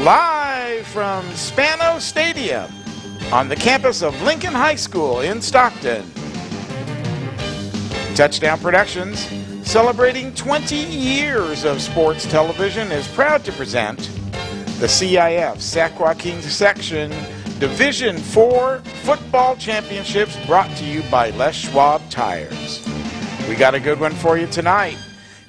Live from Spanos Stadium on the campus of Lincoln High School in Stockton. Touchdown Productions, celebrating 20 years of sports television, is proud to present the CIF Sac-Joaquin Section Division IV Football Championships, brought to you by Les Schwab Tires. We got a good one for you tonight.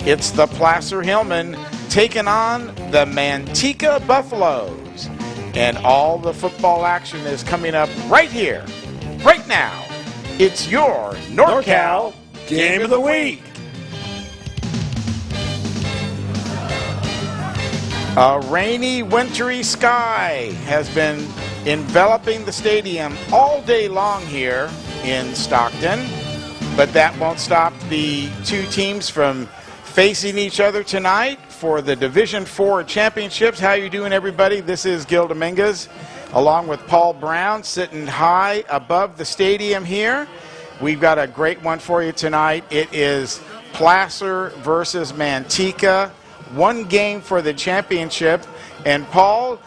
It's the Placer Hillman taking on the Mantica Buffaloes. And all the football action is coming up right here, right now. It's your NorCal Game of the Week. A rainy, wintry sky has been enveloping the stadium all day long here in Stockton, but that won't stop the two teams from facing each other tonight for the Division IV Championships. How you doing, everybody? This is Gil Dominguez, along with Paul Brown, sitting high above the stadium here. We've got a great one for you tonight. It is Placer versus Mantica. One game for the championship. And Paul,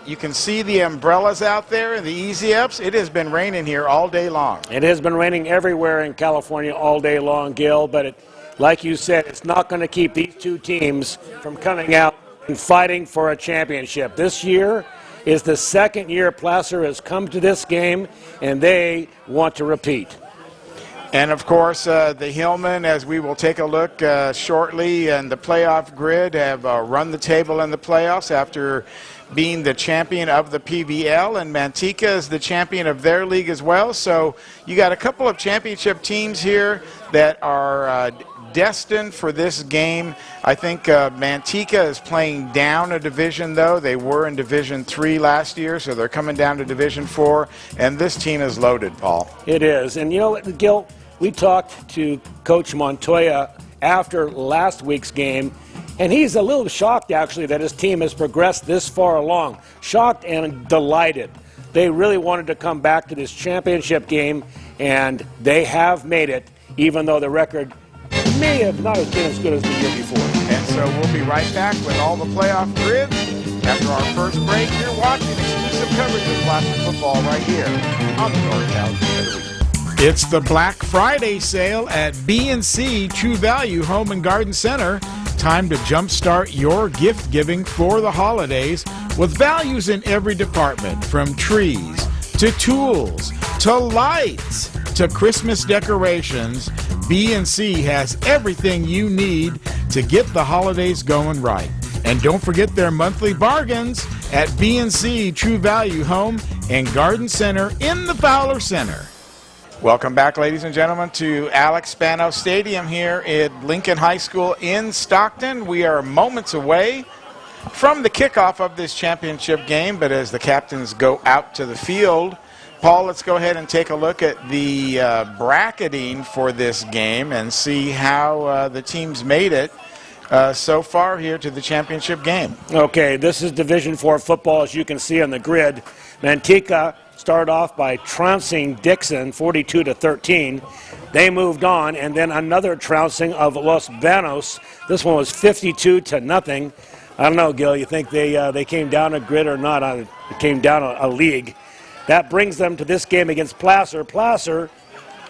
you can see the umbrellas out there and the easy ups. It has been raining here all day long. It has been raining everywhere in California all day long, Gil, but like you said, it's not going to keep these two teams from coming out and fighting for a championship. This year is the second year Placer has come to this game, and they want to repeat. And, of course, the Hillman, as we will take a look shortly, and the playoff grid have run the table in the playoffs after being the champion of the PVL, and Mantica is the champion of their league as well. So you got a couple of championship teams here that are destined for this game. I think Mantica is playing down a division, though. They were in Division III last year, so they're coming down to Division IV, and this team is loaded, Paul. It is. And, you know, Gil, we talked to Coach Montoya after last week's game, and he's a little shocked, actually, that his team has progressed this far along. Shocked and delighted. They really wanted to come back to this championship game, and they have made it, even though the record may have not been as good as the year before. And so we'll be right back with all the playoff grids after our first break. You're watching exclusive coverage of Placer football right here on the NorCal Game of the Week. It's the Black Friday sale at B&C True Value Home and Garden Center. Time to jumpstart your gift giving for the holidays with values in every department, from trees to tools to lights to Christmas decorations. B&C has everything you need to get the holidays going right. And don't forget their monthly bargains at B&C True Value Home and Garden Center in the Fowler Center. Welcome back, ladies and gentlemen, to Alex Spanos Stadium here at Lincoln High School in Stockton. We are moments away from the kickoff of this championship game, but as the captains go out to the field, Paul, let's go ahead and take a look at the bracketing for this game and see how the teams made it so far here to the championship game. Okay, this is Division IV football, as you can see on the grid. Mantica started off by trouncing Dixon 42-13. They moved on, and then another trouncing of Los Banos. This one was 52-0. I don't know, Gil, you think they came down a grid or not? It came down a league. That brings them to this game against Placer. Placer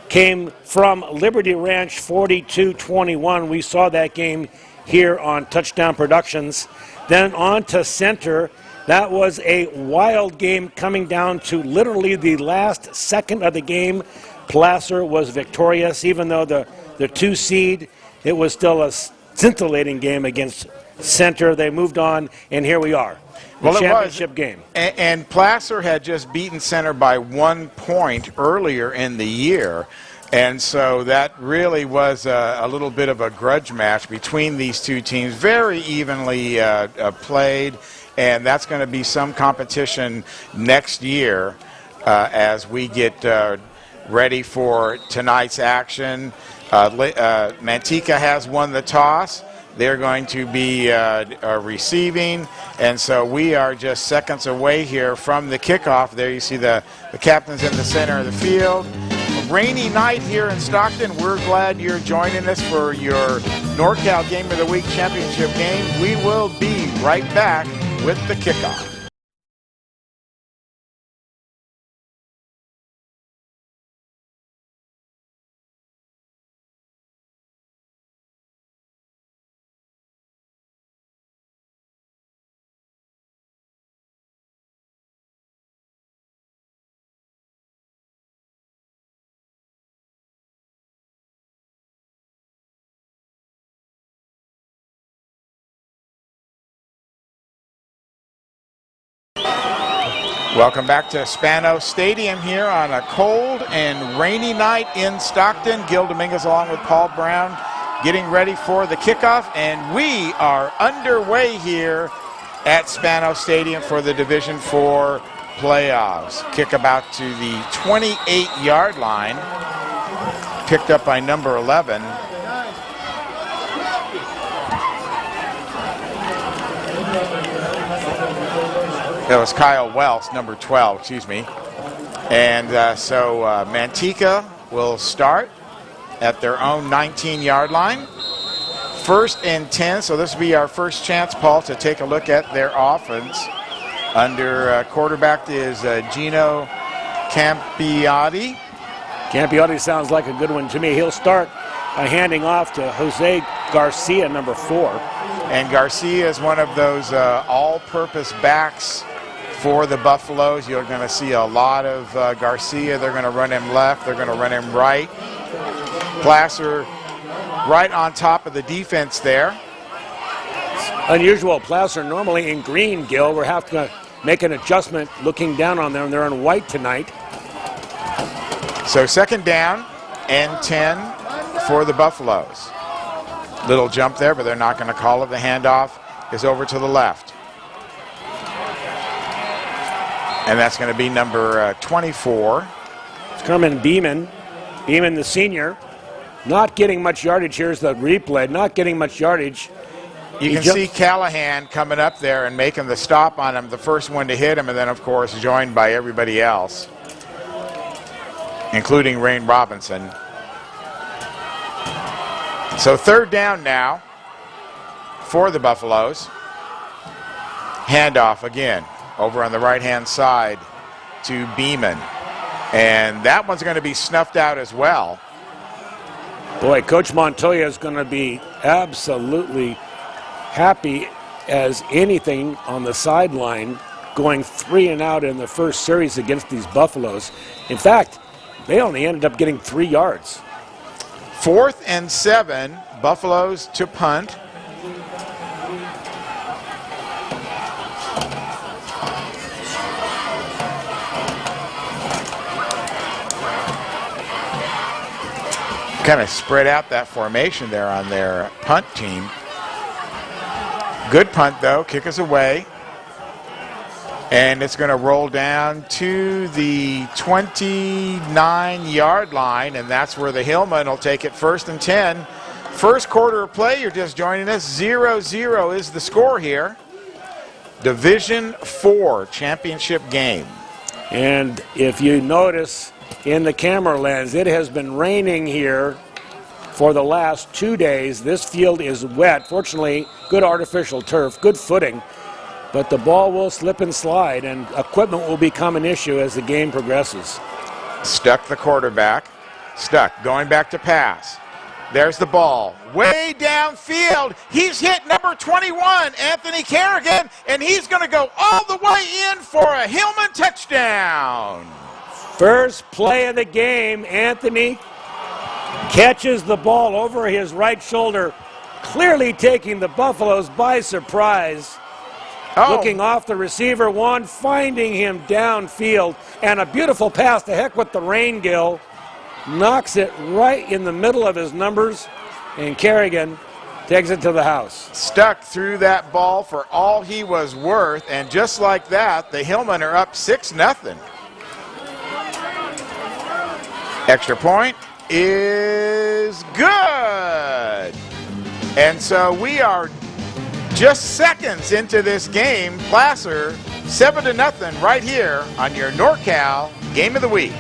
came from Liberty Ranch 42-21. We saw that game here on Touchdown Productions. Then on to Center. That was a wild game coming down to literally the last second of the game. Placer was victorious. Even though the 2 seed, it was still a scintillating game against Center. They moved on, and here we are. Well, Championship game. And Placer had just beaten Center by 1 point earlier in the year. And so that really was a little bit of a grudge match between these two teams. Very evenly played. And that's going to be some competition next year as we get ready for tonight's action. Mantica has won the toss. They're going to be receiving, and so we are just seconds away here from the kickoff. There you see the captains in the center of the field. rainy night here in Stockton. We're glad you're joining us for your NorCal Game of the Week championship game. We will be right back with the kickoff. Welcome back to Spanos Stadium here on a cold and rainy night in Stockton. Gil Dominguez along with Paul Brown getting ready for the kickoff, and we are underway here at Spanos Stadium for the Division IV playoffs. Kick about to the 28-yard line, picked up by number 11. That was Kyle Wells, number 12, excuse me. And so Mantica will start at their own 19-yard line. 1st and 10, so this will be our first chance, Paul, to take a look at their offense. Under quarterback is Gino Campiotti. Campiotti sounds like a good one to me. He'll start by handing off to Jose Garcia, number 4. And Garcia is one of those all-purpose backs for the Buffaloes. You're going to see a lot of Garcia. They're going to run him left. They're going to run him right. Placer right on top of the defense there. Unusual. Placer normally in green, Gil. We're having to make an adjustment looking down on them. They're in white tonight. So 2nd down and 10 for the Buffaloes. Little jump there, but they're not going to call it. The handoff is over to the left. And that's going to be number 24. It's Kerman Beeman. Beeman, the senior, not getting much yardage. Here's the replay. Not getting much yardage. You can see Callahan coming up there and making the stop on him, the first one to hit him, and then, of course, joined by everybody else, including Rain Robinson. So 3rd down now for the Buffaloes. Handoff again over on the right-hand side to Beeman. And that one's going to be snuffed out as well. Boy, Coach Montoya is going to be absolutely happy as anything on the sideline, going 3 and out in the first series against these Buffaloes. In fact, they only ended up getting 3 yards. 4th and 7, Buffaloes to punt. Kind of spread out that formation there on their punt team. Good punt, though. Kick us away. And it's going to roll down to the 29-yard line, and that's where the Hillman will take it. 1st and 10. First quarter of play, you're just joining us. 0-0 is the score here. Division IV championship game. And if you notice in the camera lens, it has been raining here for the last 2 days. This field is wet. Fortunately, good artificial turf, good footing. But the ball will slip and slide, and equipment will become an issue as the game progresses. Stuck the quarterback. Stuck. Going back to pass. There's the ball. Way downfield. He's hit number 21, Anthony Kerrigan, and he's going to go all the way in for a Hillman touchdown. First play of the game, Anthony catches the ball over his right shoulder, clearly taking the Buffaloes by surprise. Looking off the receiver one, finding him downfield, and a beautiful pass. To heck with the rain, Gil. Knocks it right in the middle of his numbers, and Kerrigan takes it to the house. Stuck through that ball for all he was worth, and just like that, the Hillmen are up 6-0. Extra point is good. And so we are just seconds into this game. Placer 7-0 right here on your NorCal Game of the Week.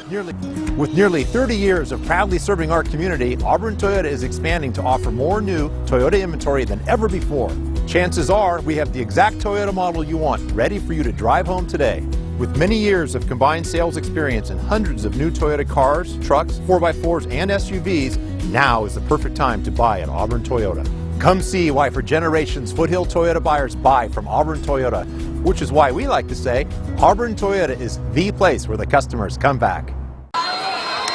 With nearly 30 years of proudly serving our community, Auburn Toyota is expanding to offer more new Toyota inventory than ever before. Chances are we have the exact Toyota model you want, ready for you to drive home today. With many years of combined sales experience and hundreds of new Toyota cars, trucks, 4x4s, and SUVs, now is the perfect time to buy at Auburn Toyota. Come see why for generations Foothill Toyota buyers buy from Auburn Toyota, which is why we like to say Auburn Toyota is the place where the customers come back.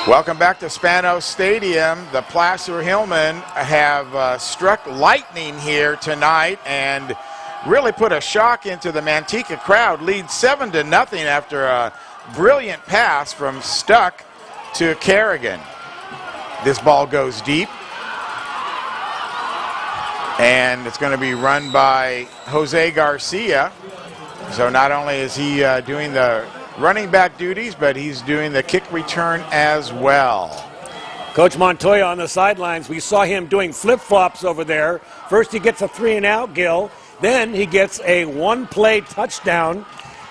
Welcome back to Spanos Stadium. The Placer Hillman have struck lightning here tonight and really put a shock into the Mantica crowd. Lead 7-0 after a brilliant pass from Stuck to Kerrigan. This ball goes deep, and it's going to be run by Jose Garcia. So not only is he doing the running back duties, but he's doing the kick return as well. Coach Montoya on the sidelines, we saw him doing flip-flops over there. First he gets a 3-and-out, Gil. Then he gets a one-play touchdown.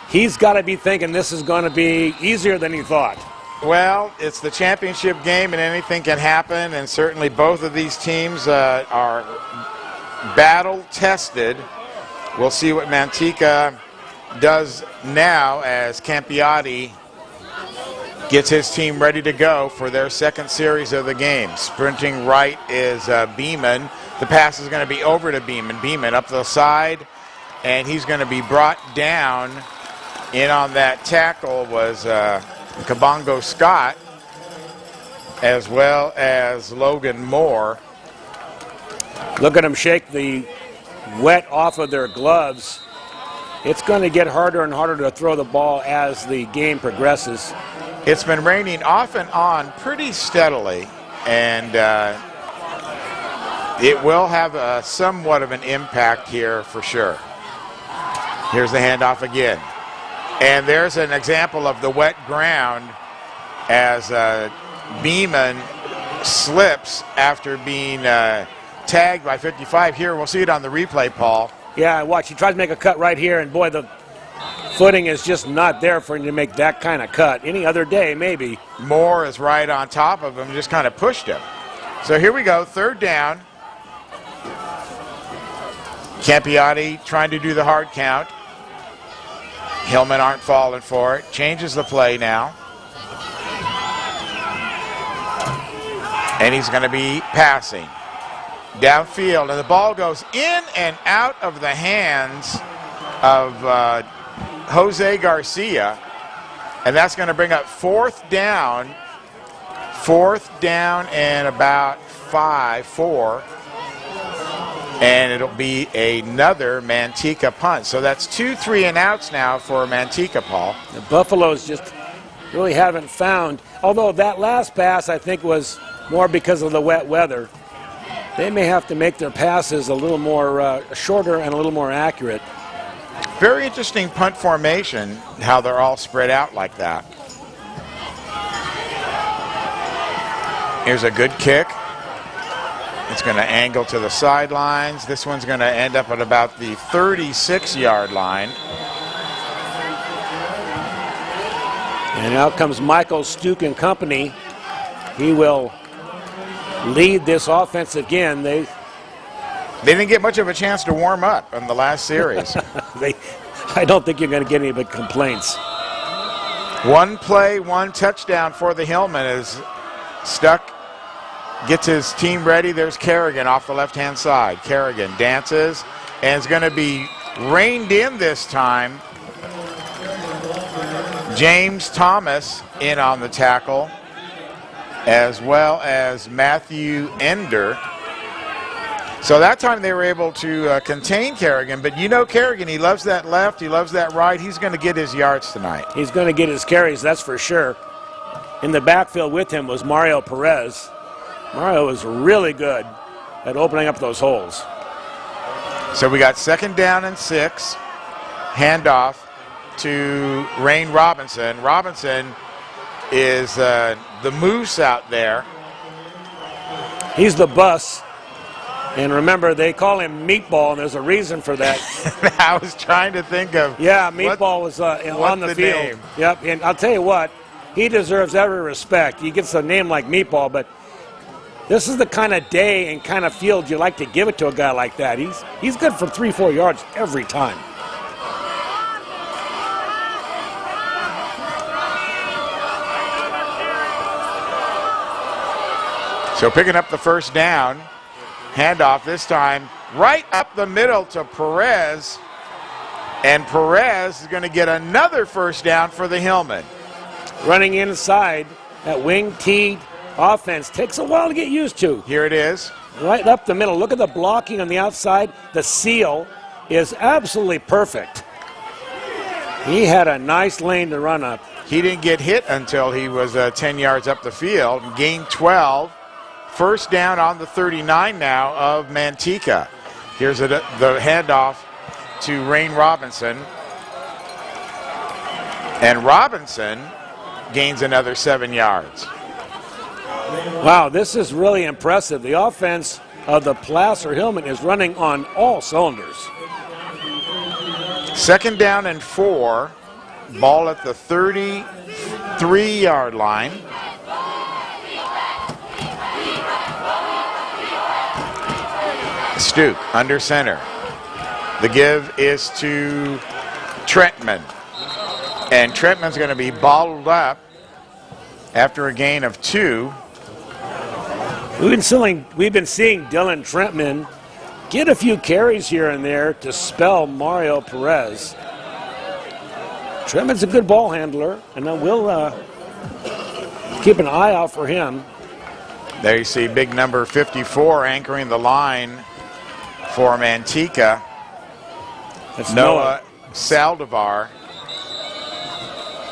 He's got to be thinking this is going to be easier than he thought. Well, it's the championship game and anything can happen, and certainly both of these teams are battle-tested. We'll see what Mantica does now as Campiati gets his team ready to go for their second series of the game. Sprinting right is Beeman. The pass is going to be over to Beeman. Beeman up the side, and he's going to be brought down. In on that tackle was Kabongo Scott, as well as Logan Moore. Look at them shake the wet off of their gloves. It's going to get harder and harder to throw the ball as the game progresses. It's been raining off and on pretty steadily, and it will have somewhat of an impact here for sure. Here's the handoff again. And there's an example of the wet ground as Beeman slips after being tagged by 55. Here, we'll see it on the replay, Paul. Yeah, watch. He tries to make a cut right here, and boy, the footing is just not there for him to make that kind of cut. Any other day, maybe. Moore is right on top of him, just kind of pushed him. So here we go, third down. Campiati trying to do the hard count. Hillman aren't falling for it. Changes the play now. And he's going to be passing downfield, and the ball goes in and out of the hands of Jose Garcia, and that's going to bring up fourth down and about 4, and it'll be another Mantica punt. So that's 2 3-and-outs now for Mantica, Paul. The Buffaloes just really haven't found, although that last pass I think was more because of the wet weather. They may have to make their passes a little more shorter and a little more accurate. Very interesting punt formation, how they're all spread out like that. Here's a good kick. It's going to angle to the sidelines. This one's going to end up at about the 36-yard line. And out comes Michael Stuck and company. He will lead this offense again. They didn't get much of a chance to warm up in the last series. I don't think you're going to get any big complaints. One play, one touchdown for the Hillman as Stuck gets his team ready. There's Kerrigan off the left-hand side. Kerrigan dances and is going to be reined in this time. James Thomas in on the tackle, as well as Matthew Ender. So that time they were able to contain Kerrigan, but you know Kerrigan, he loves that left, he loves that right. He's going to get his yards tonight. He's going to get his carries, that's for sure. In the backfield with him was Mario Perez. Mario was really good at opening up those holes. So we got 2nd down and 6. Handoff to Rain Robinson. Robinson is the moose out there. He's the bus. And remember, they call him Meatball, and there's a reason for that. I was trying to think of. Yeah, Meatball was on the field. Name? Yep, and I'll tell you what, he deserves every respect. He gets a name like Meatball, but this is the kind of day and kind of field you like to give it to a guy like that. He's good for 3-4 yards every time. So picking up the first down, handoff this time right up the middle to Perez, and Perez is going to get another first down for the Hillman. Running inside, that wing T offense takes a while to get used to. Here it is. Right up the middle. Look at the blocking on the outside. The seal is absolutely perfect. He had a nice lane to run up. He didn't get hit until he was 10 yards up the field and gained 12. First down on the 39 now of Mantica. Here's the handoff to Rain Robinson. And Robinson gains another 7 yards. Wow, this is really impressive. The offense of the Placer Hillman is running on all cylinders. Second down and 4. Ball at the 33-yard line. Stuke under center. The give is to Trentman. And Trentman's going to be bottled up after a gain of 2. We've been seeing Dylan Trentman get a few carries here and there to spell Mario Perez. Trentman's a good ball handler, and we'll keep an eye out for him. There you see big number 54 anchoring the line for Mantica. That's Noah Saldivar.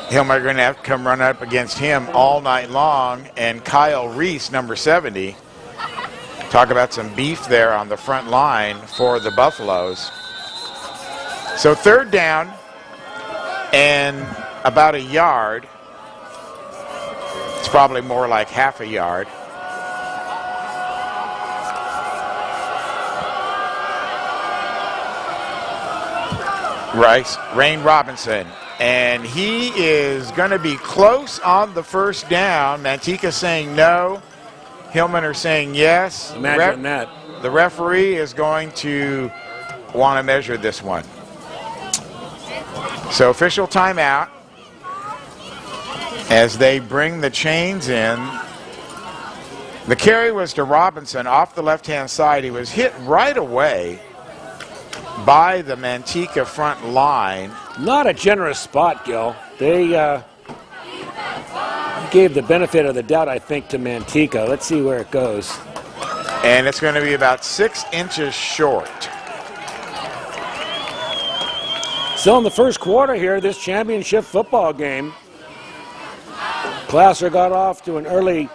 Hillman are going to have to come run up against him all night long. And Kyle Reese, number 70. Talk about some beef there on the front line for the Buffaloes. So third down and about a yard. It's probably more like half a yard. Rain Robinson, and he is going to be close on the first down. Mantica saying no. Hillman are saying yes. Imagine that. The referee is going to want to measure this one. So official timeout as they bring the chains in. The carry was to Robinson off the left-hand side. He was hit right away by the Mantica front line. Not a generous spot, Gil. They gave the benefit of the doubt, I think, to Mantica. Let's see where it goes. And it's going to be about 6 inches short. Still in the first quarter here, this championship football game. Placer got off to an early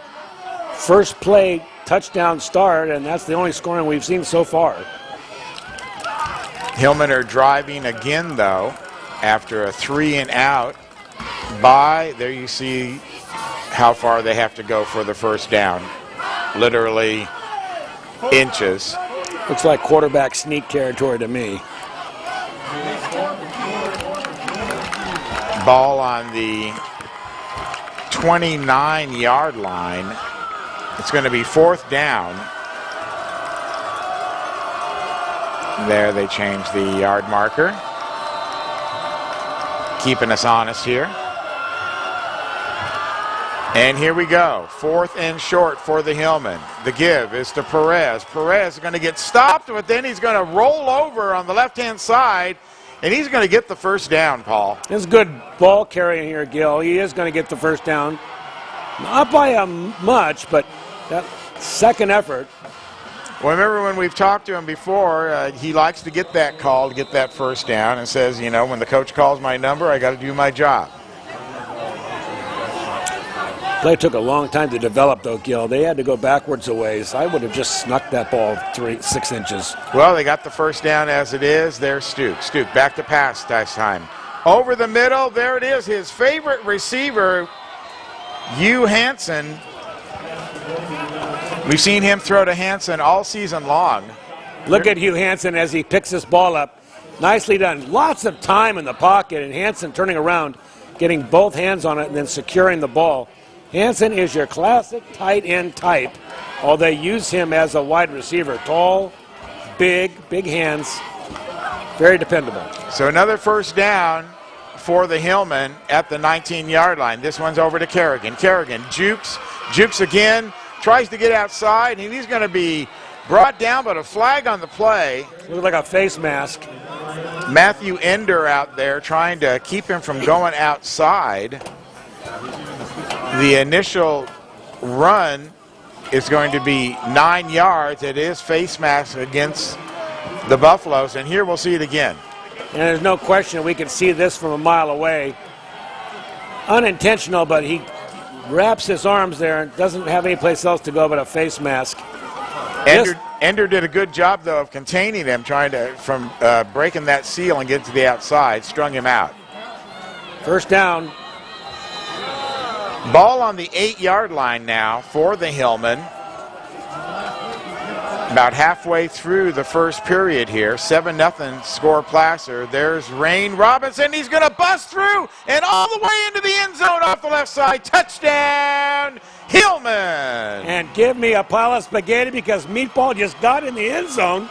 first play touchdown start, and that's the only scoring we've seen so far. Hillman are driving again, though, after a 3-and-out by, there you see how far they have to go for the first down. Literally inches. Looks like quarterback sneak territory to me. Ball on the 29-yard line. It's going to be fourth down. There they changed the yard marker. Keeping us honest here. And here we go. Fourth and short for the Hillman. The give is to Perez. Perez is going to get stopped, but then he's going to roll over on the left-hand side, and he's going to get the first down, Paul. It's good ball carrying here, Gil. He is going to get the first down. Not by much, but that second effort. Well, remember when we've talked to him before, he likes to get that call, to get that first down, and says, you know, when the coach calls my number, I got to do my job. Play took a long time to develop, though, Gil. They had to go backwards a ways. I would have just snuck that ball 6 inches. Well, they got the first down as it is. There's Stuke. Stuke back to pass this time. Over the middle, there it is. His favorite receiver, Hugh Hansen. We've seen him throw to Hansen all season long. Look at Hugh Hansen as he picks this ball up. Nicely done. Lots of time in the pocket, and Hansen turning around. getting both hands on it and then securing the ball. Hansen is your classic tight end type, although they use him as a wide receiver. Tall, big hands, very dependable. So another first down for the Hillman at the 19-yard line. This one's over to Kerrigan. Kerrigan jukes again, tries to get outside, and he's going to be brought down, but a flag on the play. Looks like a face mask. Matthew Ender out there trying to keep him from going outside. The initial run is going to be 9 yards. It is face mask against the Buffaloes, and here we'll see it again. And there's no question we can see this from a mile away. Unintentional, but he wraps his arms there and doesn't have any place else to go but a face mask. Ender did a good job, though, of containing him, trying to from breaking that seal and get to the outside, strung him out. First down. Ball on the 8-yard line now for the Hillman. About halfway through the first period here. 7-0 score Placer. There's Rain Robinson. He's going to bust through and all the way into the end zone off the left side. Touchdown, Hillman. And give me a pile of spaghetti because Meatball just got in the end zone.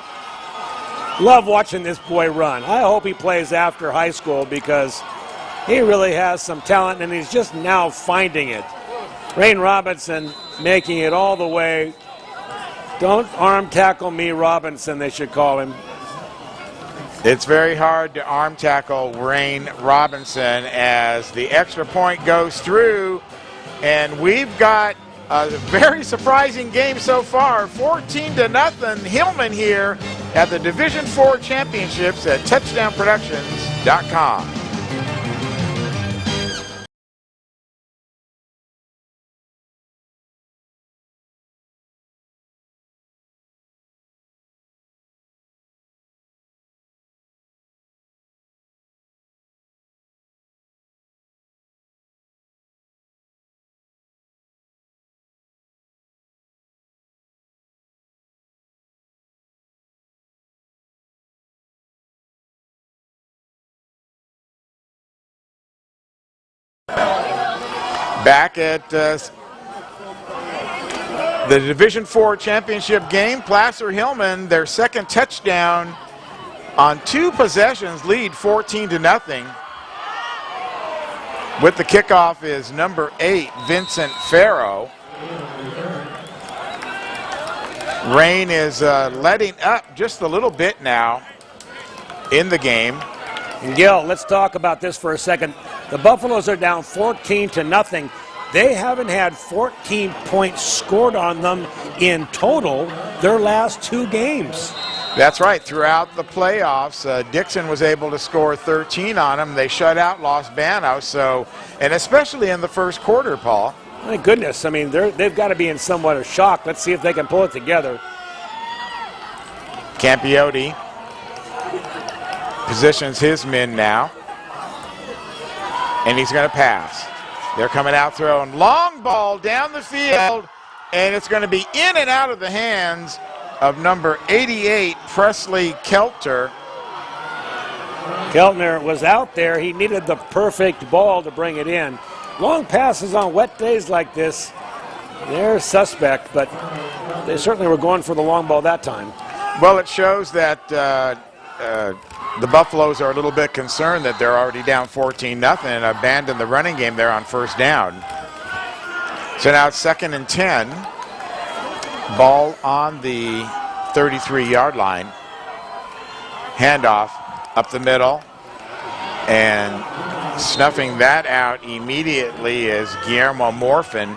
Love watching this boy run. I hope he plays after high school because he really has some talent and he's just now finding it. Rain Robinson making it all the way. Don't arm tackle me, Robinson, they should call him. It's very hard to arm tackle Rain Robinson as the extra point goes through. And we've got a very surprising game so far. 14-0 Hillman here at the Division IV Championships at touchdownproductions.com. Back at the Division IV Championship game, Placer Hillman, their second touchdown on 2 possessions, lead 14-0. With the kickoff is number 8, Vincent Farrow. Rain is letting up just a little bit now in the game. Gil, let's talk about this for a second. The Buffaloes are down 14-0. They haven't had 14 points scored on them in total their last 2 games. That's right. Throughout the playoffs, Dixon was able to score 13 on them. They shut out Los Banos, so, and especially in the first quarter, Paul. My goodness, I mean, they've got to be in somewhat of shock. Let's see if they can pull it together. Campiotti positions his men now, and he's going to pass. They're coming out throwing long ball down the field, and it's going to be in and out of the hands of number 88, Presley Kelter. Keltner was out there. He needed the perfect ball to bring it in. Long passes on wet days like this, they're suspect, but they certainly were going for the long ball that time. Well, it shows that the Buffaloes are a little bit concerned that they're already down 14-0 and abandoned the running game there on first down. So now it's 2nd and 10. Ball on the 33-yard line. Handoff up the middle. And snuffing that out immediately is Guillermo Morfin,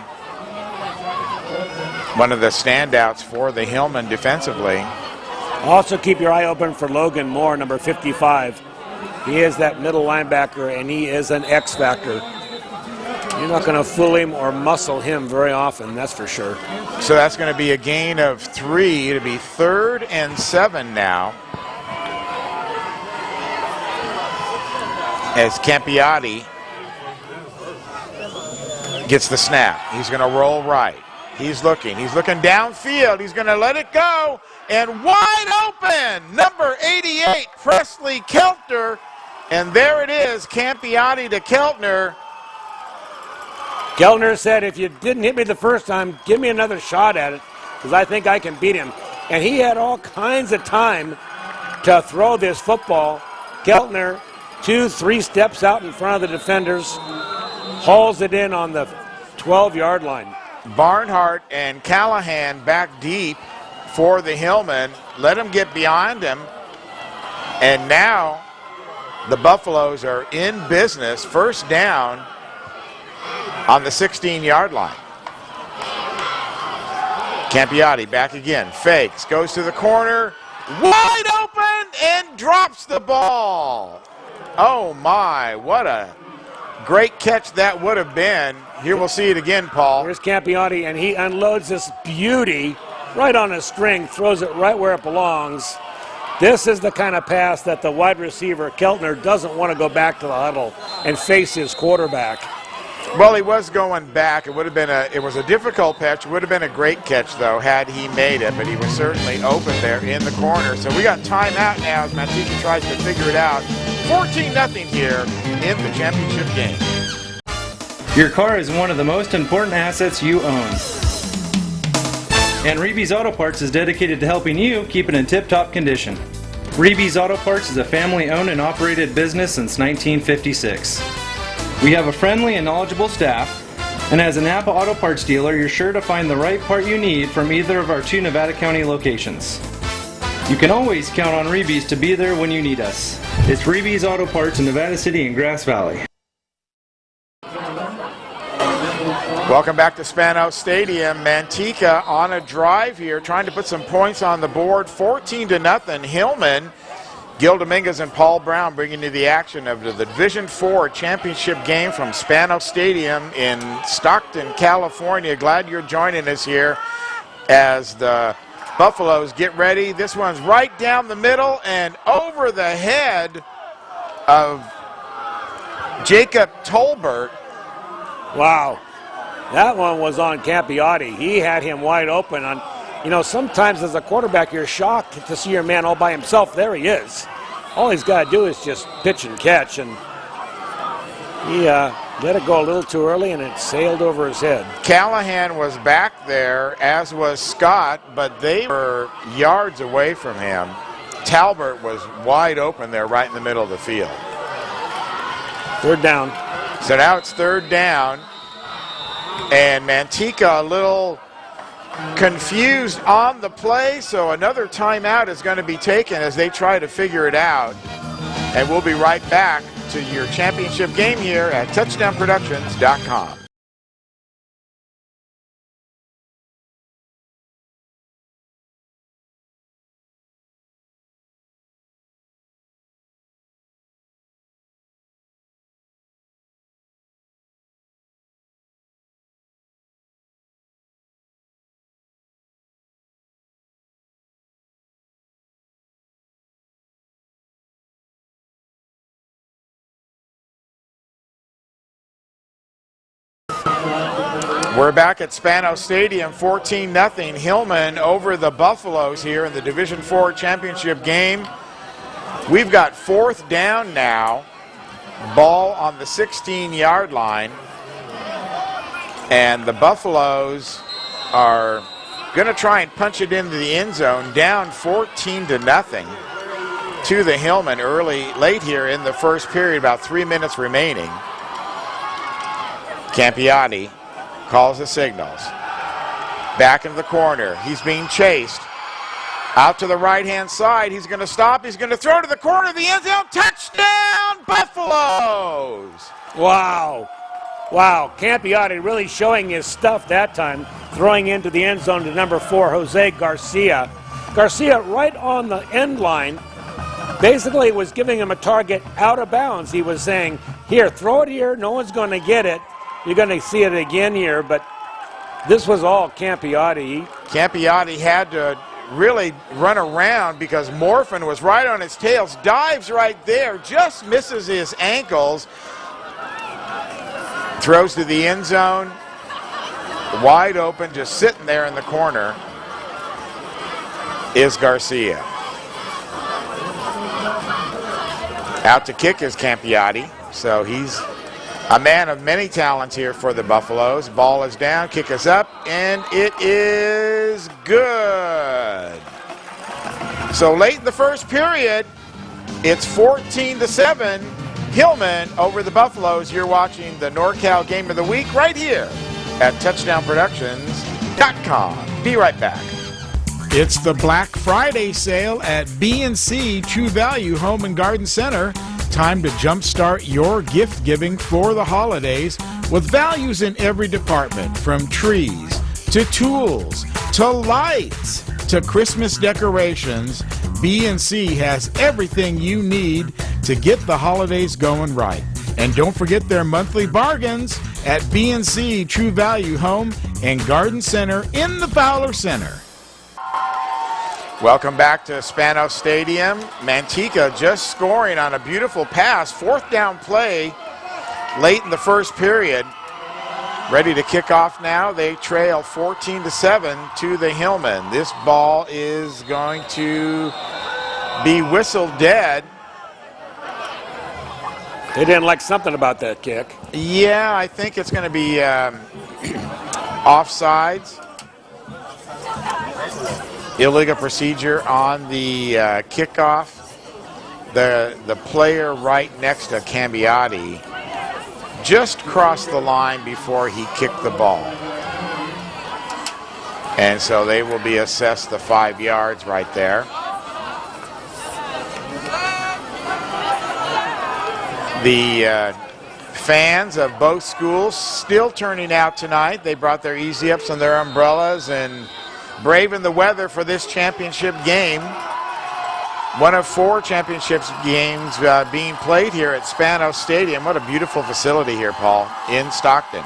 one of the standouts for the Hillman defensively. Also keep your eye open for Logan Moore, number 55. He is that middle linebacker, and he is an X factor. You're not going to fool him or muscle him very often, that's for sure. So that's going to be a gain of 3. It'll be 3rd and 7 now. As Campiotti gets the snap. He's going to roll right. He's looking downfield. He's going to let it go. And wide open, number 88, Presley Kelter, And there it is, Campiati to Keltner. Keltner said, if you didn't hit me the first time, give me another shot at it, because I think I can beat him. And he had all kinds of time to throw this football. Keltner, 2-3 steps out in front of the defenders, hauls it in on the 12-yard line. Barnhart and Callahan back deep for the Hillman. Let him get behind him. And now the Buffaloes are in business. First down on the 16-yard line. Campiati back again. Fakes. Goes to the corner. Wide open and drops the ball. Oh, my. What a great catch that would have been. Here we'll see it again, Paul. Here's Campiati, and he unloads this beauty right on a string, throws it right where it belongs. This is the kind of pass that the wide receiver, Keltner, doesn't want to go back to the huddle and face his quarterback. Well, he was going back. It was a difficult catch. It would have been a great catch, though, had he made it, but he was certainly open there in the corner. So we got timeout now as Mantica tries to figure it out. 14-0 here in the championship game. Your car is one of the most important assets you own. And Reeby's Auto Parts is dedicated to helping you keep it in tip-top condition. Reeby's Auto Parts is a family-owned and operated business since 1956. We have a friendly and knowledgeable staff, and as a Napa Auto Parts dealer, you're sure to find the right part you need from either of our 2 Nevada County locations. You can always count on Reeby's to be there when you need us. It's Reeby's Auto Parts in Nevada City and Grass Valley. Welcome back to Spanos Stadium. Mantica on a drive here, trying to put some points on the board. 14-0. Hillman, Gil Dominguez and Paul Brown bringing you the action of the Division IV championship game from Spanos Stadium in Stockton, California. Glad you're joining us here as the Buffaloes get ready. This one's right down the middle and over the head of Jacob Tolbert. Wow. That one was on Campiati. He had him wide open. Sometimes as a quarterback, you're shocked to see your man all by himself. There he is. All he's got to do is just pitch and catch, and he let it go a little too early, and it sailed over his head. Callahan was back there, as was Scott, but they were yards away from him. Talbert was wide open there right in the middle of the field. Third down. So now it's third down. And Mantica a little confused on the play, so another timeout is going to be taken as they try to figure it out. And we'll be right back to your championship game here at touchdownproductions.com. We're back at Spanos Stadium, 14-0. Hillman over the Buffaloes here in the Division IV championship game. We've got fourth down now. Ball on the 16-yard line. And the Buffaloes are going to try and punch it into the end zone, down 14-0 to the Hillman late here in the first period, about 3 minutes remaining. Campiati calls the signals. Back in the corner. He's being chased. Out to the right-hand side. He's going to stop. He's going to throw to the corner of the end zone. Touchdown, Buffaloes! Wow. Wow. Campiati really showing his stuff that time, throwing into the end zone to number 4, Jose Garcia. Garcia right on the end line. Basically was giving him a target out of bounds. He was saying, here, throw it here. No one's going to get it. You're going to see it again here, but this was all Campiati. Campiati had to really run around because Morphin was right on his tails, dives right there, just misses his ankles, throws to the end zone, wide open, just sitting there in the corner is Garcia. Out to kick is Campiati. So he's a man of many talents here for the Buffaloes. Ball is down, kick is up, and it is good. So late in the first period, it's 14-7. Hillman over the Buffaloes. You're watching the NorCal Game of the Week right here at touchdownproductions.com. Be right back. It's the Black Friday sale at B&C True Value Home and Garden Center. Time to jumpstart your gift giving for the holidays with values in every department, from trees to tools to lights to Christmas decorations. B&C has everything you need to get the holidays going right. And don't forget their monthly bargains at B&C True Value Home and Garden Center in the Fowler Center. Welcome back to Spanos Stadium. Mantica just scoring on a beautiful pass. Fourth down play late in the first period. Ready to kick off now. They trail 14-7 to the Hillman. This ball is going to be whistled dead. They didn't like something about that kick. Yeah, I think it's going to be offsides. Illegal procedure on the kickoff. The player right next to Cambiati just crossed the line before he kicked the ball. And so they will be assessed the 5 yards right there. The fans of both schools still turning out tonight. They brought their Easy Ups and their umbrellas and braving the weather for this championship game. One of 4 championships games being played here at Spanos Stadium. What a beautiful facility here, Paul, in Stockton.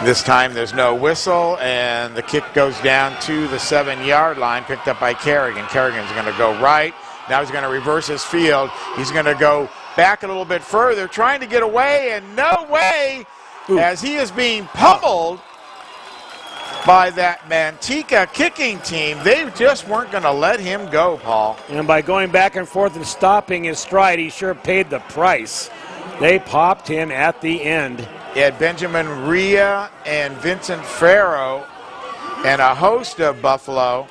This time there's no whistle, and the kick goes down to the 7-yard line, picked up by Kerrigan. Kerrigan's going to go right. Now he's going to reverse his field. He's going to go back a little bit further, trying to get away, and no way, as he is being pummeled by that Mantica kicking team. They just weren't going to let him go, Paul. And by going back and forth and stopping his stride, he sure paid the price. They popped him at the end. He had Benjamin Rhea and Vincent Farrow and a host of Buffalo.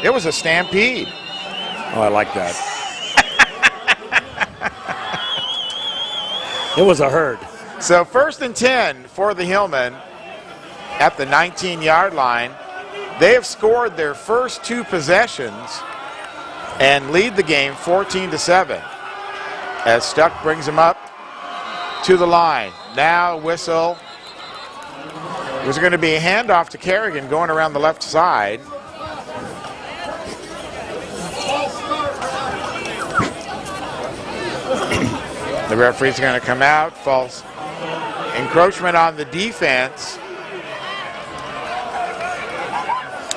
It was a stampede. Oh, I like that. It was a herd. So 1st and 10 for the Hillman at the 19-yard line. They have scored their first 2 possessions and lead the game 14-7 as Stuck brings them up to the line. Now whistle. There's going to be a handoff to Kerrigan going around the left side. The referee's going to come out. False encroachment on the defense.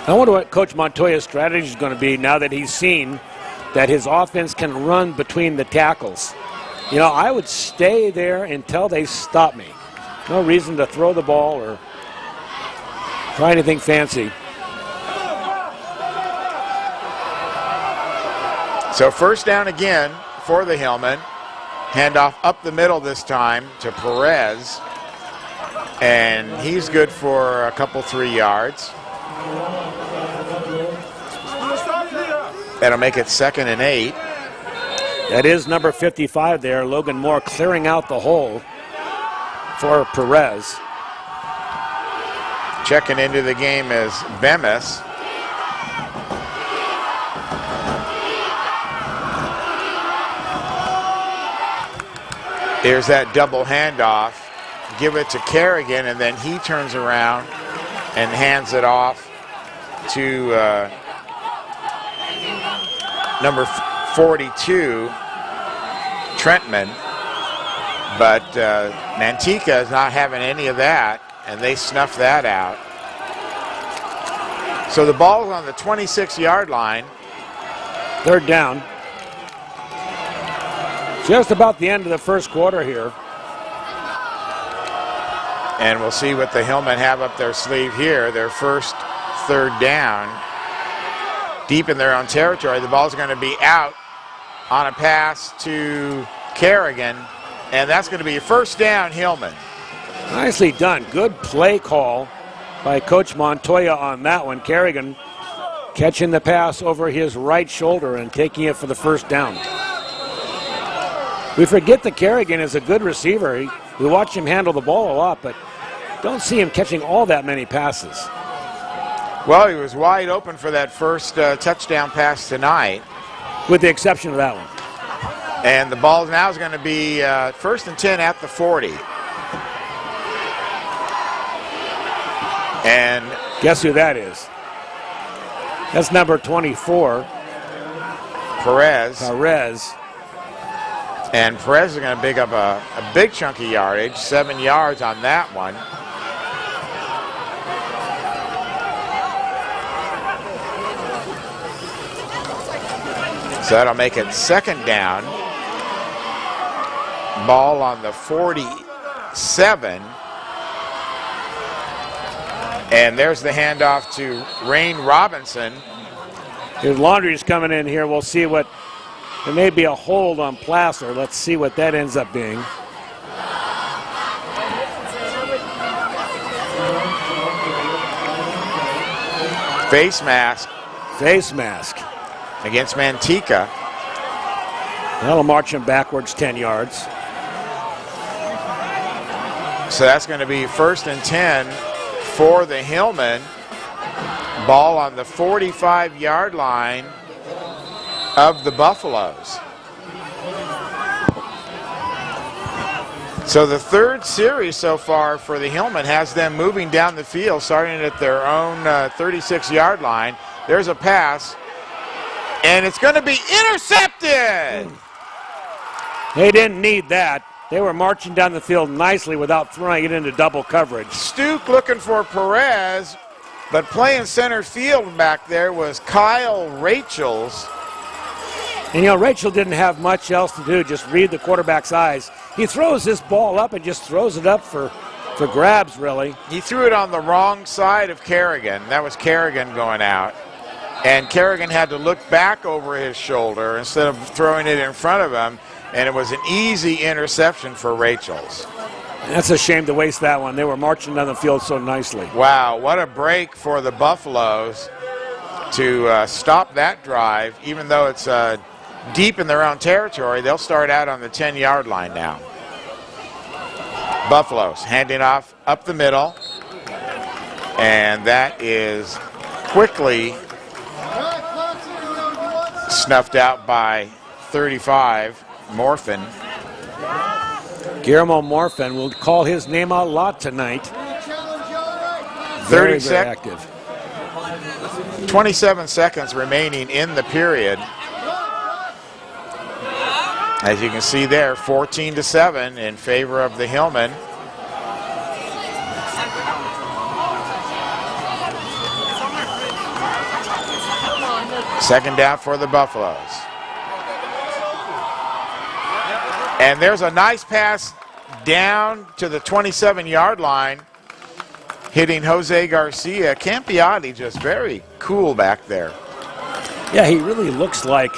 I wonder what Coach Montoya's strategy is going to be now that he's seen that his offense can run between the tackles. You know, I would stay there until they stop me. No reason to throw the ball or try anything fancy. So 1st down again for the Hillman. Handoff up the middle this time to Perez. And he's good for a couple 3 yards. That'll make it 2nd and 8. That is number 55 there, Logan Moore, clearing out the hole for Perez. Checking into the game is Bemis. There's that double handoff. Give it to Kerrigan, and then he turns around and hands it off to number 42, Trentman. But Mantica is not having any of that, and they snuff that out. So the ball's on the 26-yard line. 3rd down. Just about the end of the first quarter here. And we'll see what the Hillmen have up their sleeve here. Their first 3rd down. deep in their own territory. The ball's going to be out on a pass to Kerrigan, and that's going to be a first down, Hillman. Nicely done. Good play call by Coach Montoya on that one. Kerrigan catching the pass over his right shoulder and taking it for the first down. We forget that Kerrigan is a good receiver. We watch him handle the ball a lot, but don't see him catching all that many passes. Well, he was wide open for that first touchdown pass tonight. With the exception of that one. And the ball now is going to be first and 10 at the 40. And guess who that is? That's number 24. Perez. And Perez is going to pick up a big chunk of yardage, 7 yards on that one. So that'll make it second down. Ball on the 47. And there's the handoff to Rain Robinson. His Laundry's coming in here. We'll see what, there may be a hold on Placer. Let's see what that ends up being. Face mask. Face mask. Against Mantica. That'll march him backwards 10 yards. So that's going to be first and 10 for the Hillman. Ball on the 45-yard line of the Buffaloes. So the third series so far for the Hillman has them moving down the field, starting at their own 36-yard line. There's a pass, and it's going to be intercepted. They didn't need that. They were marching down the field nicely without throwing it into double coverage. Stuke looking for Perez, but playing center field back there was Kyle Rachels. And you know, Rachel didn't have much else to do, just read the quarterback's eyes. He throws this ball up and just throws it up for grabs, really. He threw it on the wrong side of Kerrigan. That was Kerrigan going out. And Kerrigan had to look back over his shoulder instead of throwing it in front of him. And it was an easy interception for Rachels. That's a shame to waste that one. They were marching down the field so nicely. Wow, what a break for the Buffaloes to stop that drive. Even though it's deep in their own territory, they'll start out on the 10-yard line now. Buffaloes handing off up the middle. And that is quickly snuffed out by 35. Morphin. Guillermo Morphin will call his name out a lot tonight. 30 very active. 27 seconds remaining in the period. As you can see there, 14-7 in favor of the Hillman. Second down for the Buffaloes. And there's a nice pass down to the 27-yard line, hitting Jose Garcia. Campiati just very cool back there. Yeah, he really looks like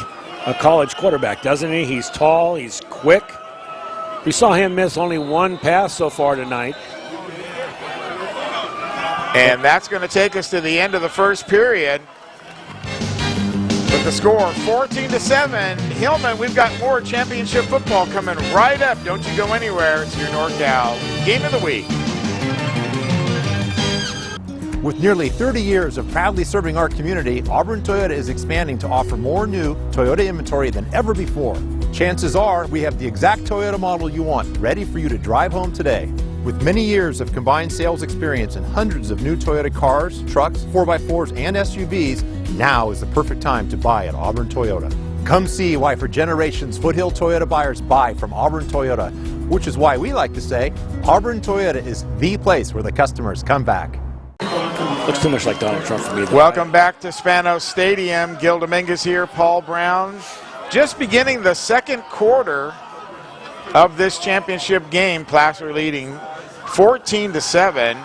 a college quarterback, doesn't he? He's tall, he's quick. We saw him miss only one pass so far tonight. And that's going to take us to the end of the first period. With the score 14-7, Hillman, we've got more championship football coming right up. Don't you go anywhere. It's your NorCal Game of the Week. With nearly 30 years of proudly serving our community, Auburn Toyota is expanding to offer more new Toyota inventory than ever before. Chances are we have the exact Toyota model you want, ready for you to drive home today. With many years of combined sales experience and hundreds of new Toyota cars, trucks, 4x4s, and SUVs, now is the perfect time to buy at Auburn Toyota. Come see why for generations Foothill Toyota buyers buy from Auburn Toyota, which is why we like to say Auburn Toyota is the place where the customers come back. Looks too much like Donald Trump for me. Welcome back to Spanos Stadium. Gil Dominguez here, Paul Brown. Just beginning the second quarter of this championship game, Placer leading 14-7.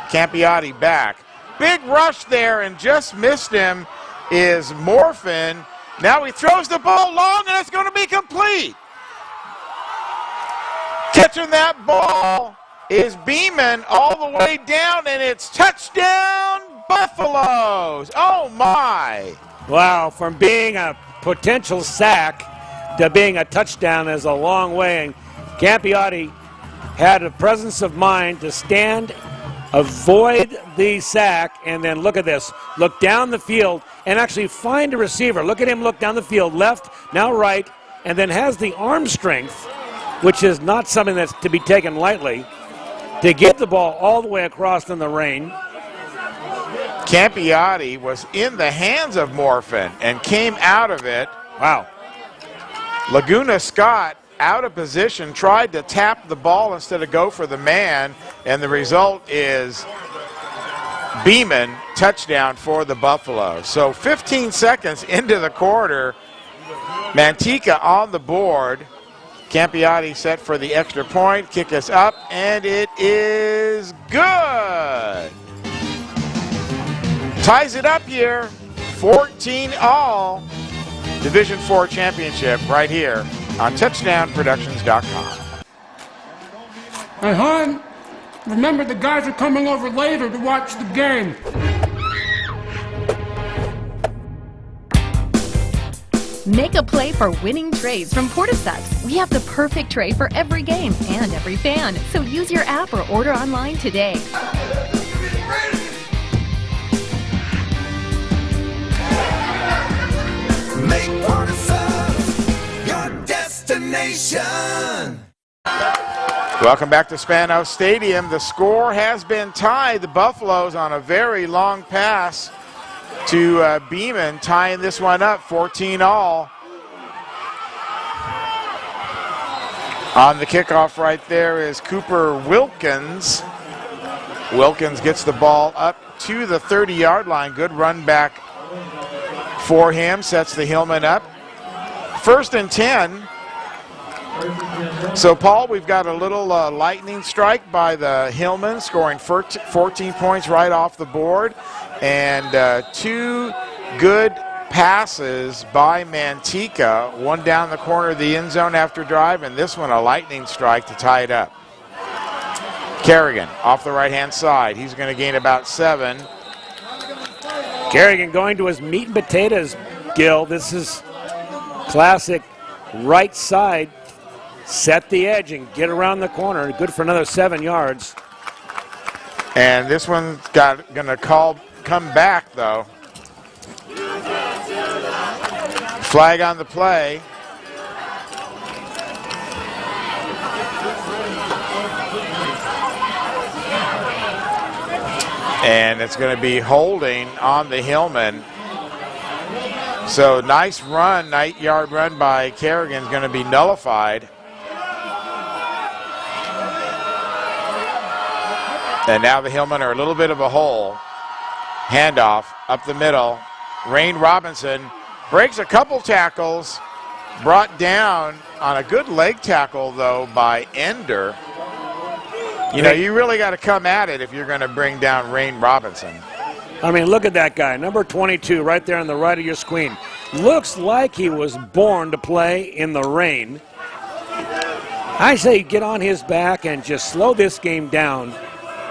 Campiati back. Big rush there and just missed him. is Morphin. Now he throws the ball long, and it's going to be complete. Catching that ball is Beeman all the way down, and it's touchdown Buffaloes. Oh, my. Wow, from being a potential sack to being a touchdown is a long way, and Campiotti had a presence of mind to stand, avoid the sack, and then look at this. Look down the field and actually find a receiver. Look at him look down the field, left, now right, and then has the arm strength, which is not something that's to be taken lightly, to get the ball all the way across in the rain. Campiotti was in the hands of Morphin and came out of it. Wow. Laguna Scott, out of position, tried to tap the ball instead of go for the man, and the result is Beeman, touchdown for the Buffaloes. So 15 seconds into the quarter, Mantica on the board. Campiotti set for the extra point, kick us up, and it is good. Ties it up here, 14-all. Division IV championship right here on touchdownproductions.com. Hey, hon, remember the guys are coming over later to watch the game. Make a play for winning trays from Portisets. We have the perfect tray for every game and every fan. So use your app or order online today. Make Portisets your destination. Welcome back to Spanos Stadium. The score has been tied. The Buffaloes on a very long pass to Beeman, tying this one up, 14-all. On the kickoff right there is Cooper Wilkins. Wilkins gets the ball up to the 30-yard line. Good run back for him, sets the Hillman up. 1st and 10. So, Paul, we've got a little lightning strike by the Hillman, scoring 14 points right off the board, and 2 good passes by Mantica, one down the corner of the end zone after drive, and this one a lightning strike to tie it up. Kerrigan off the right-hand side. He's going to gain about 7. Kerrigan going to his meat and potatoes, Gil. This is classic right side. Set the edge and get around the corner. Good for another 7 yards. And this one's going to come back, though. Flag on the play. And it's going to be holding on the Hillman. So nice run, 8-yard run by Kerrigan is going to be nullified. And now the Hillmen are a little bit of a hole. Handoff up the middle. Rain Robinson breaks a couple tackles. Brought down on a good leg tackle, though, by Ender. You know, you really got to come at it if you're going to bring down Rain Robinson. I mean, look at that guy, number 22, right there on the right of your screen. Looks like he was born to play in the rain. I say get on his back and just slow this game down.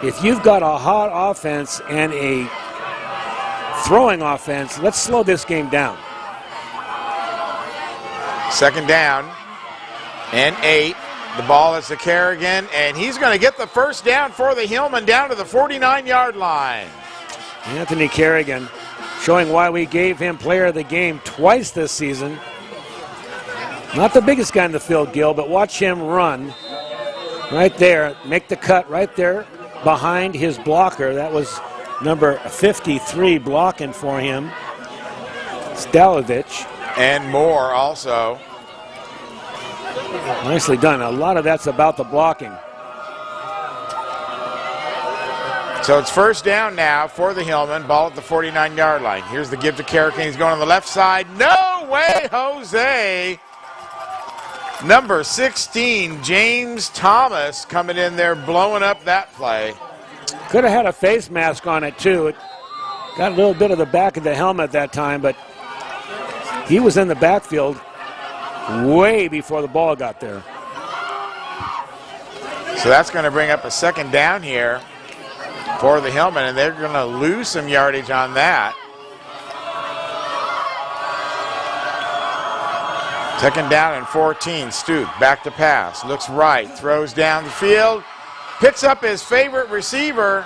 If you've got a hot offense and a throwing offense, let's slow this game down. 2nd down and 8. The ball is to Kerrigan, and he's going to get the 1st down for the Hillman down to the 49-yard line. Anthony Kerrigan showing why we gave him player of the game twice this season. Not the biggest guy in the field, Gil, but watch him run right there, make the cut right there behind his blocker. That was number 53 blocking for him, Stalovich. And more also. Nicely done. A lot of that's about the blocking. So it's 1st down now for the Hillman. Ball at the 49-yard line. Here's the give to Kerrigan. He's going on the left side. No way, Jose. Number 16, James Thomas, coming in there, blowing up that play. Could have had a face mask on it, too. Got a little bit of the back of the helmet that time, but he was in the backfield way before the ball got there. So that's going to bring up a second down here for the Hillman, and they're going to lose some yardage on that. Second down and 14. Stuke back to pass. Looks right. Throws down the field. Picks up his favorite receiver.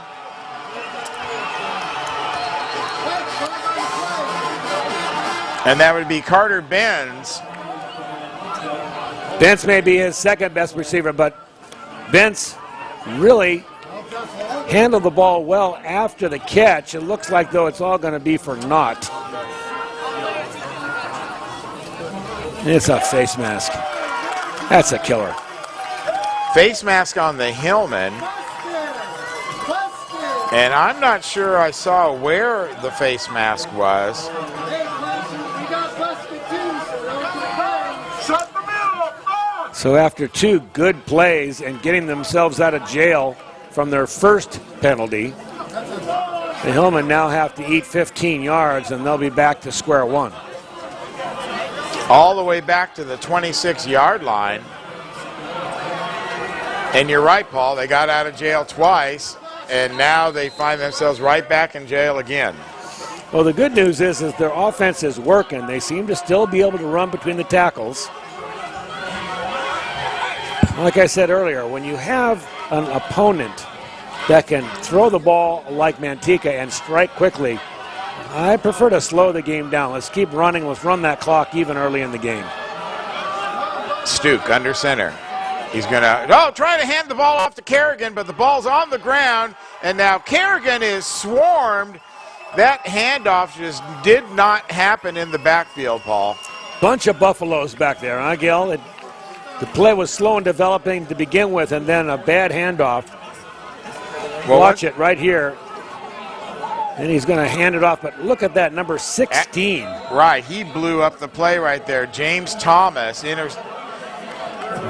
And that would be Carter Benz. Benz may be his second best receiver, but Benz really handled the ball well after the catch. It looks like, though, it's all going to be for naught. It's a face mask. That's a killer. Face mask on the Hillman. And I'm not sure I saw where the face mask was. So after two good plays and getting themselves out of jail from their first penalty, the Hillmen now have to eat 15 yards and they'll be back to square one. All the way back to the 26-yard line. And you're right, Paul, they got out of jail twice, and now they find themselves right back in jail again. Well, the good news is their offense is working. They seem to still be able to run between the tackles. Like I said earlier, when you have an opponent that can throw the ball like Mantica and strike quickly, I prefer to slow the game down. Let's keep running. Let's run that clock even early in the game. Stuke under center. He's going to, trying to hand the ball off to Kerrigan, but the ball's on the ground, and now Kerrigan is swarmed. That handoff just did not happen in the backfield, Paul. Bunch of Buffaloes back there, huh, Gil? The play was slow in developing to begin with, and then a bad handoff. Well, watch it right here. And he's going to hand it off, but look at that, number 16. Right, he blew up the play right there. James Thomas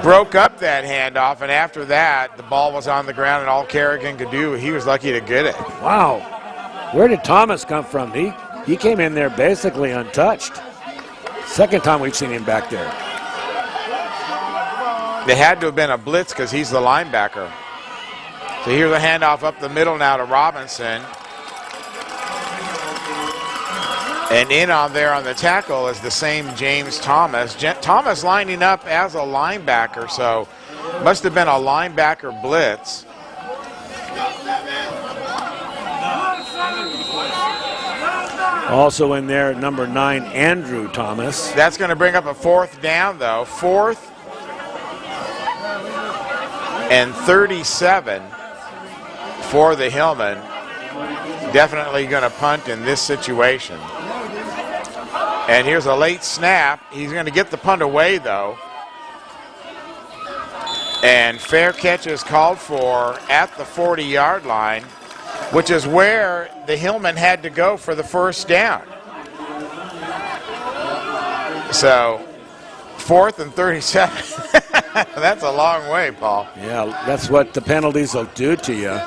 broke up that handoff, and after that, the ball was on the ground, and all Kerrigan could do, he was lucky to get it. Wow. Where did Thomas come from? He came in there basically untouched. Second time we've seen him back there. They had to have been a blitz because he's the linebacker. So here's a handoff up the middle now to Robinson. And in on there on the tackle is the same James Thomas. Thomas lining up as a linebacker, so must have been a linebacker blitz. Also in there, number 9, Andrew Thomas. That's going to bring up a fourth down, though. 4th and 37 for the Hillmen. Definitely going to punt in this situation. And here's a late snap. He's going to get the punt away, though. And fair catch is called for at the 40-yard line, which is where the Hillmen had to go for the first down. So, 4th and 37. That's a long way, Paul. Yeah, that's what the penalties will do to you.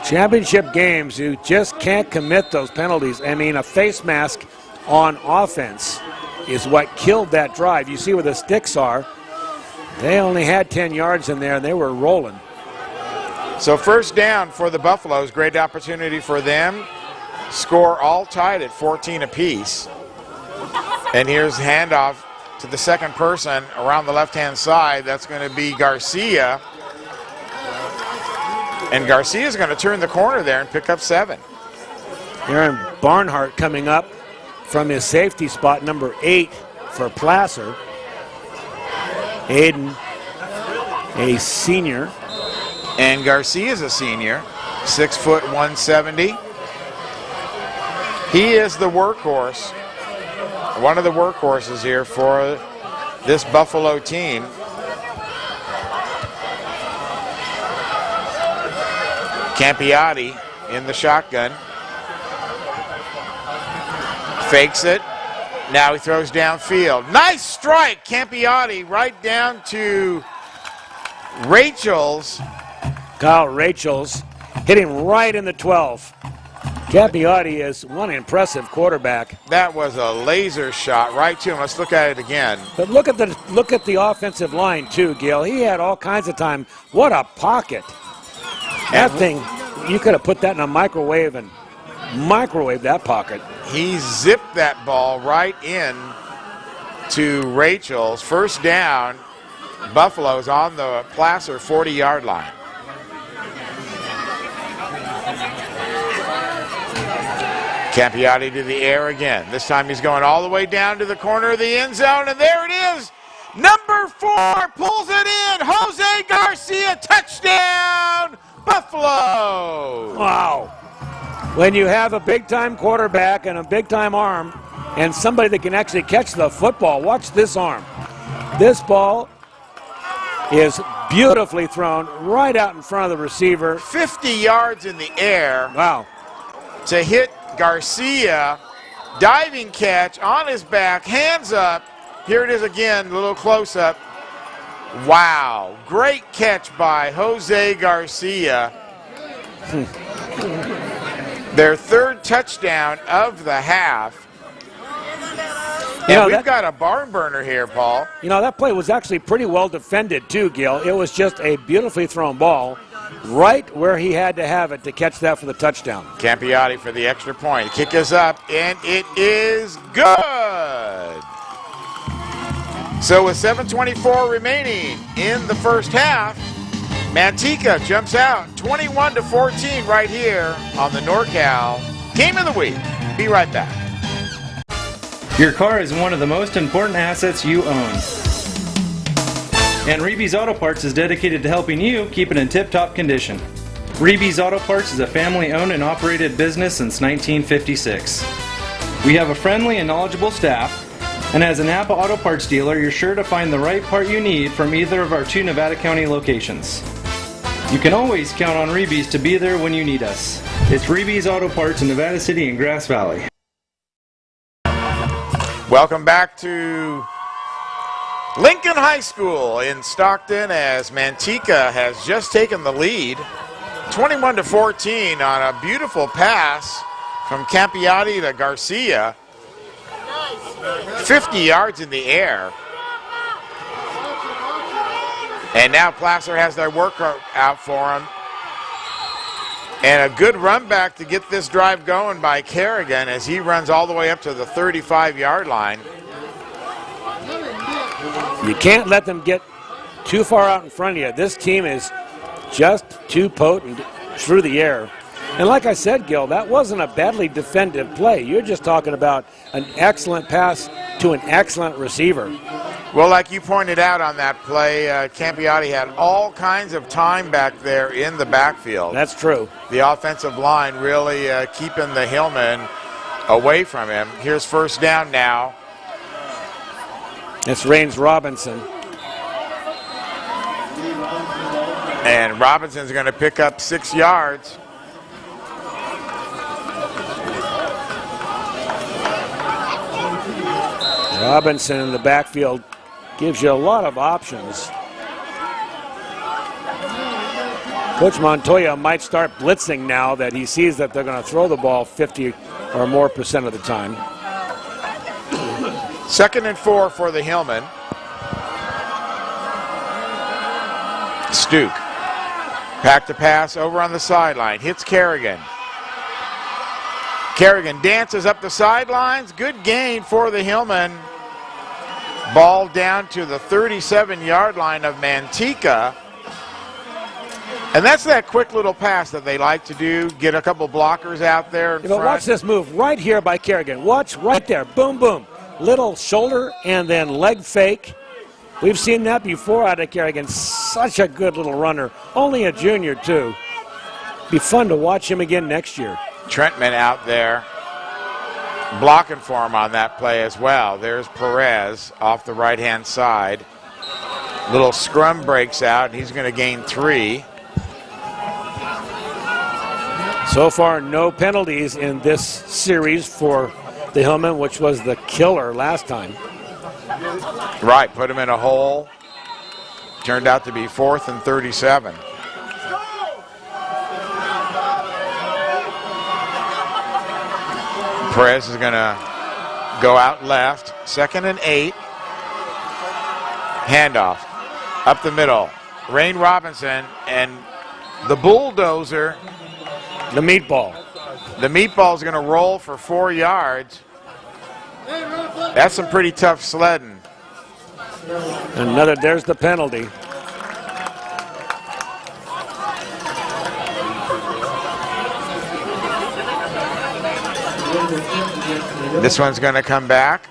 Championship games, you just can't commit those penalties. I mean, a face mask on offense is what killed that drive. You see where the sticks are. They only had 10 yards in there, and they were rolling. So first down for the Buffaloes. Great opportunity for them. Score all tied at 14 apiece. And here's the handoff to the second person around the left-hand side. That's going to be Garcia. And Garcia's going to turn the corner there and pick up 7. Aaron Barnhart coming up from his safety spot, number 8 for Placer. Aiden, a senior. And Garcia's a senior, 6 foot 170. He is the workhorse, one of the workhorses here for this Buffalo team. Campiotti in the shotgun. Fakes it. Now he throws downfield. Nice strike, Campiotti, right down to Rachel's. Kyle Rachel's hitting right in the 12. Campiotti is one impressive quarterback. That was a laser shot right to him. Let's look at it again. But look at the offensive line too, Gil. He had all kinds of time. What a pocket! That thing, you could have put that in a microwave and microwave that pocket. He zipped that ball right in to Rachel's. First down, Buffaloes on the Placer 40-yard line. Campiotti to the air again. This time he's going all the way down to the corner of the end zone, and there it is. Number 4 pulls it in. Jose Garcia, touchdown, Buffalo. Wow. When you have a big-time quarterback and a big-time arm and somebody that can actually catch the football, watch this arm. This ball is beautifully thrown right out in front of the receiver. 50 yards in the air. Wow. To hit Garcia, diving catch on his back, hands up. Here it is again, a little close-up. Wow, great catch by Jose Garcia. Their third touchdown of the half. And we've got a barn burner here, Paul. You know, that play was actually pretty well defended too, Gil. It was just a beautifully thrown ball right where he had to have it to catch that for the touchdown. Campiotti for the extra point. Kick is up, and it is good. So with 7:24 remaining in the first half, Mantica jumps out 21-14 right here on the NorCal Game of the Week. Be right back. Your car is one of the most important assets you own. And Reeby's Auto Parts is dedicated to helping you keep it in tip-top condition. Reeby's Auto Parts is a family-owned and operated business since 1956. We have a friendly and knowledgeable staff, and as a Napa Auto Parts dealer, you're sure to find the right part you need from either of our 2 Nevada County locations. You can always count on Reeby's to be there when you need us. It's Reeby's Auto Parts in Nevada City and Grass Valley. Welcome back to Lincoln High School in Stockton as Mantica has just taken the lead 21-14 on a beautiful pass from Campiotti to Garcia. 50 yards in the air. And now Placer has their work out for him. And a good run back to get this drive going by Kerrigan as he runs all the way up to the 35-yard line. You can't let them get too far out in front of you. This team is just too potent through the air. And like I said, Gil, that wasn't a badly defended play. You're just talking about an excellent pass to an excellent receiver. Well, like you pointed out on that play, Campiotti had all kinds of time back there in the backfield. That's true. The offensive line really keeping the Hillman away from him. Here's first down now. It's Raines Robinson. And Robinson's going to pick up 6 yards. Robinson in the backfield gives you a lot of options. Coach Montoya might start blitzing now that he sees that they're going to throw the ball 50 or more % of the time. 2nd and 4 for the Hillman. Stuke. Back to pass over on the sideline. Hits Kerrigan. Kerrigan dances up the sidelines. Good gain for the Hillman. Ball down to the 37-yard line of Mantica. And that's that quick little pass that they like to do. Get a couple blockers out there in front. Watch this move right here by Kerrigan. Watch right there. Boom, boom. Little shoulder and then leg fake. We've seen that before out of Kerrigan. Such a good little runner. Only a junior, too. Be fun to watch him again next year. Trentman out there blocking for him on that play as well. There's Perez off the right-hand side. Little scrum breaks out, and he's going to gain 3. So far, no penalties in this series for the Hillman, which was the killer last time. Right, put him in a hole. Turned out to be 4th and 37. Perez is going to go out left. 2nd and 8. Handoff up the middle. Rain Robinson and the bulldozer. The meatball. The meatball's going to roll for 4 yards. That's some pretty tough sledding. There's the penalty. This one's going to come back.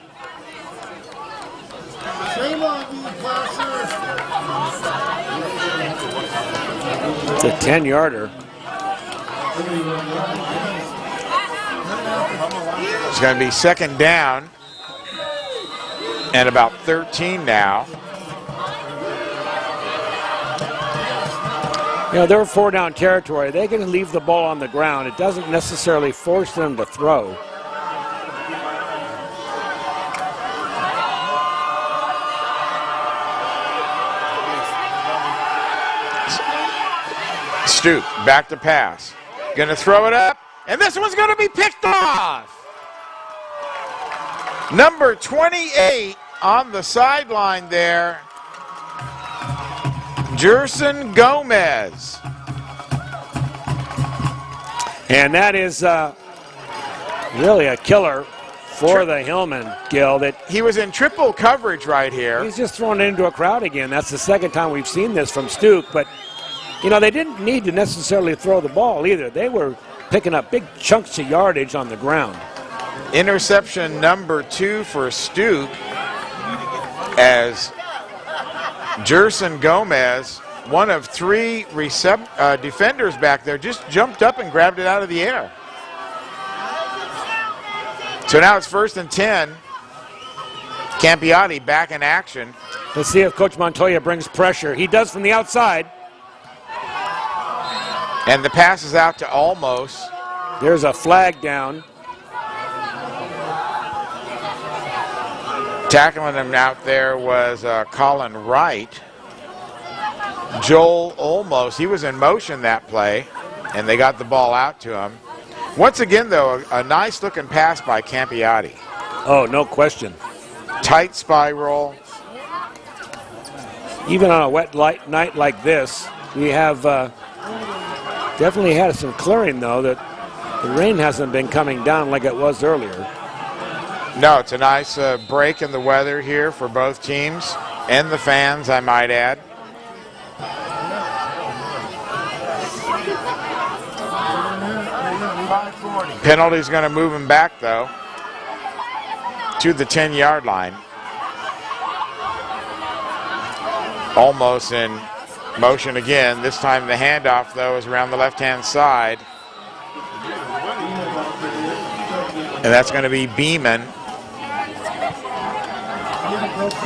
It's a 10-yarder. It's going to be 2nd down and about 13 now. You know, they're 4-down territory. They can leave the ball on the ground. It doesn't necessarily force them to throw. Stoop, back to pass. Gonna throw it up, and this one's gonna be picked off. Number 28 on the sideline there, Jerson Gomez. And that is really a killer for the Hillman, Gil. That he was in triple coverage right here. He's just thrown it into a crowd again. That's the 2nd time we've seen this from Stoop, but you know, they didn't need to necessarily throw the ball either. They were picking up big chunks of yardage on the ground. Interception number 2 for Stoop, as Jerson Gomez, one of 3 defenders back there, just jumped up and grabbed it out of the air. So now it's 1st and 10. Campiotti back in action. Let's see if Coach Montoya brings pressure. He does from the outside. And the pass is out to Almost. There's a flag down. Tackling him out there was Colin Wright. Joel Almost, he was in motion that play, and they got the ball out to him. Once again, though, a nice looking pass by Campiotti. Oh, no question. Tight spiral. Even on a wet night like this, we have definitely had some clearing, though, that the rain hasn't been coming down like it was earlier. No, it's a nice break in the weather here for both teams and the fans, I might add. Penalty's going to move him back, though, to the 10-yard line. Almost in motion again. This time the handoff, though, is around the left-hand side. And that's going to be Beeman.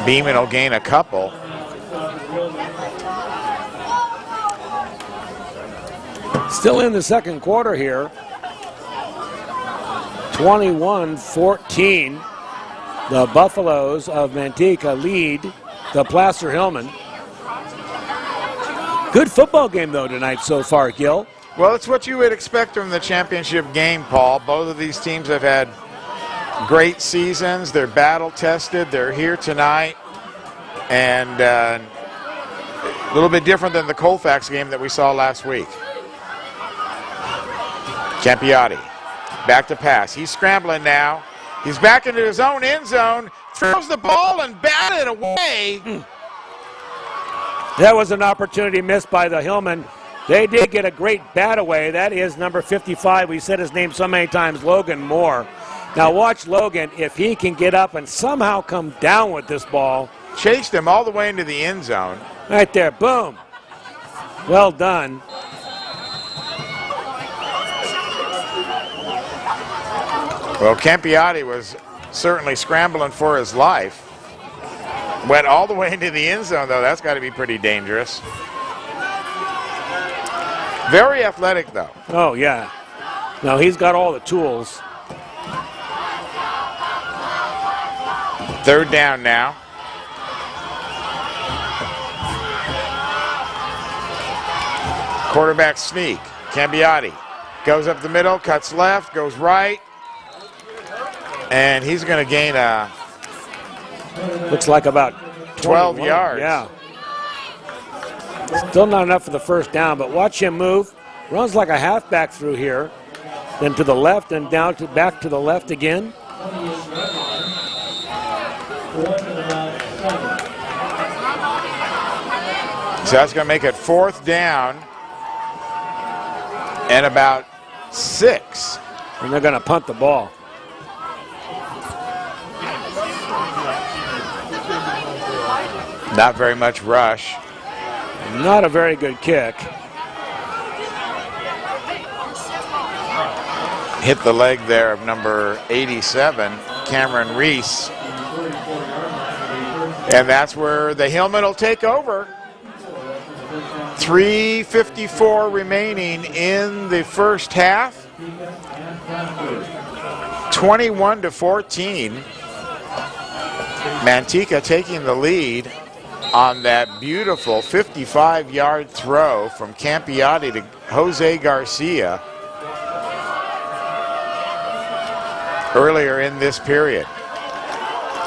Beeman will gain a couple. Still in the 2nd quarter here. 21-14. The Buffaloes of Mantica lead the Placer Hillman. Good football game, though, tonight so far, Gil. Well, it's what you would expect from the championship game, Paul. Both of these teams have had great seasons. They're battle-tested. They're here tonight. And a little bit different than the Colfax game that we saw last week. Campiotti, back to pass. He's scrambling now. He's back into his own end zone. Throws the ball and batted away. That was an opportunity missed by the Hillman. They did get a great bat away. That is number 55. We said his name so many times, Logan Moore. Now watch Logan, if he can get up and somehow come down with this ball. Chased him all the way into the end zone. Right there, boom. Well done. Well, Campiotti was certainly scrambling for his life. Went all the way into the end zone, though. That's got to be pretty dangerous. Very athletic, though. Oh, yeah. No, he's got all the tools. 3rd down now. Quarterback sneak. Campiotti goes up the middle, cuts left, goes right. And he's going to gain a looks like about 12 21. yards. Yeah. Still not enough for the first down, but watch him move. Runs like a halfback through here, then to the left and down to back to the left again. So that's going to make it 4th down and about 6. And they're going to punt the ball. Not very much rush. Not a very good kick. Hit the leg there of number 87, Cameron Reese. And that's where the Hillman will take over. 3:54 remaining in the first half. 21-14. Mantica taking the lead on that beautiful 55-yard throw from Campiati to Jose Garcia earlier in this period.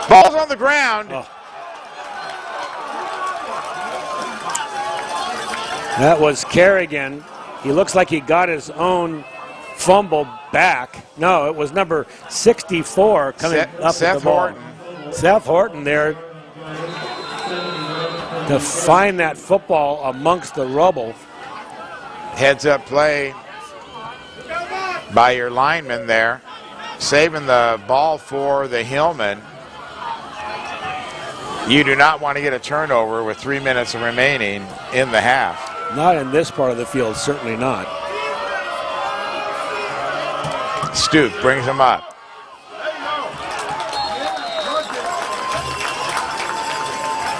Ball's on the ground. Oh. That was Kerrigan. He looks like he got his own fumble back. No, it was number 64 coming up with the ball. Horton. Seth Horton there to find that football amongst the rubble. Heads up play by your lineman there, saving the ball for the Hillman. You do not want to get a turnover with 3 minutes remaining in the half. Not in this part of the field, certainly not. Stuke brings him up.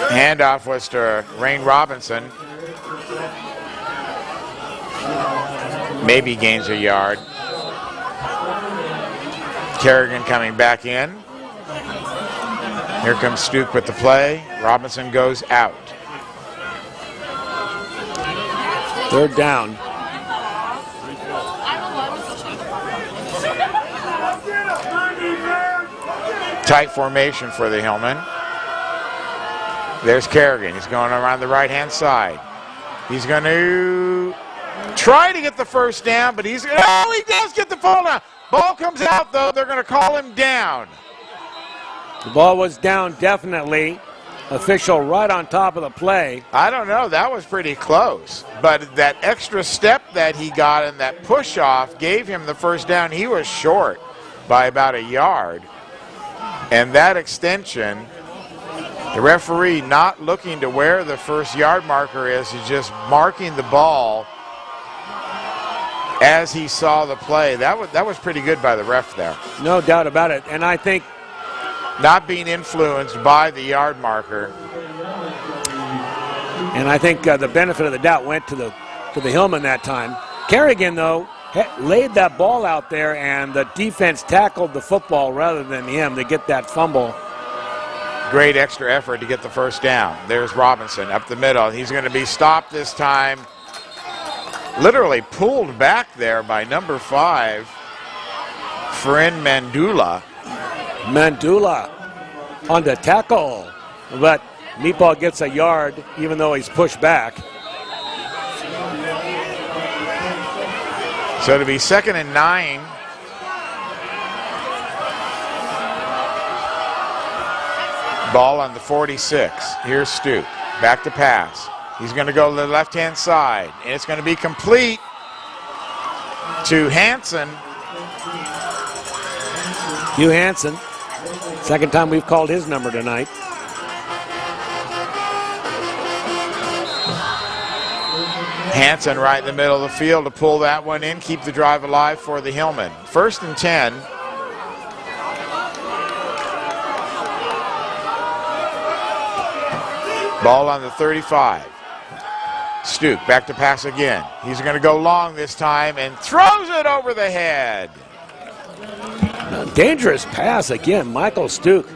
Handoff was to Rain Robinson. Maybe gains a yard. Kerrigan coming back in. Here comes Stuke with the play. Robinson goes out. 3rd down. Tight formation for the Hillman. There's Kerrigan. He's going around the right-hand side. He's going to try to get the first down, but he does get the ball down. Ball comes out, though. They're going to call him down. The ball was down, definitely. Official right on top of the play. I don't know. That was pretty close. But that extra step that he got and that push-off gave him the first down. He was short by about a yard. And that extension, the referee not looking to where the first yard marker is, he's just marking the ball as he saw the play. That was pretty good by the ref there. No doubt about it. And I think not being influenced by the yard marker. And I think the benefit of the doubt went to the Hillman that time. Kerrigan, though, laid that ball out there, and the defense tackled the football rather than him to get that fumble. Great extra effort to get the first down. There's Robinson up the middle. He's going to be stopped this time. Literally pulled back there by number 5, Frin Mandula. Mandula on the tackle, but Meatball gets a yard even though he's pushed back. So to be 2nd and 9. Ball on the 46. Here's Stuke. Back to pass. He's going to go to the left-hand side, and it's going to be complete to Hansen. Hugh Hansen. Second time we've called his number tonight. Hansen right in the middle of the field to pull that one in, keep the drive alive for the Hillman. 1st and 10. Ball on the 35. Stuke back to pass again. He's going to go long this time and throws it over the head. Dangerous pass again, Michael Stuke.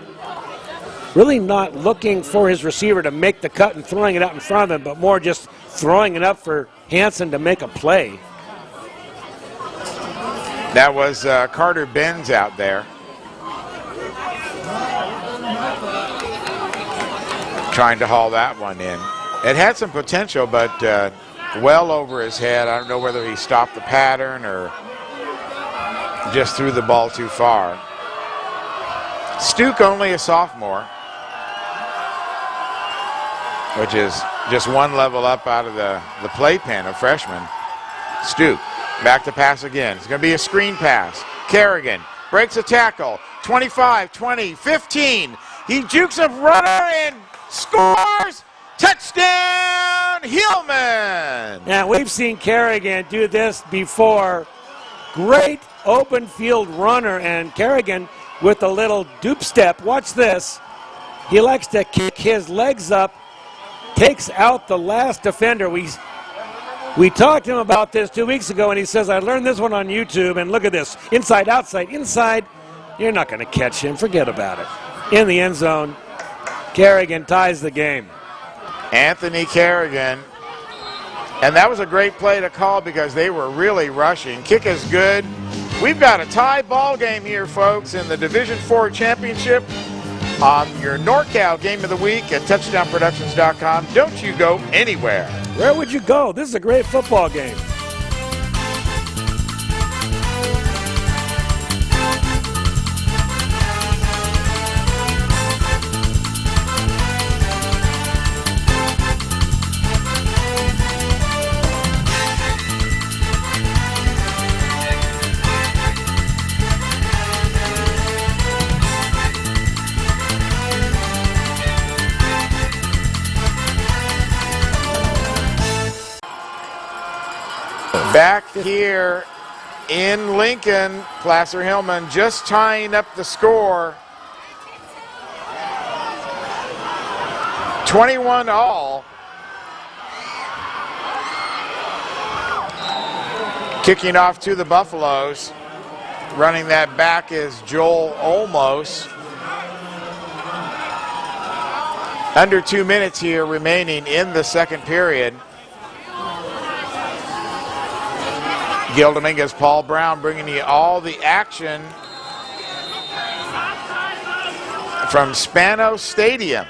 Really not looking for his receiver to make the cut and throwing it out in front of him, but more just throwing it up for Hansen to make a play. That was Carter Benz out there. trying to haul that one in. It had some potential, but well over his head. I don't know whether he stopped the pattern or just threw the ball too far. Stuke only a sophomore, which is just one level up out of the playpen of freshman. Stuke, back to pass again. It's going to be a screen pass. Kerrigan breaks a tackle. 25, 20, 15. He jukes a runner and scores. Touchdown, Hillman. Now, we've seen Kerrigan do this before. Great open field runner, and Kerrigan with a little dupe step. Watch this. He likes to kick his legs up, takes out the last defender. We talked to him about this 2 weeks ago, and he says, I learned this one on YouTube, and look at this. Inside, outside, inside. You're not going to catch him. Forget about it. In the end zone, Kerrigan ties the game. Anthony Kerrigan. And that was a great play to call because they were really rushing. Kick is good. We've got a tie ball game here, folks, in the Division IV Championship on your NorCal Game of the Week at touchdownproductions.com. Don't you go anywhere. Where would you go? This is a great football game. Back here in Lincoln, Placer Hillman just tying up the score. 21 all. Kicking off to the Buffaloes. Running that back is Joel Olmos. Under 2 minutes here remaining in the second period. Gil Dominguez, Paul Brown bringing you all the action from Spanos Stadium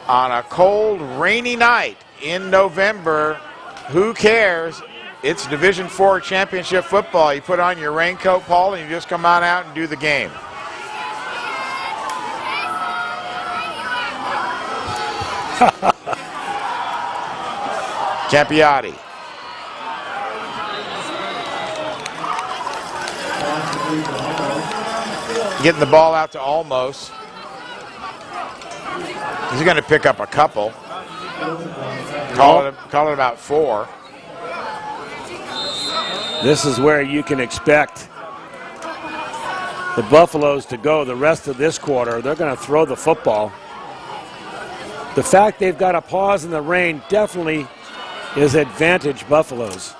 on a cold, rainy night in November. Who cares? It's Division IV Championship football. You put on your raincoat, Paul, and you just come on out and do the game. Campiati. Getting the ball out to Olmos. He's going to pick up a couple. Call it about 4. This is where you can expect the Buffaloes to go the rest of this quarter. They're going to throw the football. The fact they've got a pause in the rain definitely is advantage Buffaloes.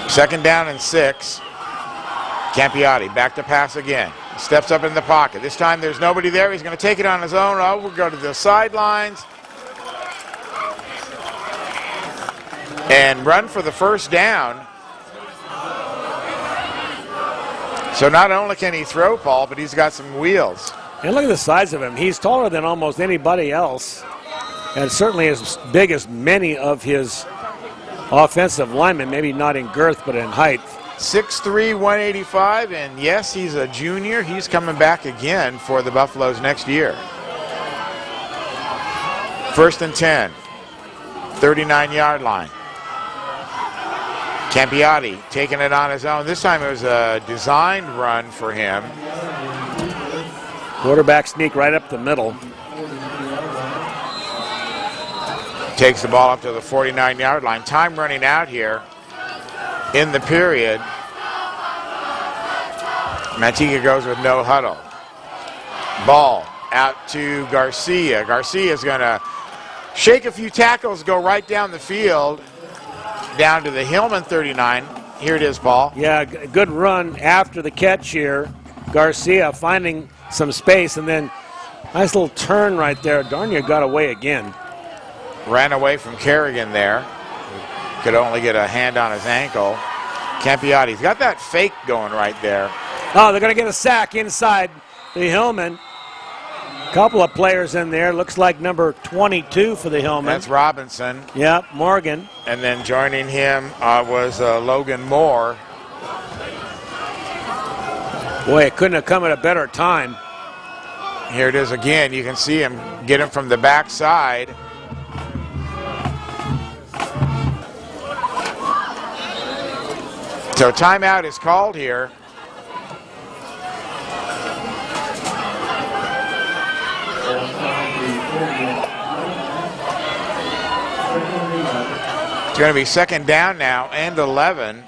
Second down and 6. Campiati back to pass again. Steps up in the pocket. This time there's nobody there. He's going to take it on his own. Oh, we'll go to the sidelines. And run for the first down. So not only can he throw, Paul, but he's got some wheels. And look at the size of him. He's taller than almost anybody else. And certainly as big as many of his offensive linemen, maybe not in girth, but in height. 6'3", 185, and yes, he's a junior. He's coming back again for the Buffaloes next year. First and 10, 39-yard line. Campiati taking it on his own. This time it was a designed run for him. Quarterback sneak right up the middle. Takes the ball up to the 49-yard line. Time running out here in the period. Mantica goes with no huddle. Ball out to Garcia. Garcia's going to shake a few tackles, go right down the field, down to the Hillman 39. Here it is, Paul. Yeah, good run after the catch here. Garcia finding some space, and then nice little turn right there. Darn near got away again. Ran away from Kerrigan there. Could only get a hand on his ankle. Campiati's got that fake going right there. Oh, they're going to get a sack inside. the Hillman. Couple of players in there. Looks like number 22 for the Hillman. That's Robinson. Yep, Morgan. And then joining him was Logan Moore. Boy, it couldn't have come at a better time. Here it is again. You can see him get him from the backside. So timeout is called here. It's going to be second down now and 11.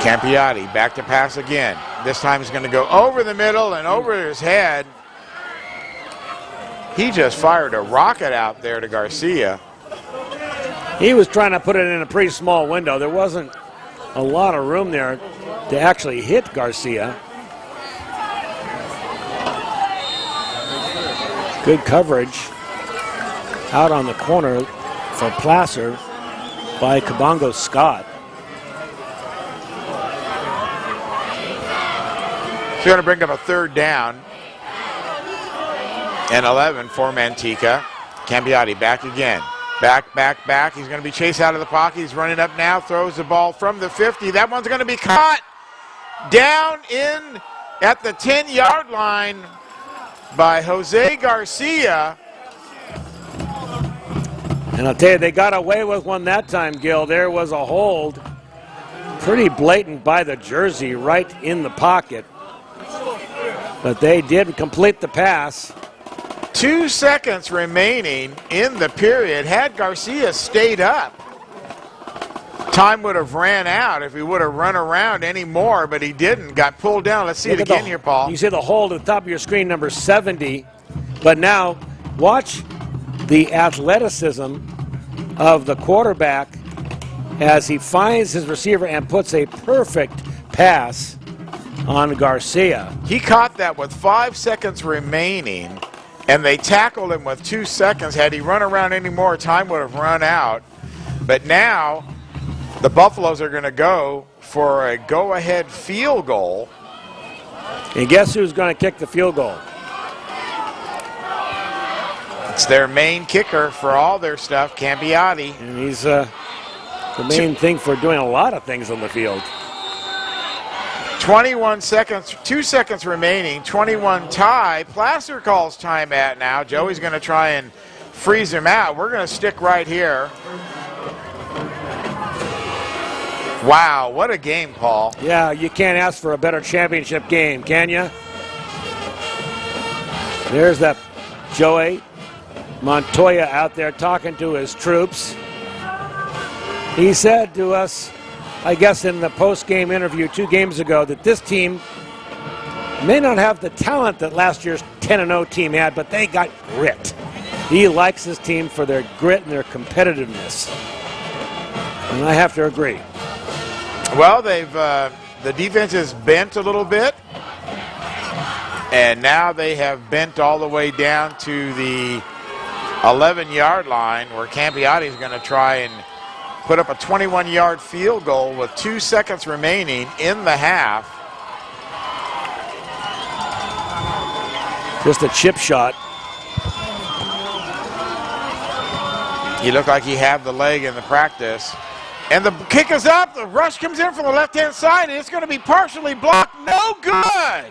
Campiati back to pass again. This time he's going to go over the middle and over his head. He just fired a rocket out there to Garcia. He was trying to put it in a pretty small window. There wasn't a lot of room there to actually hit Garcia. Good coverage out on the corner for Placer by Kabongo Scott. He's going to bring up a third down and 11 for Mantica. Campiati back again. Back. He's going to be chased out of the pocket. He's running up now, throws the ball from the 50. That one's going to be caught down in at the 10-yard line by Jose Garcia. And I'll tell you, they got away with one that time, Gil. There was a hold, pretty blatant by the jersey right in the pocket. But they did complete the pass. 2 seconds remaining in the period. Had Garcia stayed up, time would have ran out if he would have run around anymore, but he didn't. Got pulled down. Let's see it again here, Paul. You see the hold at the top of your screen, number 70. But now, watch the athleticism of the quarterback as he finds his receiver and puts a perfect pass on Garcia. He caught that with 5 seconds remaining, and they tackled him with 2 seconds. Had he run around any more, time would have run out. But now the Buffaloes are going to go for a go-ahead field goal. And guess who's going to kick the field goal? It's their main kicker for all their stuff, Campiati. And he's the main thing for doing a lot of things on the field. 21 seconds, 2 seconds remaining, 21 tie. Placer calls timeout now. Joey's going to try and freeze him out. We're going to stick right here. Wow, what a game, Paul. Yeah, you can't ask for a better championship game, can you? There's that Joey Montoya out there talking to his troops. He said to us, I guess in the post-game interview 2 games ago, that this team may not have the talent that last year's 10-0 team had, but they got grit. He likes his team for their grit and their competitiveness. And I have to agree. Well, they've the defense is bent a little bit, and now they have bent all the way down to the 11-yard line, where Campiati is going to try and put up a 21-yard field goal with 2 seconds remaining in the half. Just a chip shot. He looked like he had the leg in the practice. And the kick is up. The rush comes in from the left-hand side, and it's going to be partially blocked. No good.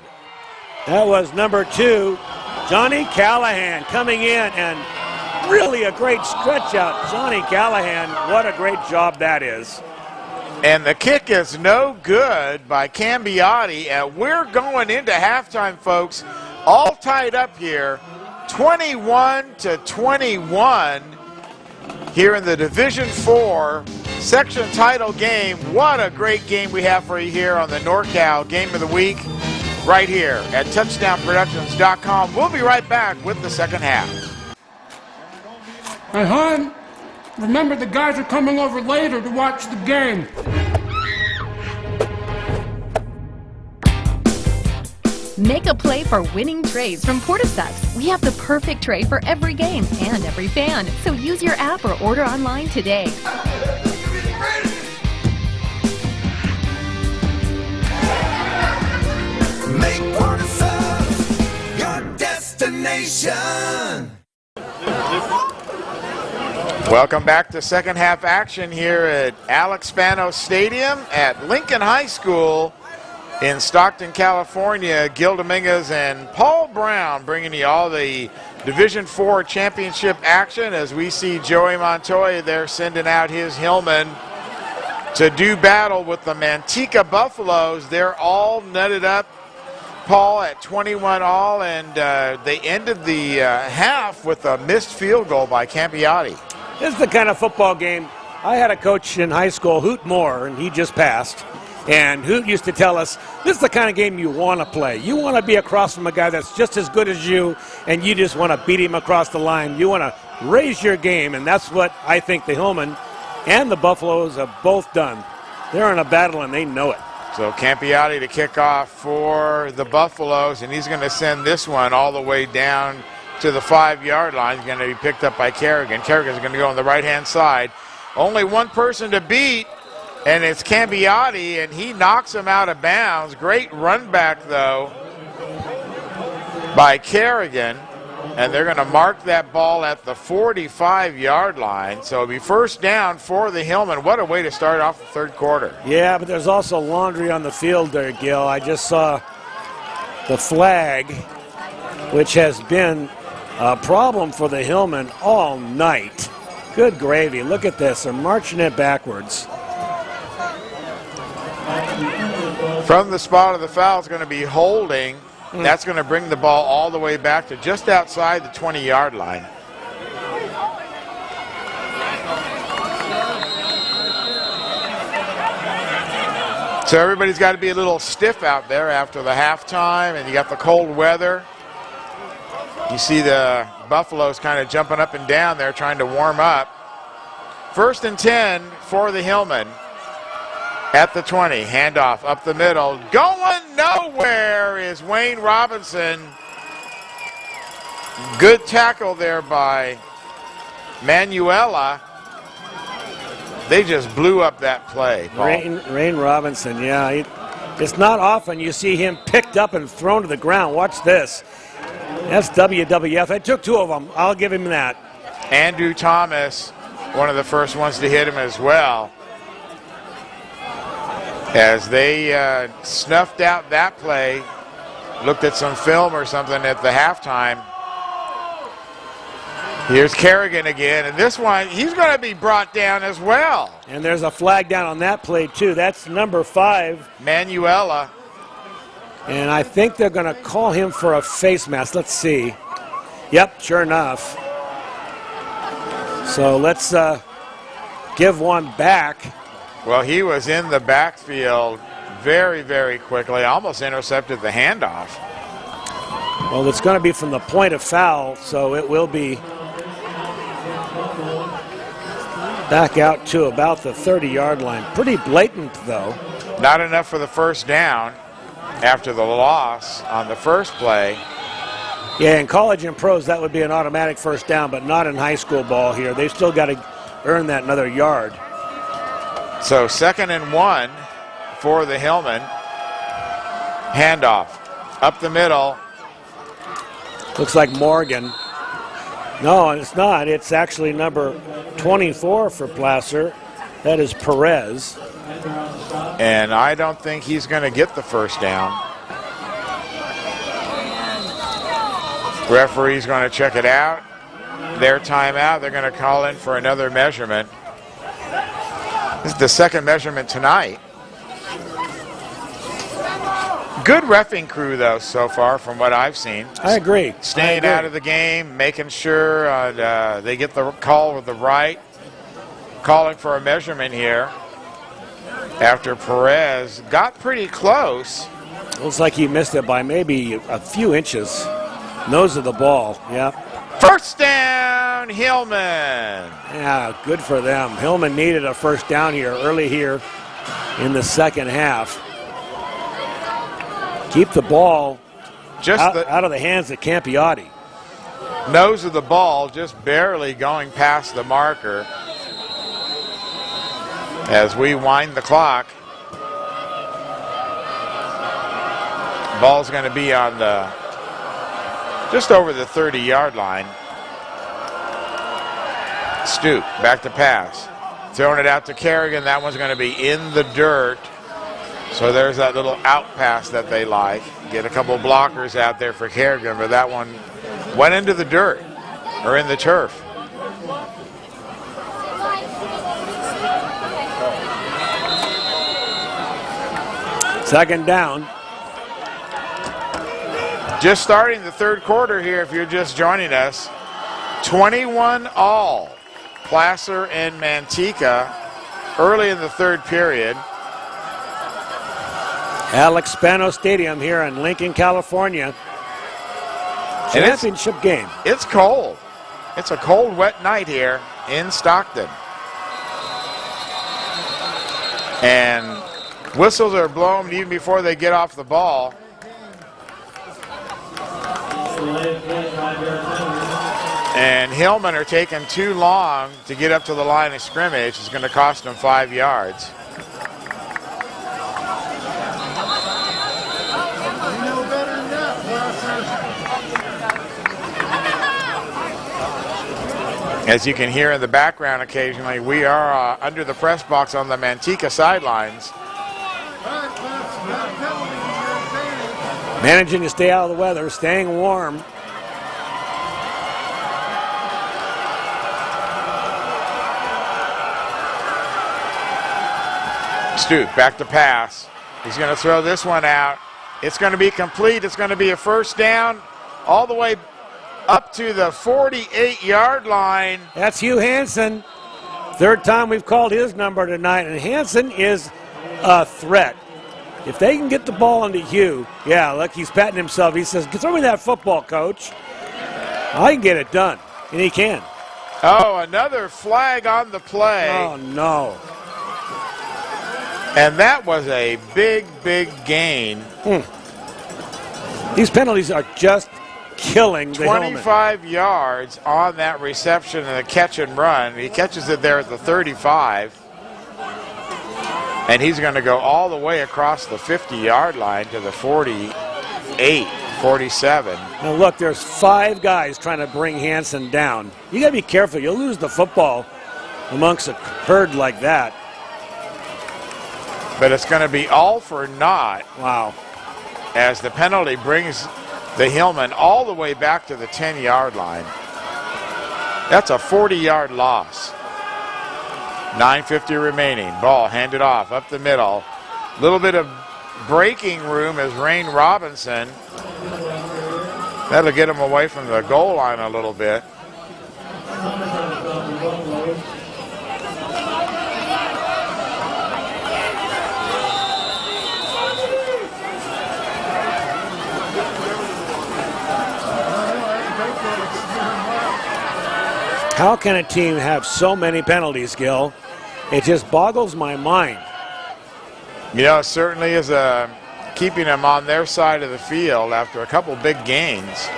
That was number 2, Johnny Callahan, coming in, and really a great stretch out. Johnny Callahan, what a great job that is. And the kick is no good by Campiati, and we're going into halftime, folks, all tied up here, 21-21 here in the Division IV section title game. What a great game we have for you here on the NorCal Game of the Week, right here at touchdownproductions.com. We'll be right back with the second half. Hey, hon, remember the guys are coming over later to watch the game. Make a play for winning trays from Portiseps. We have the perfect tray for every game and every fan. So use your app or order online today. Make Portiseps your destination. Welcome back to second half action here at Alex Spanos Stadium at Lincoln High School in Stockton, California. Gil Dominguez and Paul Brown bringing you all the Division IV championship action as we see Joey Montoya there sending out his Hillman to do battle with the Mantica Buffaloes. They're all netted up, Paul, at 21 all, and they ended the half with a missed field goal by Campiotti. This is the kind of football game. I had a coach in high school, Hoot Moore, and he just passed. And Hoot used to tell us, this is the kind of game you want to play. You want to be across from a guy that's just as good as you, and you just want to beat him across the line. You want to raise your game, and that's what I think the Hillman and the Buffaloes have both done. They're in a battle, and they know it. So Campiotti to kick off for the Buffaloes, and he's going to send this one all the way down to the 5-yard line. He's going to be picked up by Kerrigan. Kerrigan's going to go on the right-hand side. Only one person to beat, and it's Campiotti, and he knocks him out of bounds. Great run back, though, by Kerrigan, and they're going to mark that ball at the 45-yard line. So it'll be first down for the Hillman. What a way to start off the third quarter. Yeah, but there's also laundry on the field there, Gil. I just saw the flag, which has been a problem for the Hillman all night. Good gravy. Look at this. They're marching it backwards. From the spot of the foul, it's going to be holding. That's going to bring the ball all the way back to just outside the 20-yard line. So everybody's got to be a little stiff out there after the halftime, and you got the cold weather. You see the Buffaloes kind of jumping up and down there trying to warm up. First and 10 for the Hillman at the 20. Handoff up the middle. Going nowhere is Wayne Robinson. Good tackle there by Manuela. They just blew up that play, Paul. Rain Robinson, yeah. It's not often you see him picked up and thrown to the ground. Watch this. That's WWF. It took two of them. I'll give him that. Andrew Thomas, one of the first ones to hit him as well. As they snuffed out that play, looked at some film or something at the halftime. Here's Kerrigan again, and this one, he's going to be brought down as well. And there's a flag down on that play, too. That's number 5. Manuela. And I think they're going to call him for a face mask. Let's see. Yep, sure enough. So let's give one back. Well, he was in the backfield very, very quickly. Almost intercepted the handoff. Well, it's going to be from the point of foul, so it will be back out to about the 30-yard line. Pretty blatant, though. Not enough for the first down after the loss on the first play. Yeah, in college and pros, that would be an automatic first down, but not in high school ball here. They've still got to earn that another yard. So 2nd and 1 for the Hillman. Handoff up the middle. Looks like Morgan. No, it's not. It's actually number 24 for Placer. That is Perez. And I don't think he's going to get the first down. Referee's going to check it out. Their timeout. They're going to call in for another measurement. This is the second measurement tonight. Good reffing crew, though, so far from what I've seen. I agree. Staying out of the game, making sure they get the call with the right. Calling for a measurement here after Perez got pretty close. Looks like he missed it by maybe a few inches. Nose of the ball, yeah. First down, Hillman. Yeah, good for them. Hillman needed a first down here early here in the second half. Keep the ball just out of the hands of Campiotti. Nose of the ball just barely going past the marker as we wind the clock. Ball's going to be on the just over the 30-yard line. Stoop, back to pass. Throwing it out to Kerrigan. That one's going to be in the dirt. So there's that little out pass that they like. Get a couple blockers out there for Kerrigan, but that one went into the dirt or in the turf. Second down. Just starting the third quarter here if you're just joining us. 21-all. Placer and Mantica early in the third period. Alex Spanos Stadium here in Lincoln, California. Championship game. It's cold. It's a cold, wet night here in Stockton. And whistles are blown even before they get off the ball. And Hillman are taking too long to get up to the line of scrimmage. It's going to cost them 5 yards. As you can hear in the background occasionally, we are under the press box on the Mantica sidelines. Managing to stay out of the weather, staying warm. Stoop, back to pass. He's going to throw this one out. It's going to be complete. It's going to be a first down all the way up to the 48-yard line. That's Hugh Hansen. Third time we've called his number tonight, and Hansen is a threat. If they can get the ball into Hugh, yeah, look, he's patting himself. He says, throw me that football, coach. I can get it done, and he can. Oh, another flag on the play. Oh, no. And that was a big, big gain. These penalties are just killing the Hillman. 25 yards on that reception and a catch and run. He catches it there at the 35. And he's going to go all the way across the 50-yard line to the 48, 47. Now look, there's 5 guys trying to bring Hansen down. You got to be careful. You'll lose the football amongst a herd like that. But it's going to be all for naught. Wow. As the penalty brings the Hillman all the way back to the 10-yard line. That's a 40-yard loss. 9:50 remaining. Ball handed off up the middle. Little bit of breaking room as Rain Robinson. That'll get him away from the goal line a little bit. How can a team have so many penalties, Gil? It just boggles my mind. You know, it certainly is keeping them on their side of the field after a couple big gains.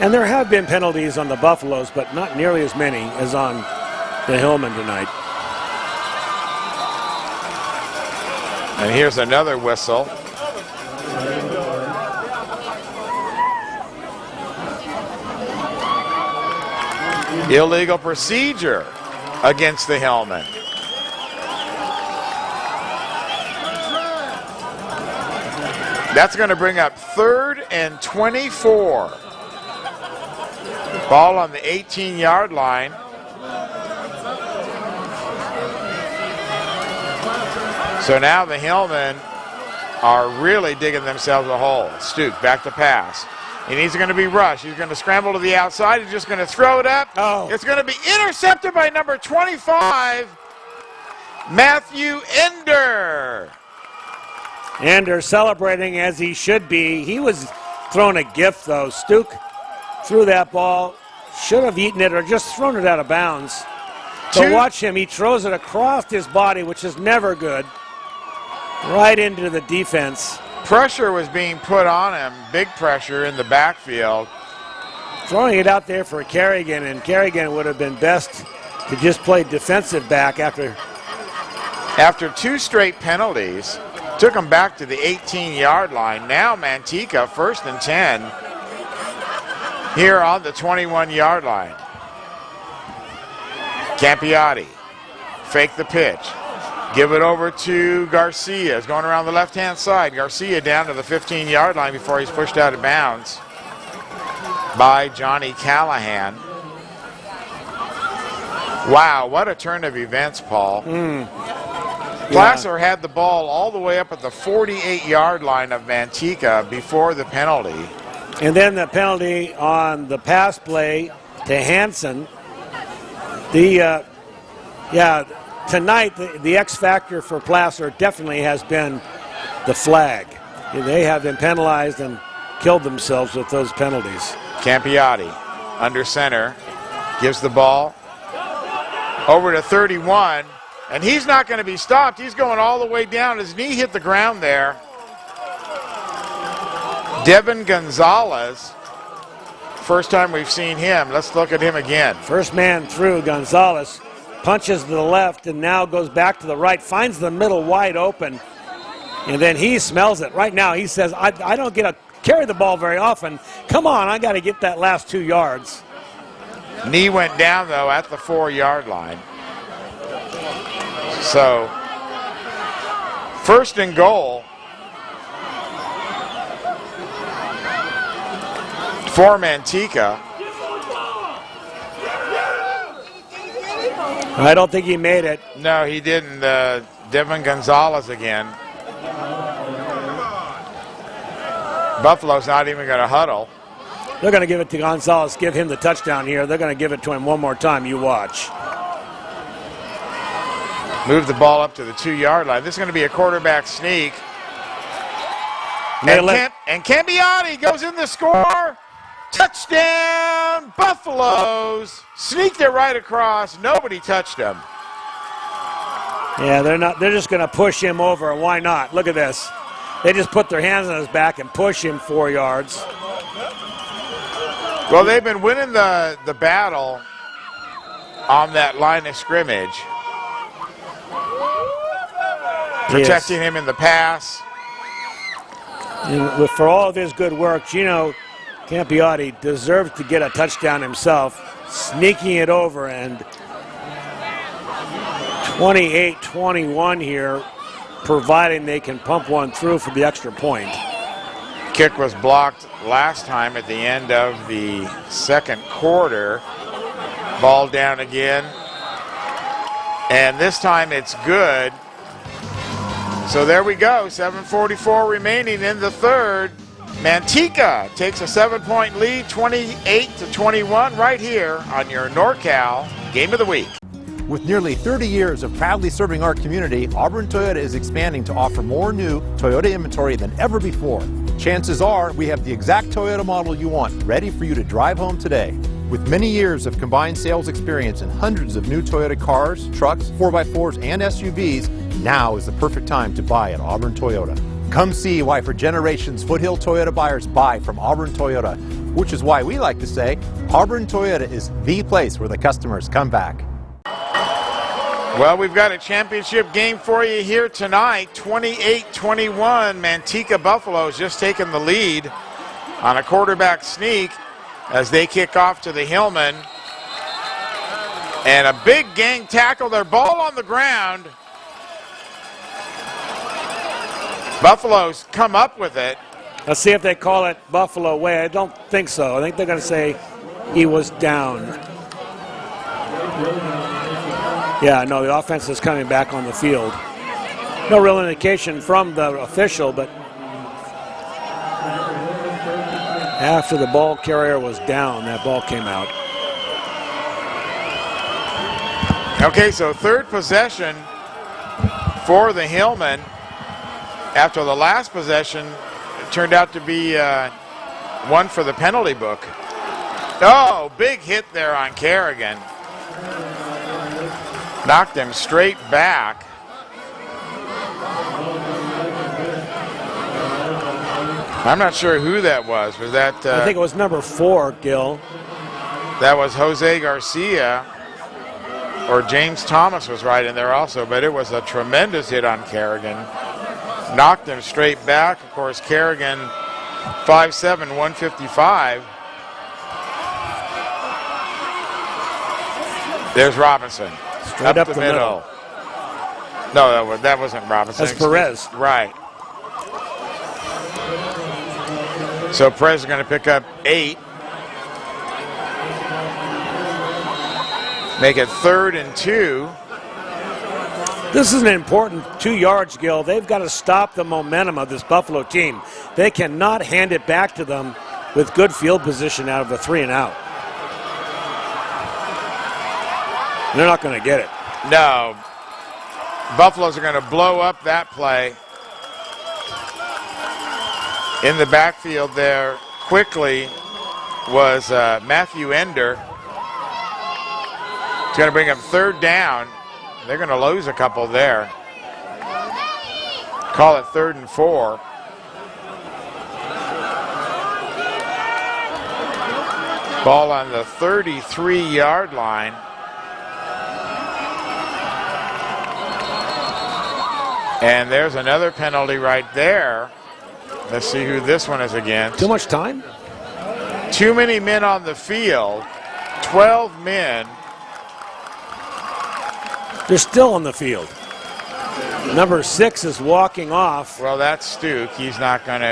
And there have been penalties on the Buffaloes, but not nearly as many as on the Hillman tonight. And here's another whistle. Illegal procedure against the Hillman. That's going to bring up 3rd and 24. Ball on the 18-yard line. So now the Hillmen are really digging themselves a hole. Stoop, back to pass. And he's going to be rushed. He's going to scramble to the outside. He's just going to throw it up. Oh. It's going to be intercepted by number 25, Matthew Ender. Ender celebrating as he should be. He was throwing a gift, though. Stuke threw that ball. Should have eaten it or just thrown it out of bounds. But watch him. He throws it across his body, which is never good. Right into the defense. Pressure was being put on him, big pressure in the backfield. Throwing it out there for Kerrigan, and Kerrigan would have been best to just play defensive back After 2 straight penalties. Took him back to the 18-yard line. Now Mantica, 1st and 10, here on the 21-yard line. Campiotti, fake the pitch. Give it over to Garcia. He's going around the left-hand side. Garcia down to the 15-yard line before he's pushed out of bounds by Johnny Callahan. Wow, what a turn of events, Paul. Placer had the ball all the way up at the 48-yard line of Mantica before the penalty. And then the penalty on the pass play to Hansen. Tonight the X factor for Placer definitely has been the flag. They have been penalized and killed themselves with those penalties. Campiotti under center, gives the ball over to 31. And he's not going to be stopped. He's going all the way down. His knee hit the ground there. Devin Gonzalez, first time we've seen him. Let's look at him again. First man through, Gonzalez punches to the left and now goes back to the right, finds the middle wide open, and then he smells it. Right now he says, I don't get to carry the ball very often. Come on, I got to get that last 2 yards. Knee went down, though, at the 4-yard line. So, 1st and goal for Mantica. I don't think he made it. No, he didn't. Devin Gonzalez again. Buffalo's not even going to huddle. They're going to give it to Gonzalez, give him the touchdown here. They're going to give it to him one more time. You watch. Move the ball up to the 2-yard line. This is going to be a quarterback sneak. And Campiotti goes in the score. Touchdown, Buffaloes. Sneaked it right across. Nobody touched him. Yeah, they're just going to push him over. Why not? Look at this. They just put their hands on his back and push him 4 yards. Well, they've been winning the battle on that line of scrimmage. Protecting him in the pass. And for all of his good work, Gino Campiotti deserves to get a touchdown himself, sneaking it over, and 28-21 here, providing they can pump one through for the extra point. Kick was blocked last time at the end of the 2nd quarter. Ball down again. And this time it's good. So there we go, 7:44 remaining in the 3rd. Mantica takes a 7-point lead, 28-21, right here on your NorCal Game of the Week. With nearly 30 years of proudly serving our community, Auburn Toyota is expanding to offer more new Toyota inventory than ever before. Chances are we have the exact Toyota model you want, ready for you to drive home today. With many years of combined sales experience and hundreds of new Toyota cars, trucks, 4x4s, and SUVs, now is the perfect time to buy at Auburn Toyota. Come see why for generations Foothill Toyota buyers buy from Auburn Toyota, which is why we like to say Auburn Toyota is the place where the customers come back. Well, we've got a championship game for you here tonight. 28-21, Mantica Buffaloes just taking the lead on a quarterback sneak as they kick off to the Hillman. And a big gang tackle, their ball on the ground. Buffaloes come up with it. Let's see if they call it Buffalo way. I don't think so. I think they're going to say he was down. Yeah, no, the offense is coming back on the field. No real indication from the official, but after the ball carrier was down, that ball came out. Okay, so 3rd possession for the Hillman. After the last possession, it turned out to be one for the penalty book. Oh, big hit there on Kerrigan. Knocked him straight back. I'm not sure who that was. Was that? I think it was number 4, Gil. That was Jose Garcia, or James Thomas was right in there also, but it was a tremendous hit on Kerrigan. Knocked him straight back. Of course, Kerrigan, 5'7", 155. There's Robinson. Straight up the middle. No, that wasn't Robinson. That's Perez. Right. So Perez is going to pick up 8. Make it 3rd and 2. This is an important 2 yards, Gil. They've got to stop the momentum of this Buffalo team. They cannot hand it back to them with good field position out of a 3 and out. They're not going to get it. No. Buffaloes are going to blow up that play. In the backfield there quickly was Matthew Ender. It's going to bring up 3rd down. They're going to lose a couple there. Call it 3rd and 4. Ball on the 33-yard line. And there's another penalty right there. Let's see who this one is against. Too much time? Too many men on the field. 12 men. They're still on the field. Number 6 is walking off. Well, that's Stuke. He's not going to...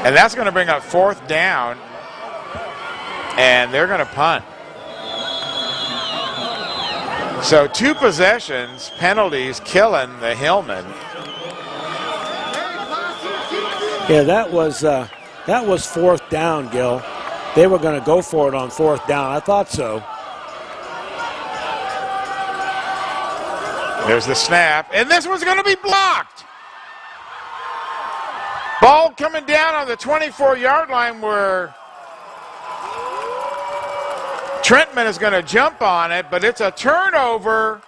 and that's going to bring up 4th down. And they're going to punt. So 2 possessions, penalties, killing the Hillman. Yeah, that was 4th down, Gil. They were going to go for it on 4th down. I thought so. There's the snap, and this one's going to be blocked. Ball coming down on the 24-yard line where Trentman is going to jump on it, but it's a turnover.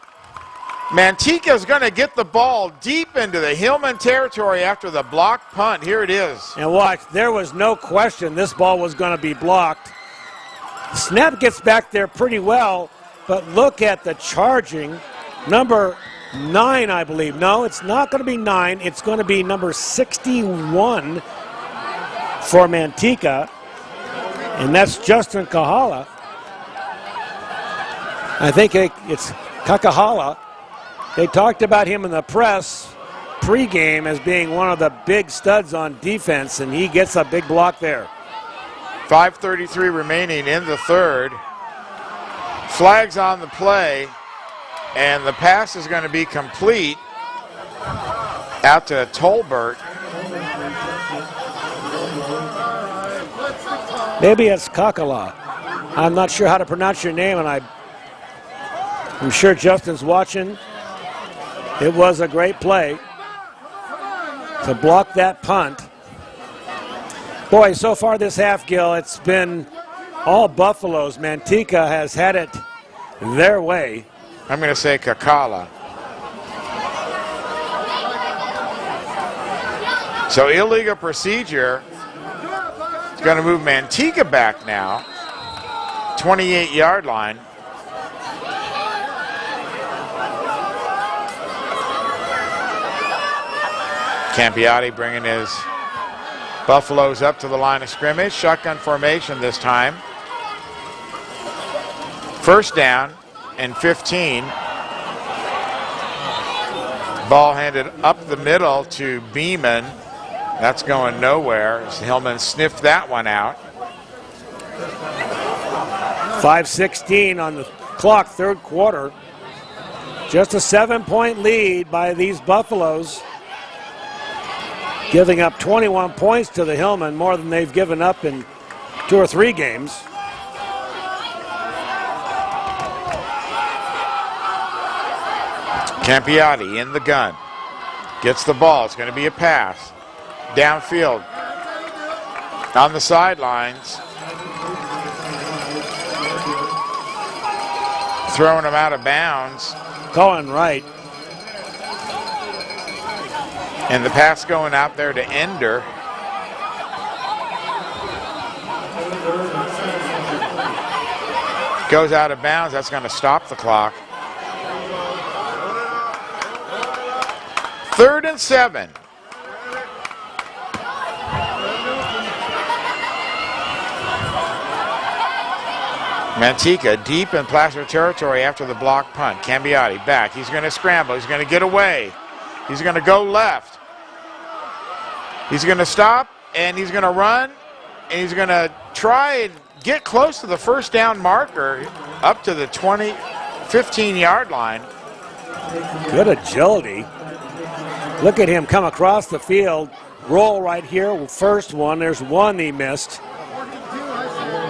Mantica is going to get the ball deep into the Hillman territory after the blocked punt. Here it is. And watch, there was no question this ball was going to be blocked. Snap gets back there pretty well, but look at the charging. Number 9, I believe. No, it's not going to be 9. It's going to be number 61 for Mantica, and that's Justin Kahala. I think it's Kakahala. They talked about him in the press pregame as being one of the big studs on defense, and he gets a big block there. 5:33 remaining in the 3rd. Flags on the play, and the pass is going to be complete out to Tolbert. Maybe it's Kakala. I'm not sure how to pronounce your name, and I'm sure Justin's watching. It was a great play to block that punt. Boy, so far this half, Gil, it's been all Buffaloes. Mantica has had it their way. I'm going to say Kakala. So illegal procedure. It's going to move Mantica back now. 28-yard line. Campiati bringing his Buffaloes up to the line of scrimmage. Shotgun formation this time. 1st down and 15. Ball handed up the middle to Beeman. That's going nowhere as Hillman sniffed that one out. 5:16 on the clock, 3rd quarter. Just a 7-point lead by these Buffaloes, giving up 21 points to the Hillman, more than they've given up in 2 or 3 games. Campiati in the gun. Gets the ball. It's going to be a pass. Downfield. On the sidelines. Throwing him out of bounds. Going right. And the pass going out there to Ender. Goes out of bounds. That's going to stop the clock. 3rd and 7. Mantica deep in Placer territory after the block punt. Cambiati back. He's going to scramble. He's going to get away. He's going to go left. He's going to stop, and he's going to run, and he's going to try and get close to the first down marker up to the 15-yard line. Good agility. Look at him come across the field, roll right here. First one, there's one he missed.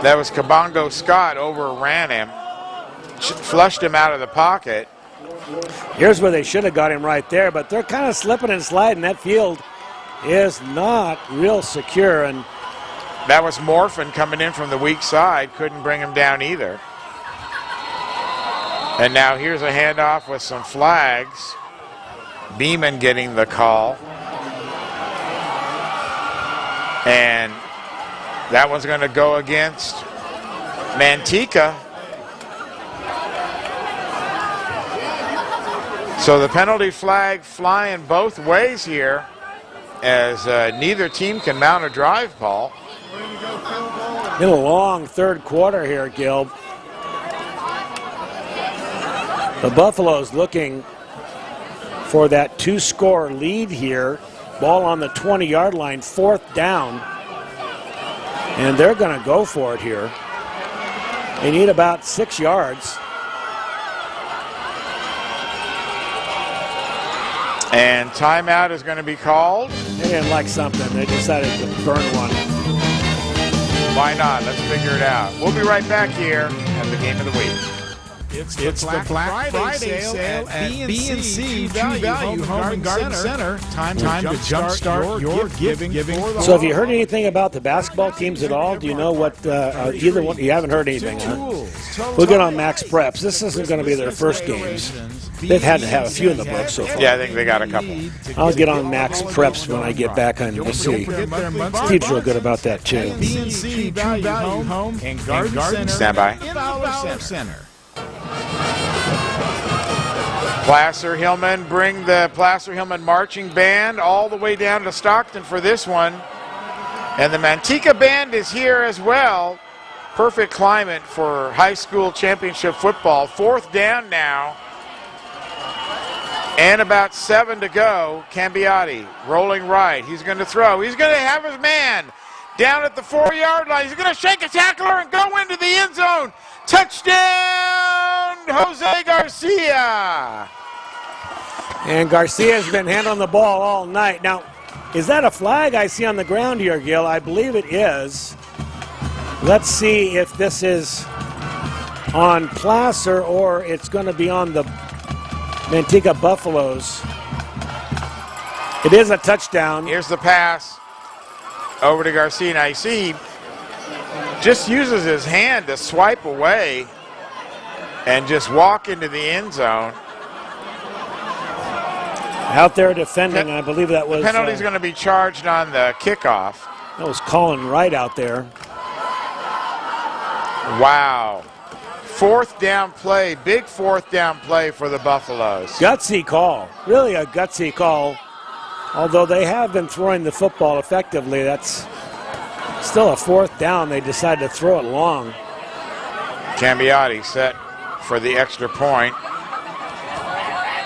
That was Kabongo Scott, overran him, flushed him out of the pocket. Here's where they should have got him right there, but they're kind of slipping and sliding. That field is not real secure, and that was Morphin coming in from the weak side, couldn't bring him down either. And now here's a handoff with some flags. Beeman getting the call. And that one's going to go against Mantica. So the penalty flag flying both ways here as neither team can mount a drive, Paul. In a long third quarter here, Gil. The Buffaloes looking for that 2-score lead here. Ball on the 20-yard line, 4th down. And they're going to go for it here. They need about 6 yards. And timeout is going to be called. They didn't like something. They decided to burn one. Why not? Let's figure it out. We'll be right back here at the Game of the Week. It's the Black Friday sale at B&C True Value Home and Garden Center. Time to jumpstart your giving for the So have you heard anything about the basketball teams at all? Do you know what either one? You haven't heard anything, huh? We'll get on Max Preps. This isn't going to be their first games. They've had to have a few in the book so far. Yeah, I think they got a couple. I'll get on Max Preps when I get back on. We'll see. Steve's real good about that, too. B&C True Value Home and Garden Center. Stand by. Center. Placer Hillman bring the Placer Hillman marching band all the way down to Stockton for this one. And the Mantica band is here as well. Perfect climate for high school championship football. 4th down now. And about 7 to go. Cambiati rolling right. He's going to throw. He's going to have his man down at the 4-yard line. He's going to shake a tackler and go into the end zone. Touchdown, Jose Garcia. And Garcia's been handling the ball all night. Now, is that a flag I see on the ground here, Gil? I believe it is. Let's see if this is on Placer or it's going to be on the Mantica Buffaloes. It is a touchdown. Here's the pass over to Garcia. Now you see he just uses his hand to swipe away and just walk into the end zone. Out there defending, I believe that was... The penalty's going to be charged on the kickoff. That was Colin Wright out there. Wow. 4th down play, big 4th down play for the Buffaloes. Gutsy call, really a gutsy call. Although they have been throwing the football effectively, that's still a 4th down. They decided to throw it long. Cambiati set for the extra point.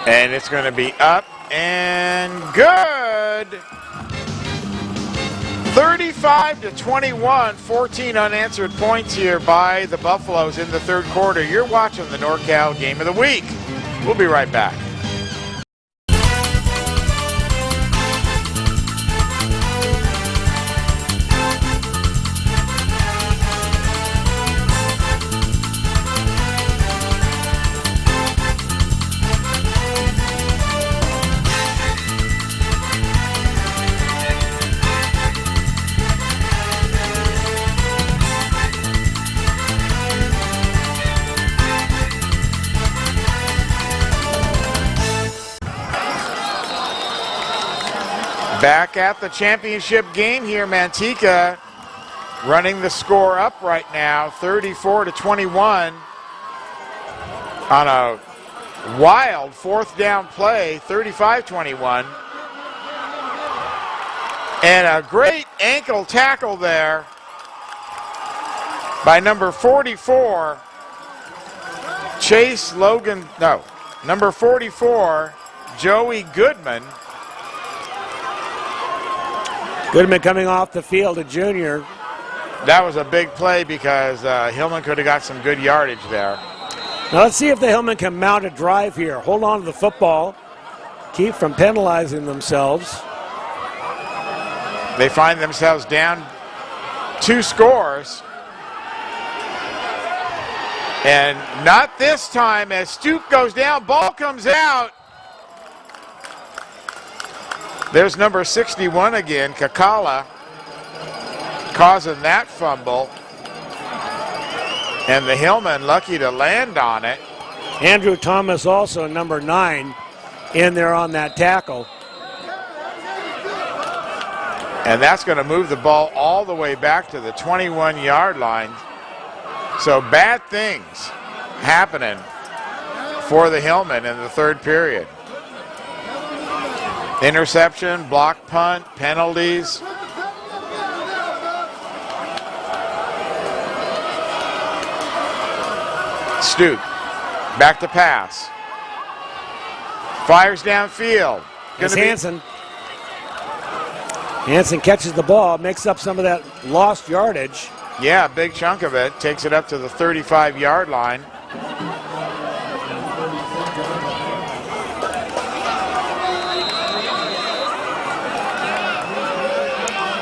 And it's going to be up and good. 35-21, 14 unanswered points here by the Buffaloes in the third quarter. You're watching the NorCal Game of the Week. We'll be right back. Back at the championship game here, Mantica running the score up right now, 34-21 on a wild fourth down play, 35-21. And a great ankle tackle there by number 44, number 44, Joey Goodman. Goodman coming off the field, a junior. That was a big play because Hillman could have got some good yardage there. Now let's see if the Hillman can mount a drive here. Hold on to the football. Keep from penalizing themselves. They find themselves down 2 scores. And not this time as Stoop goes down, ball comes out. There's number 61 again, Kakala, causing that fumble. And the Hillman lucky to land on it. Andrew Thomas also, number 9, in there on that tackle. And that's going to move the ball all the way back to the 21-yard line. So bad things happening for the Hillman in the third period. Interception, block punt, penalties. Stoop, back to pass. Fires downfield. It's Hansen. Hansen catches the ball, makes up some of that lost yardage. Yeah, a big chunk of it. Takes it up to the 35-yard line.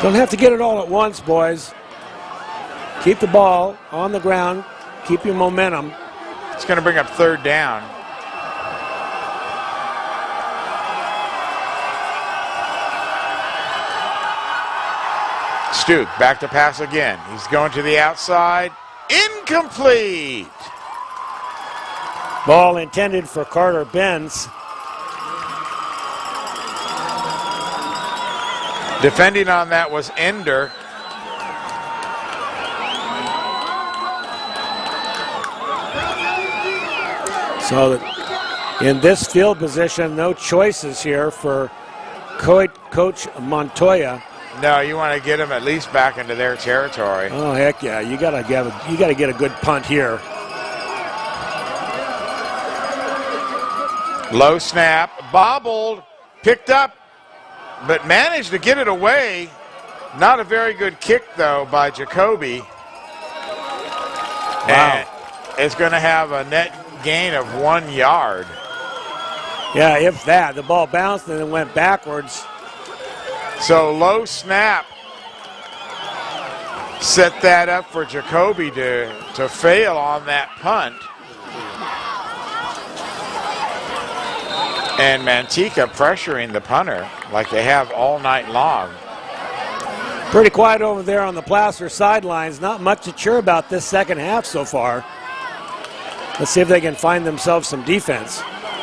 Don't have to get it all at once, boys. Keep the ball on the ground. Keep your momentum. It's going to bring up third down. Stoop, back to pass again. He's going to the outside. Incomplete. Ball intended for Carter Benz. Defending on that was Ender. So in this field position, no choices here for Coach Montoya. No, you want to get them at least back into their territory. Oh heck yeah! You gotta get a good punt here. Low snap, bobbled, picked up, but managed to get it away. Not a very good kick though by Jacoby. Wow! And it's going to have a net gain of 1 yard. Yeah, if that. The ball bounced and then went backwards. So low snap set that up for Jacoby to fail on that punt. And Mantica pressuring the punter like they have all night long. Pretty quiet over there on the Placer sidelines. Not much to cheer about this second half so far. Let's see if they can find themselves some defense.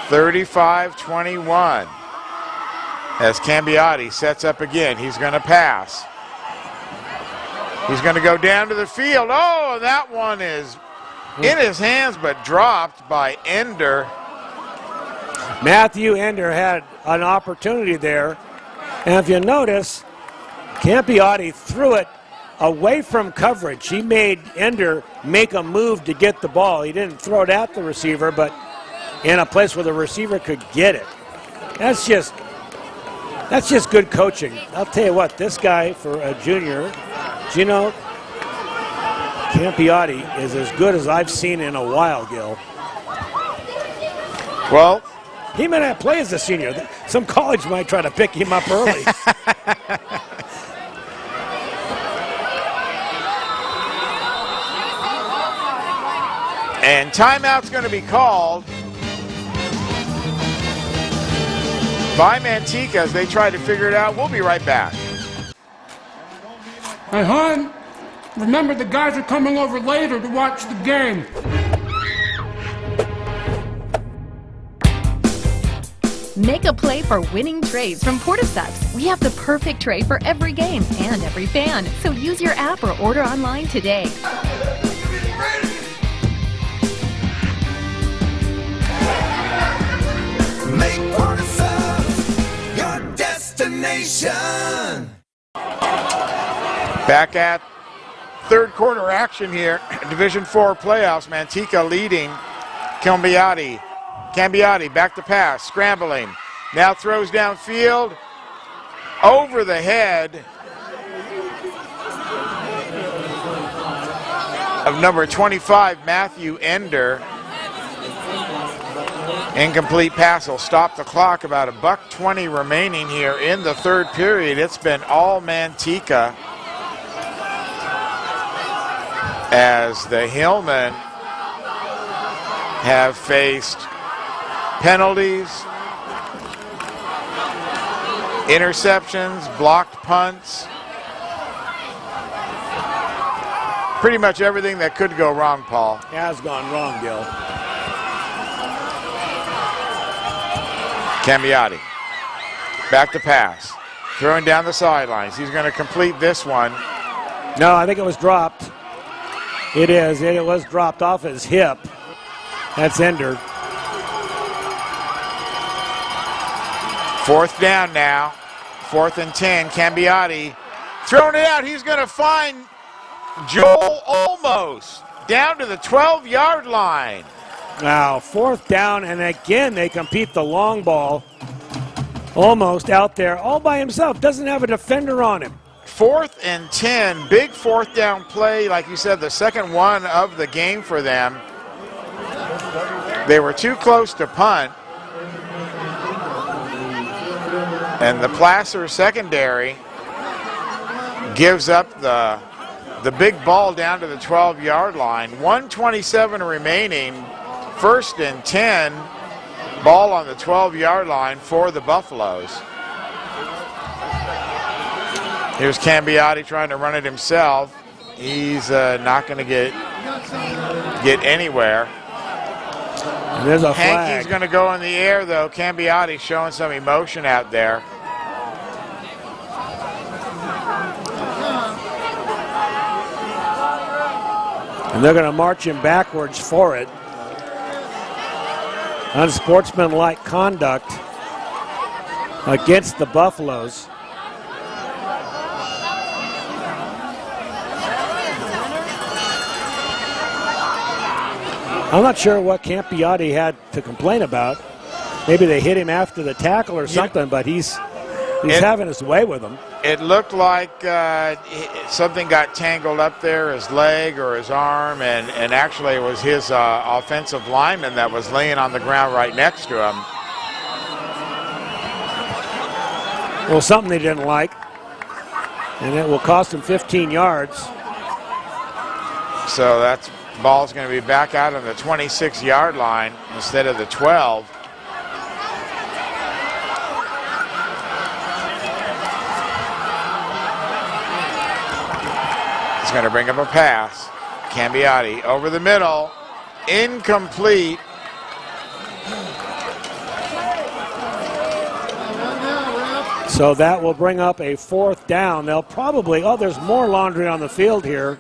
35-21. As Cambiati sets up again, he's going to pass. He's going to go down to the field. Oh, and that one is in his hands but dropped by Ender. Matthew Ender had an opportunity there. And if you notice, Cambiati threw it away from coverage. He made Ender make a move to get the ball. He didn't throw it at the receiver, but in a place where the receiver could get it. That's just good coaching. I'll tell you what, this guy for a junior, Gino Cambiati, is as good as I've seen in a while, Gil. Well, he may not play as a senior. Some college might try to pick him up early. And timeout's going to be called by Mantica as they try to figure it out. We'll be right back. Hey, hon, remember the guys are coming over later to watch the game. Make a play for winning trays from Porticeps. We have the perfect tray for every game and every fan. So use your app or order online today. Make Porticeps your destination. Back at third quarter action here. Division IV playoffs. Mantica leading. Cambiati back to pass, scrambling. Now throws downfield, over the head of number 25, Matthew Ender. Incomplete pass will stop the clock. About $1:20 remaining here in the third period. It's been all Mantica as the Hillmen have faced penalties, interceptions, blocked punts. Pretty much everything that could go wrong, Paul. Has gone wrong, Gil. Cambiati back to pass, throwing down the sidelines. He's going to complete this one. No, I think it was dropped. It is. It was dropped off his hip. That's Ender. Fourth down now. 4th and 10. Cambiati throwing it out. He's going to find Joel Olmos down to the 12-yard line. Now, 4th down, and again they compete the long ball. Almost out there all by himself. Doesn't have a defender on him. 4th and 10. Big 4th down play. Like you said, the second one of the game for them. They were too close to punt. And the Placer secondary gives up the big ball down to the 12-yard line. 1:27 remaining. 1st and 10. Ball on the 12-yard line for the Buffaloes. Here's Cambiati trying to run it himself. He's not going to get anywhere. And there's a flag. Hankey's going to go in the air, though. Cambiati showing some emotion out there. And they're going to march him backwards for it. Unsportsmanlike conduct against the Buffaloes. I'm not sure what Cambiati had to complain about. Maybe they hit him after the tackle or something, but he's having his way with them. It looked like something got tangled up there, his leg or his arm, and actually it was his offensive lineman that was laying on the ground right next to him. Well, something they didn't like, and it will cost them 15 yards. So that ball's going to be back out on the 26-yard line instead of the 12. He's going to bring up a pass. Cambiati over the middle. Incomplete. So that will bring up a 4th down. They'll probably, there's more laundry on the field here.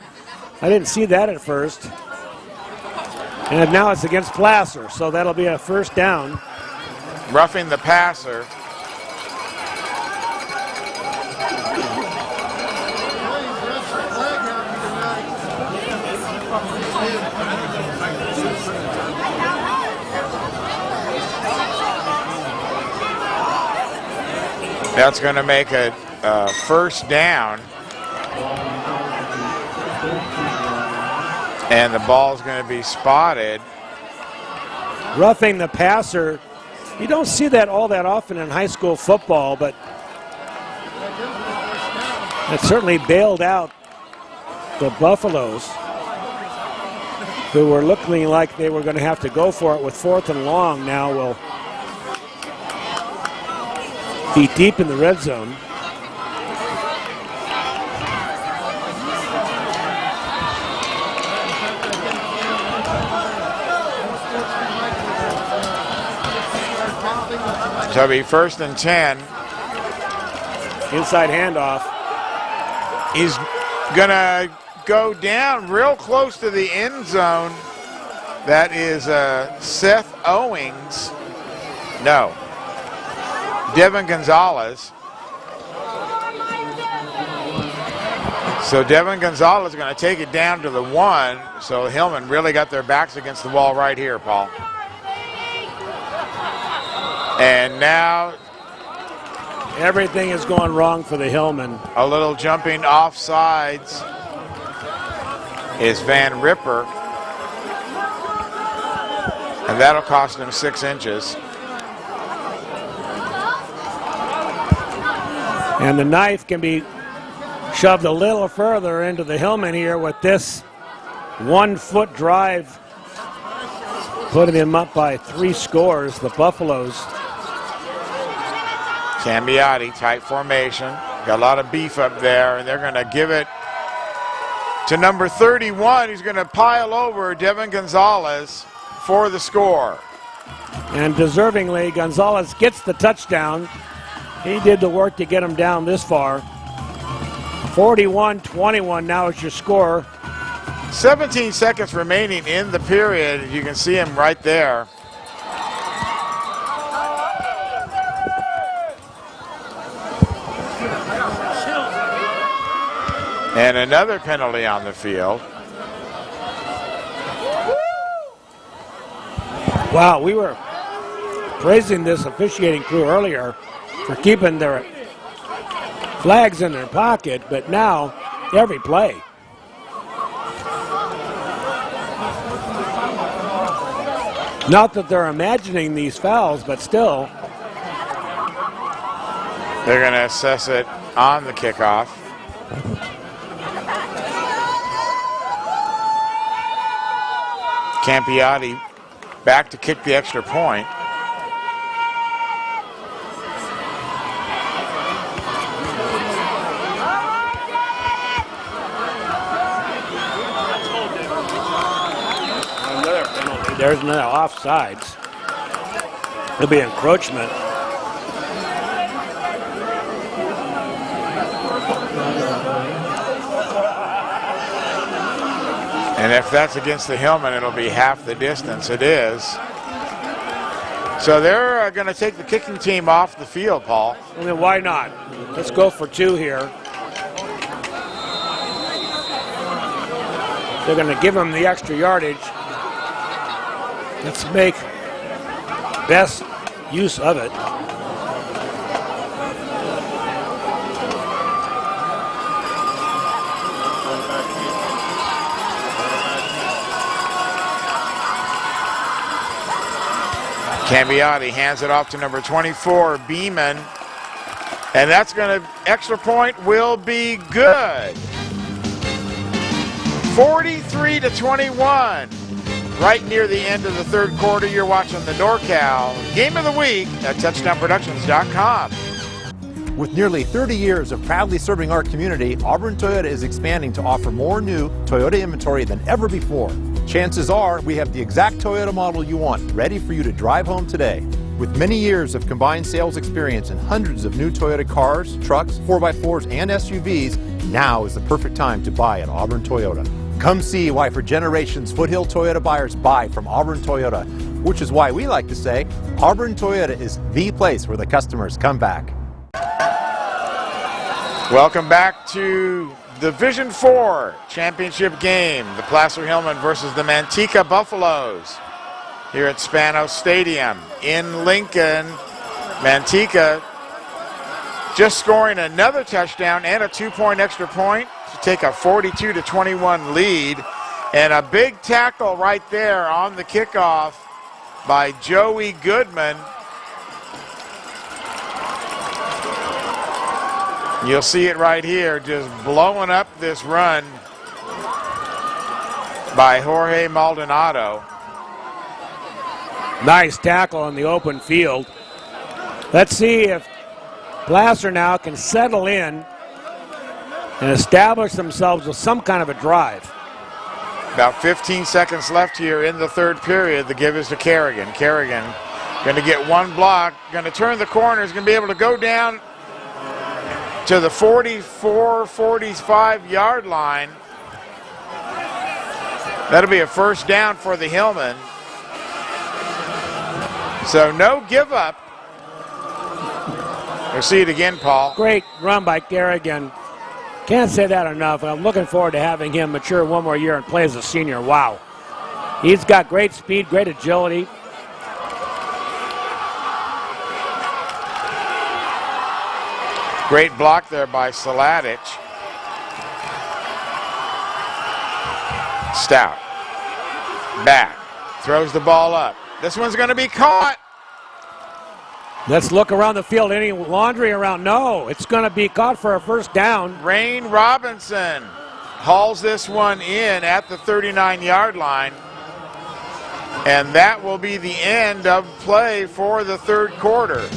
I didn't see that at first. And now it's against Placer, so that'll be a 1st down. Roughing the passer. That's going to make a 1st down. And the ball's going to be spotted. Roughing the passer. You don't see that all that often in high school football, but it certainly bailed out the Buffaloes, who were looking like they were going to have to go for it with 4th and long. Now will be deep in the red zone. So it'll be 1st and 10. Inside handoff. He's going to go down real close to the end zone. That is Seth Owings. No. Devin Gonzalez. So Devin Gonzalez is going to take it down to the 1. So Hillman really got their backs against the wall right here, Paul. And now everything is going wrong for the Hillman. A little jumping offsides is Van Ripper. And that'll cost him 6 inches. And the knife can be shoved a little further into the Hillman here with this 1-foot drive, putting him up by 3 scores. The Buffaloes. Cambiati, tight formation. Got a lot of beef up there, and they're going to give it to number 31. He's going to pile over Devin Gonzalez for the score. And deservingly, Gonzalez gets the touchdown. He did the work to get him down this far. 41-21 now is your score. 17 seconds remaining in the period. You can see him right there. And another penalty on the field. Wow, we were praising this officiating crew earlier for keeping their flags in their pocket, but now every play. Not that they're imagining these fouls, but still. They're going to assess it on the kickoff. Campiati back to kick the extra point. There's no offsides. It'll be encroachment. And if that's against the Hillman, it'll be half the distance. It is. So they're going to take the kicking team off the field, Paul. I mean, why not? Let's go for 2 here. They're going to give them the extra yardage. Let's make best use of it. Cambiati hands it off to number 24, Beeman. And that's going to, extra point will be good. 43-21. Right near the end of the third quarter, you're watching the NorCal Game of the Week at touchdownproductions.com. With nearly 30 years of proudly serving our community, Auburn Toyota is expanding to offer more new Toyota inventory than ever before. Chances are we have the exact Toyota model you want, ready for you to drive home today. With many years of combined sales experience and hundreds of new Toyota cars, trucks, 4x4s, and SUVs, now is the perfect time to buy at Auburn Toyota. Come see why for generations Foothill Toyota buyers buy from Auburn Toyota, which is why we like to say Auburn Toyota is the place where the customers come back. Welcome back to Division 4 championship game. The Placer Hillman versus the Mantica Buffaloes here at Spanos Stadium in Lincoln. Mantica just scoring another touchdown and a 2-point extra point to take a 42-21 lead. And a big tackle right there on the kickoff by Joey Goodman. You'll see it right here, just blowing up this run by Jorge Maldonado. Nice tackle in the open field. Let's see if Placer now can settle in and establish themselves with some kind of a drive. About 15 seconds left here in the third period. The give is to Kerrigan. Kerrigan Going to get one block. Going to turn the corner. Is going to be able to go down to the 44, 45-yard line. That'll be a first down for the Hillman. So no give up. We'll see it again, Paul. Great run by Kerrigan. Can't say that enough. I'm looking forward to having him mature one more year and play as a senior. Wow. He's got great speed, great agility. Great block there by Salatic. Stout. Back. Throws the ball up. This one's going to be caught. Let's look around the field. Any laundry around? No. It's going to be caught for a first down. Rain Robinson hauls this one in at the 39-yard line. And that will be the end of play for the third quarter.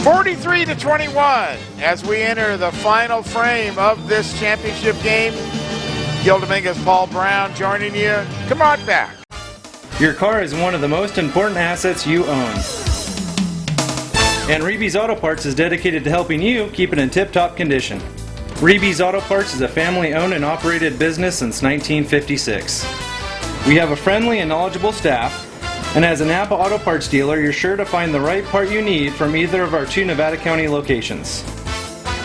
43-21 as we enter the final frame of this championship game. Gil Dominguez, Paul Brown joining you. Come on back. Your car is one of the most important assets you own. And Reeby's Auto Parts is dedicated to helping you keep it in tip-top condition. Reeby's Auto Parts is a family-owned and operated business since 1956. We have a friendly and knowledgeable staff, and as a Napa Auto Parts dealer, you're sure to find the right part you need from either of our 2 Nevada County locations.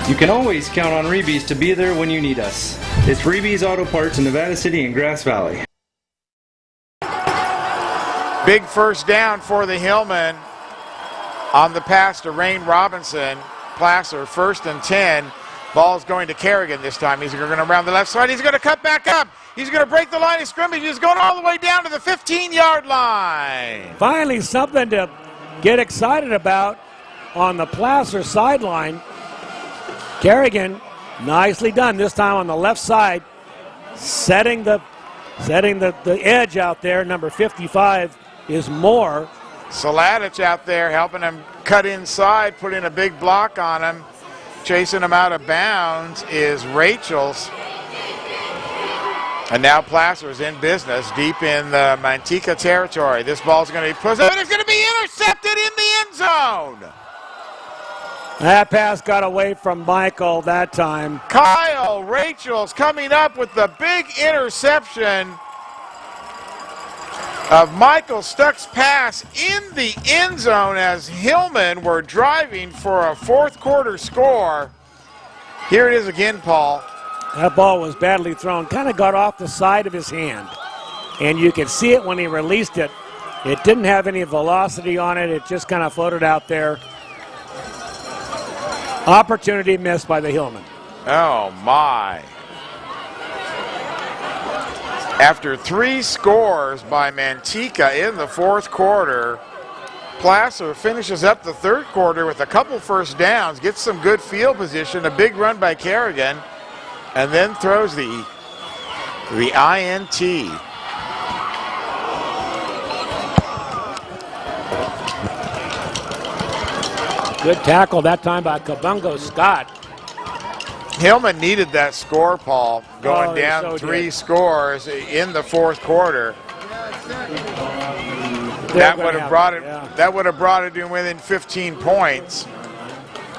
You can always count on Reeby's to be there when you need us. It's Reeby's Auto Parts in Nevada City and Grass Valley. Big first down for the Hillman on the pass to Rain Robinson. Placer, 1st and 10. Ball's going to Kerrigan this time. He's going around the left side. He's going to cut back up. He's going to break the line of scrimmage. He's going all the way down to the 15-yard line. Finally, something to get excited about on the Placer sideline. Kerrigan, nicely done. This time on the left side, setting the edge out there. Number 55 is Moore. Salatic out there helping him cut inside, putting a big block on him. Chasing him out of bounds is Rachel's. And now Placer's in business deep in the Mantica territory. This ball's going to be pushed up and it's going to be intercepted in the end zone. That pass got away from Michael that time. Kyle Rachel's coming up with the big interception of Michael Stuck's pass in the end zone as Hillman were driving for a fourth quarter score. Here it is again, Paul. That ball was badly thrown, kind of got off the side of his hand. And you could see it when he released it. It didn't have any velocity on it. It just kind of floated out there. Opportunity missed by the Hillman. Oh, my. After 3 scores by Mantica in the fourth quarter, Placer finishes up the third quarter with a couple first downs, gets some good field position, a big run by Kerrigan, and then throws the INT. Good tackle that time by Kabungo Scott. Hillman needed that score, Paul, going down so 3 scores in the fourth quarter. That would have brought it. Yeah. That would have brought it in within 15 points.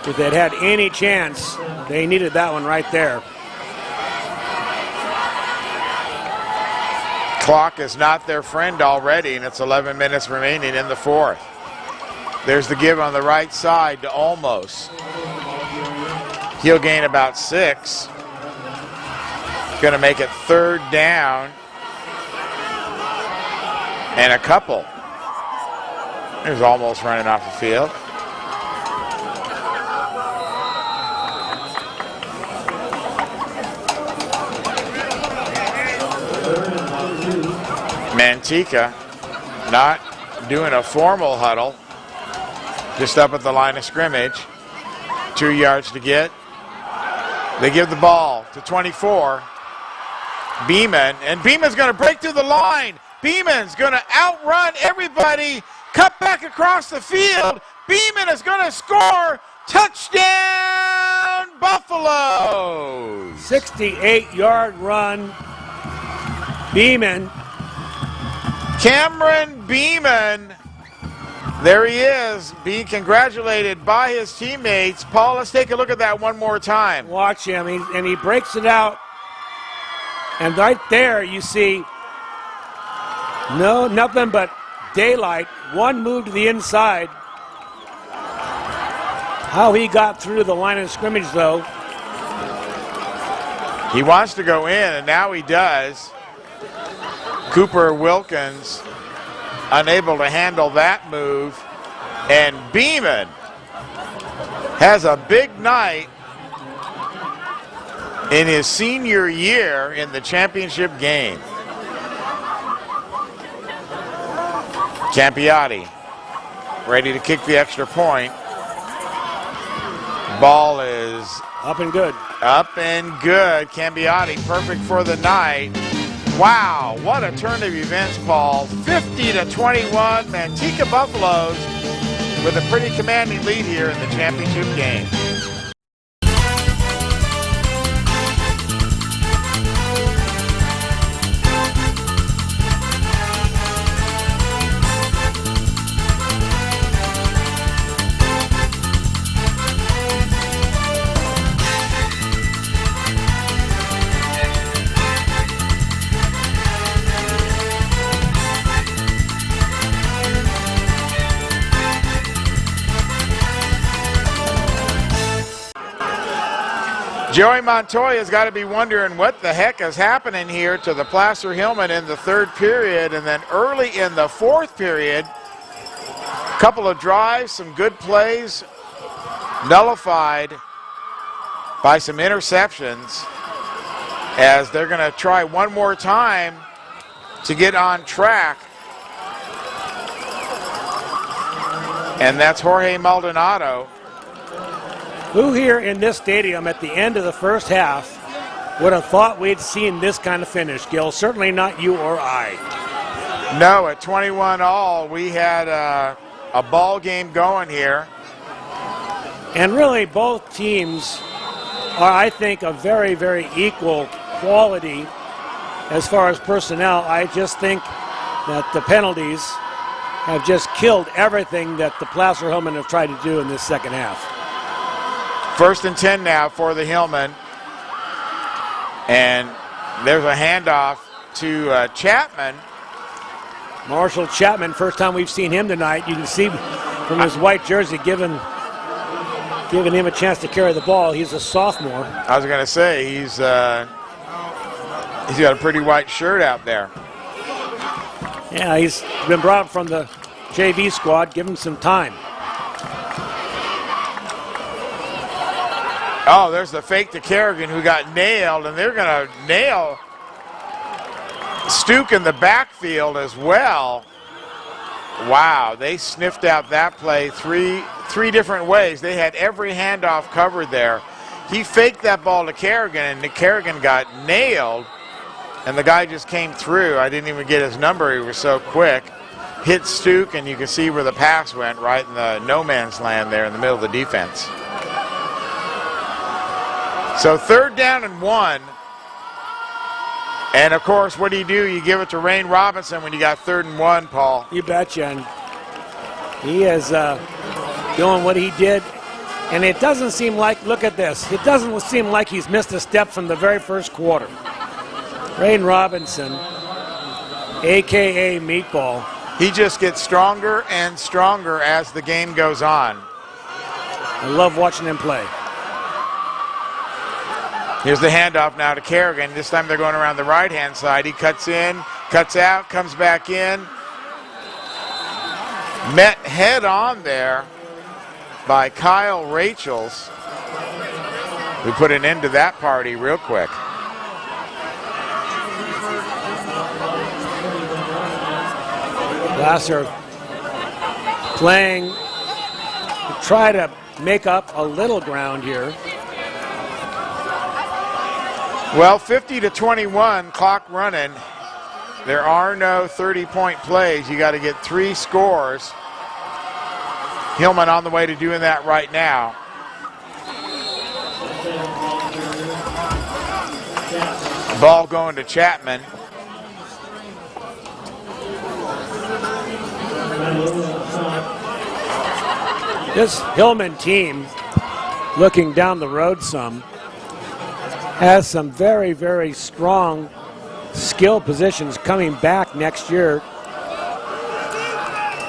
If they'd had any chance, they needed that one right there. Clock is not their friend already, and it's 11 minutes remaining in the fourth. There's the give on the right side to Olmos. He'll gain about 6. Going to make it third down and a couple. There's Olmos running off the field. Mantica not doing a formal huddle. Just up at the line of scrimmage. 2 yards to get. They give the ball to 24. Beeman, and Beeman's going to break through the line. Beeman's going to outrun everybody, cut back across the field. Beeman is going to score. Touchdown, Buffaloes! 68-yard run. Beeman. Cameron Beeman There he is, being congratulated by his teammates. Paul, let's take a look at that one more time. Watch him, and he breaks it out. And right there you see nothing but daylight. One move to the inside. How he got through the line of scrimmage, though. He wants to go in, and now he does. Cooper Wilkins unable to handle that move. And Beeman has a big night in his senior year in the championship game. Campiotti ready to kick the extra point. Ball is up and good. Up and good. Campiotti perfect for the night. Wow, what a turn of events, Paul. 50-21, Mantica Buffaloes with a pretty commanding lead here in the championship game. Joey Montoya's got to be wondering what the heck is happening here to the Placer Hillman in the third period. And then early in the fourth period, a couple of drives, some good plays, nullified by some interceptions as they're going to try one more time to get on track. And that's Jorge Maldonado, who here in this stadium at the end of the first half would have thought we'd seen this kind of finish, Gil? Certainly not you or I. No, at 21-all, we had a ball game going here. And really both teams are, I think, a very, very equal quality as far as personnel. I just think that the penalties have just killed everything that the Placer Hillman have tried to do in this second half. 1st and 10 now for the Hillman. And there's a handoff to Chapman. Marshall Chapman, first time we've seen him tonight. You can see from his white jersey giving him a chance to carry the ball. He's a sophomore. I was going to say, he's got a pretty white shirt out there. Yeah, he's been brought up from the JV squad. Give him some time. Oh, there's the fake to Kerrigan, who got nailed, and they're going to nail Stuke in the backfield as well. Wow, they sniffed out that play three different ways. They had every handoff covered there. He faked that ball to Kerrigan, and Kerrigan got nailed, and the guy just came through. I didn't even get his number. He was so quick. Hit Stuke, and you can see where the pass went, right in the no man's land there in the middle of the defense. So 3rd down and 1. And, of course, what do? You give it to Rain Robinson when you got 3rd and 1, Paul. You betcha. And he is doing what he did. And it doesn't seem like, look at this, it doesn't seem like he's missed a step from the very first quarter. Rain Robinson, a.k.a. Meatball. He just gets stronger and stronger as the game goes on. I love watching him play. Here's the handoff now to Kerrigan. This time they're going around the right-hand side. He cuts in, cuts out, comes back in. Met head on there by Kyle Rachels, who put an end to that party real quick. Placer playing to try to make up a little ground here. Well, 50-21, clock running. There are no 30-point plays. You got to get 3 scores. Hillman on the way to doing that right now. Ball going to Chapman. This Hillman team, looking down the road some, has some very, very strong skill positions coming back next year.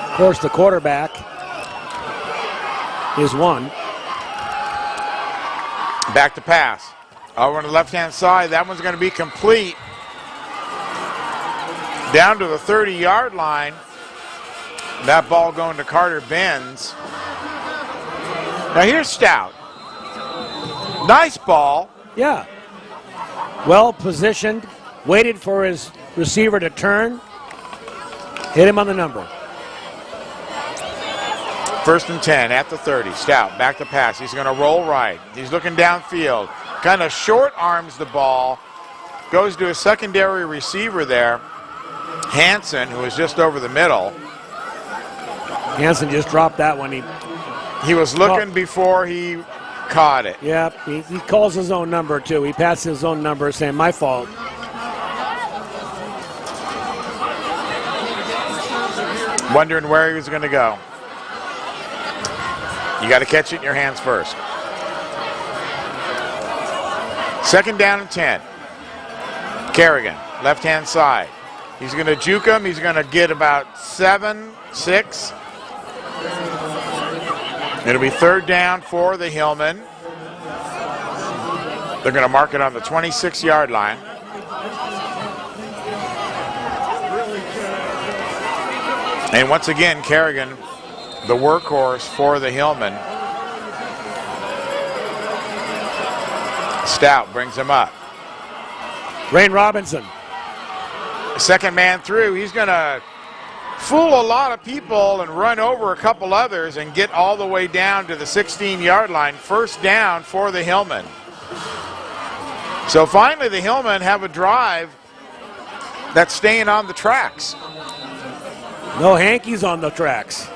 Of course, the quarterback is one. Back to pass. Over on the left-hand side, that one's going to be complete. Down to the 30-yard line. That ball going to Carter Benz. Now here's Stout. Nice ball. Yeah. Well positioned, waited for his receiver to turn, hit him on the number. 1st and 10 at the 30. Stout back to pass. He's going to roll right. He's looking downfield. Kind of short arms the ball. Goes to a secondary receiver there. Hansen, who was just over the middle. Hansen just dropped that one. He was looking before he caught it. Yep, he calls his own number too. He passes his own number saying, my fault. Wondering where he was going to go. You got to catch it in your hands first. 2nd down and 10. Kerrigan, left-hand side. He's going to juke him. He's going to get about 7, 6. It'll be 3rd down for the Hillman. They're going to mark it on the 26-yard line. And once again, Kerrigan, the workhorse for the Hillman. Stout brings him up. Rain Robinson. Second man through. He's going to fool a lot of people and run over a couple others and get all the way down to the 16-yard line. 1st down for the Hillman. So finally the Hillman have a drive that's staying on the tracks. No hankies on the tracks.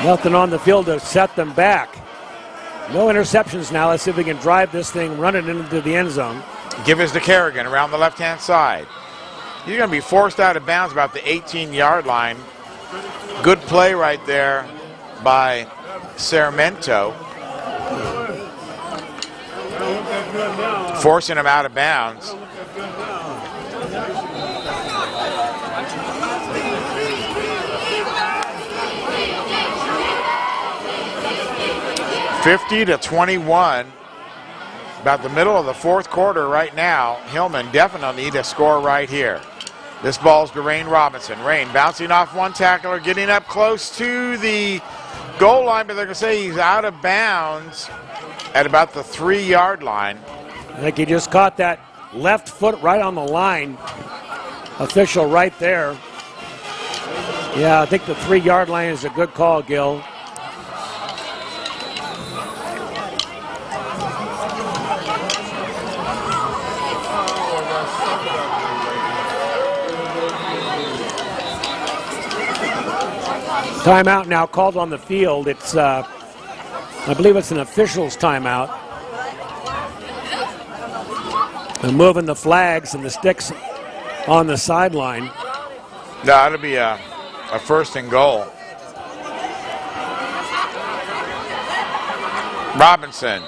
Nothing on the field to set them back. No interceptions now. Let's see if we can drive this thing, run it into the end zone. Give us to Kerrigan around the left-hand side. He's going to be forced out of bounds about the 18-yard line. Good play right there by Sarmento. Forcing him out of bounds. (50-21). About the middle of the 4th quarter right now. Hillman definitely need a score right here. This ball's to Rain Robinson. Rain bouncing off one tackler, getting up close to the goal line, but they're going to say he's out of bounds at about the 3-yard line. I think he just caught that left foot right on the line. Official right there. Yeah, I think the 3-yard line is a good call, Gil. Timeout now called on the field. It's, I believe it's an official's timeout. They're moving the flags and the sticks on the sideline. No, it'll be a 1st and goal. Robinson.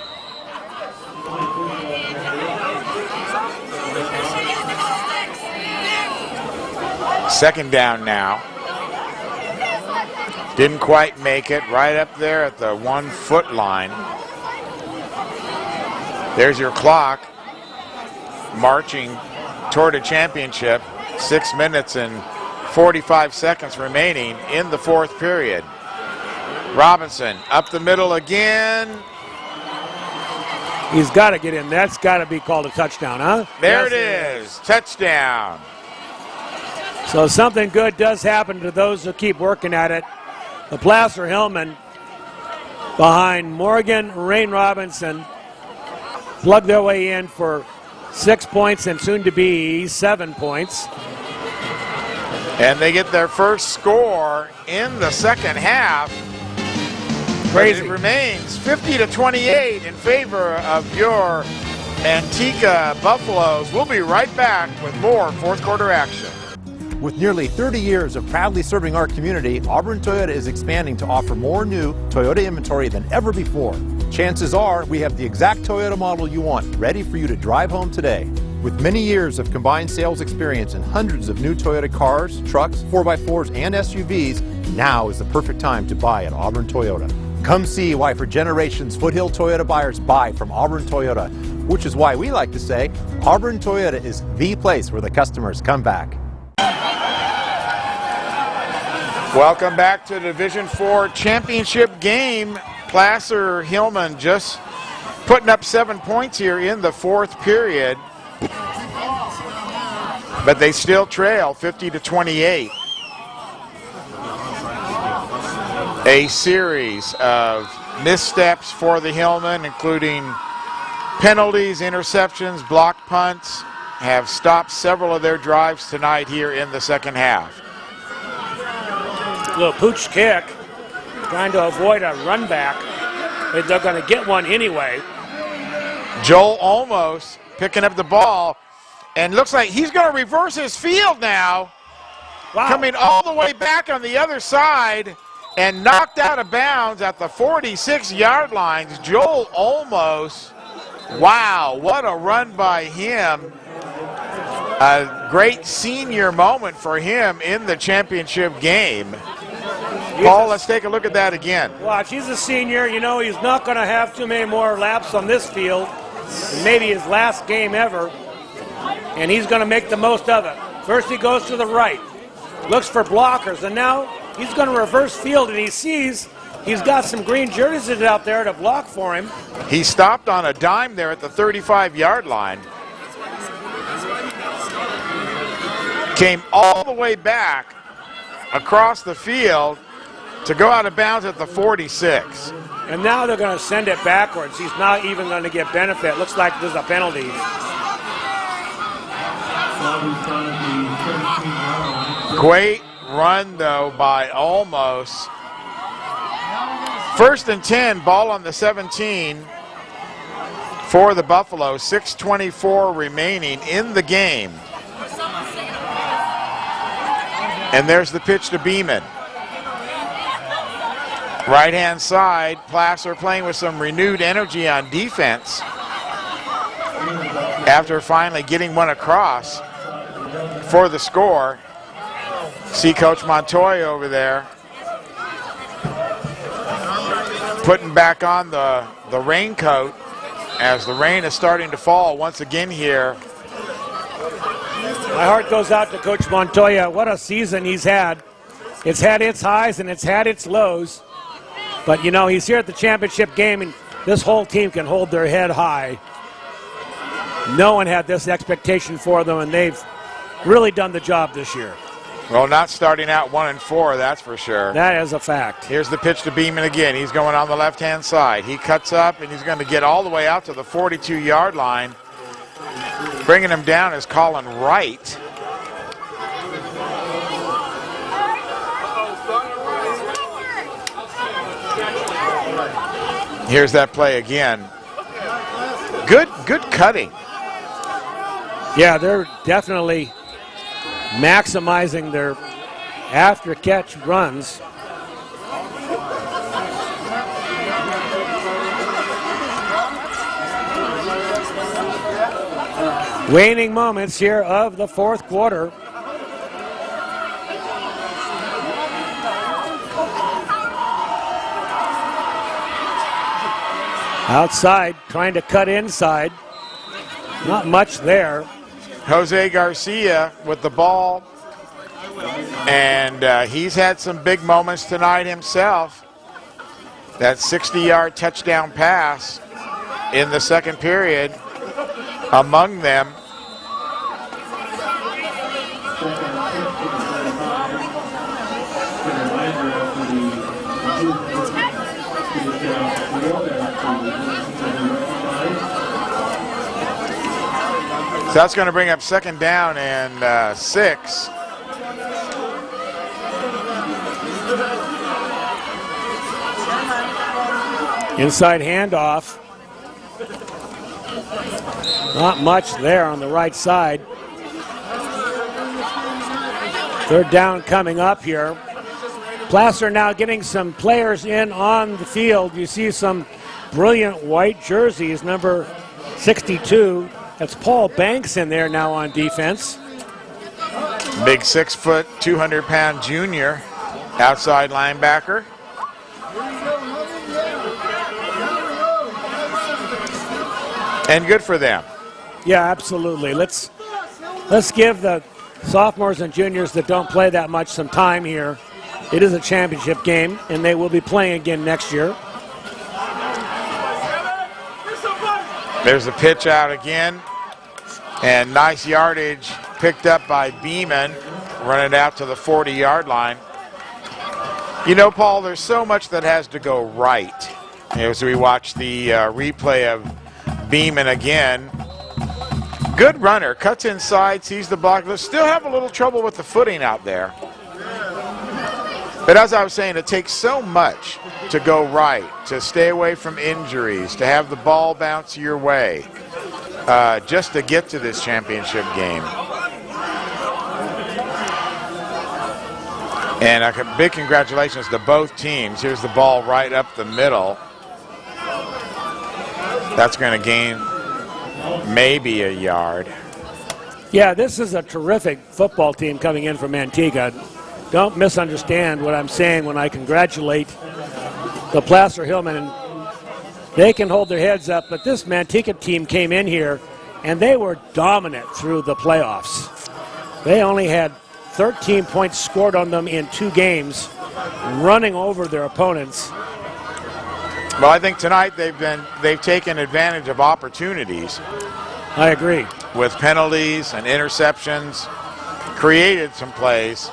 Second down now. Didn't quite make it. Right up there at the 1-foot line. There's your clock. Marching toward a championship. 6 minutes and 45 seconds remaining in the 4th period. Robinson up the middle again. He's got to get in. That's got to be called a touchdown, huh? There it is. Touchdown. So something good does happen to those who keep working at it. The Placer Hillman behind Morgan, Rain Robinson plug their way in for 6 points and soon to be 7 points. And they get their first score in the second half. Crazy. It remains 50-28 in favor of your Mantica Buffaloes. We'll be right back with more 4th quarter action. With nearly 30 years of proudly serving our community, Auburn Toyota is expanding to offer more new Toyota inventory than ever before. Chances are we have the exact Toyota model you want, ready for you to drive home today. With many years of combined sales experience and hundreds of new Toyota cars, trucks, 4x4s, and SUVs, now is the perfect time to buy at Auburn Toyota. Come see why for generations Foothill Toyota buyers buy from Auburn Toyota, which is why we like to say Auburn Toyota is the place where the customers come back. Welcome back to the Division IV championship game. Placer Hillman just putting up 7 points here in the fourth period. But they still trail 50-28. A series of missteps for the Hillman, including penalties, interceptions, blocked punts, have stopped several of their drives tonight here in the second half. Little pooch kick, trying to avoid a run back. They're going to get one anyway. Joel almost picking up the ball, and looks like he's going to reverse his field now. Wow. Coming all the way back on the other side and knocked out of bounds at the 46-yard line. Joel almost, wow, what a run by him. A great senior moment for him in the championship game. Paul, let's take a look at that again. Watch, he's a senior. You know he's not going to have too many more laps on this field. Maybe his last game ever. And he's going to make the most of it. First he goes to the right, looks for blockers, and now he's going to reverse field, and he sees he's got some green jerseys out there to block for him. He stopped on a dime there at the 35-yard line. Came all the way back across the field to go out of bounds at the 46. And now they're going to send it backwards. He's not even going to get benefit. Looks like there's a penalty. Great run, though, by almost. First and 10, ball on the 17 for the Buffaloes. 6:24 remaining in the game. And there's the pitch to Beeman. Right-hand side, Placer playing with some renewed energy on defense after finally getting one across for the score. See Coach Montoya over there putting back on the raincoat as the rain is starting to fall once again here. My heart goes out to Coach Montoya. What a season he's had. It's had its highs and it's had its lows. But, you know, he's here at the championship game, and this whole team can hold their head high. No one had this expectation for them, and they've really done the job this year. Well, not starting out 1-4, that's for sure. That is a fact. Here's the pitch to Beeman again. He's going on the left-hand side. He cuts up, and he's going to get all the way out to the 42-yard line. Bringing him down is Colin Wright. Here's that play again. Good cutting. Yeah, they're definitely maximizing their after-catch runs. Waning moments here of the fourth quarter. Outside, trying to cut inside. Not much there. Jose Garcia with the ball. And he's had some big moments tonight himself. That 60-yard touchdown pass in the second period. Among them, so that's going to bring up second down and 6. Inside handoff. Not much there on the right side. Third down coming up here. Placer now getting some players in on the field. You see some brilliant white jerseys, number 62. That's Paul Banks in there now on defense. Big 6 foot, 200-pound junior, outside linebacker. And good for them. Yeah, absolutely. Let's give the sophomores and juniors that don't play that much some time here. It is a championship game, and they will be playing again next year. There's the pitch out again, and nice yardage picked up by Beeman, running out to the 40-yard line. You know, Paul, there's so much that has to go right. As we watch the replay of Beeman again. Good runner, cuts inside, sees the block. They still have a little trouble with the footing out there. But as I was saying, it takes so much to go right, to stay away from injuries, to have the ball bounce your way, just to get to this championship game. And a big congratulations to both teams. Here's the ball right up the middle. That's going to gain maybe a yard. Yeah, this is a terrific football team coming in from Mantica. Don't misunderstand what I'm saying when I congratulate the Placer Hillman. They can hold their heads up, but this Mantica team came in here and they were dominant through the playoffs. They only had 13 points scored on them in 2 games, running over their opponents. Well, I think tonight they've taken advantage of opportunities. I agree. With penalties and interceptions, created some plays.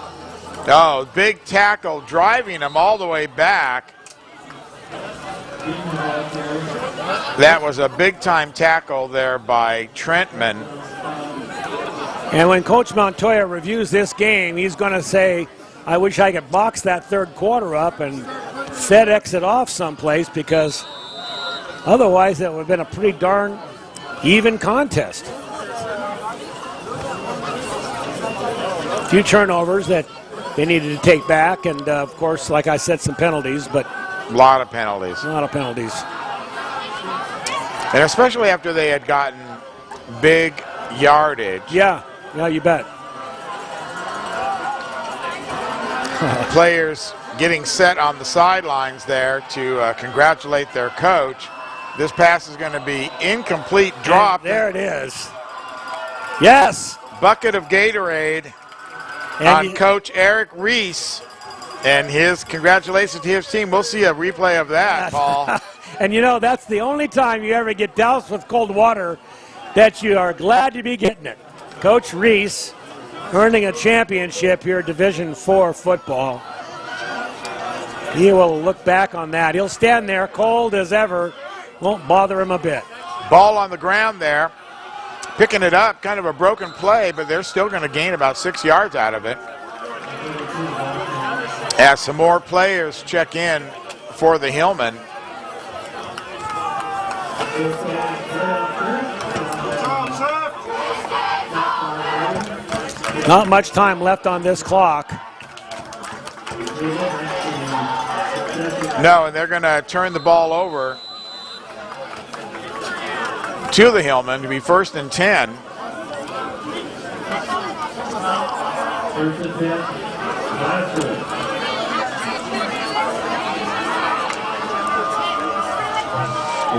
Oh, big tackle, driving him all the way back. That was a big-time tackle there by Trentman. And when Coach Montoya reviews this game, he's going to say, I wish I could box that third quarter up and FedEx it off someplace, because otherwise it would have been a pretty darn even contest. A few turnovers that they needed to take back, and of course, like I said, some penalties, but a lot of penalties. A lot of penalties. And especially after they had gotten big yardage. Yeah, you bet. Players getting set on the sidelines there to congratulate their coach. This pass is going to be incomplete, drop. And there it is. Yes. Bucket of Gatorade on Coach Eric Reese, and his congratulations to his team. We'll see a replay of that, Paul. And you know, that's the only time you ever get doused with cold water that you are glad to be getting it. Coach Reese earning a championship here, Division IV football. He will look back on that. He'll stand there cold as ever. Won't bother him a bit. Ball on the ground there. Picking it up, kind of a broken play, but they're still going to gain about 6 yards out of it. As some more players check in for the Hillman. Not much time left on this clock. No, and they're going to turn the ball over to the Hillman to be 1st and 10.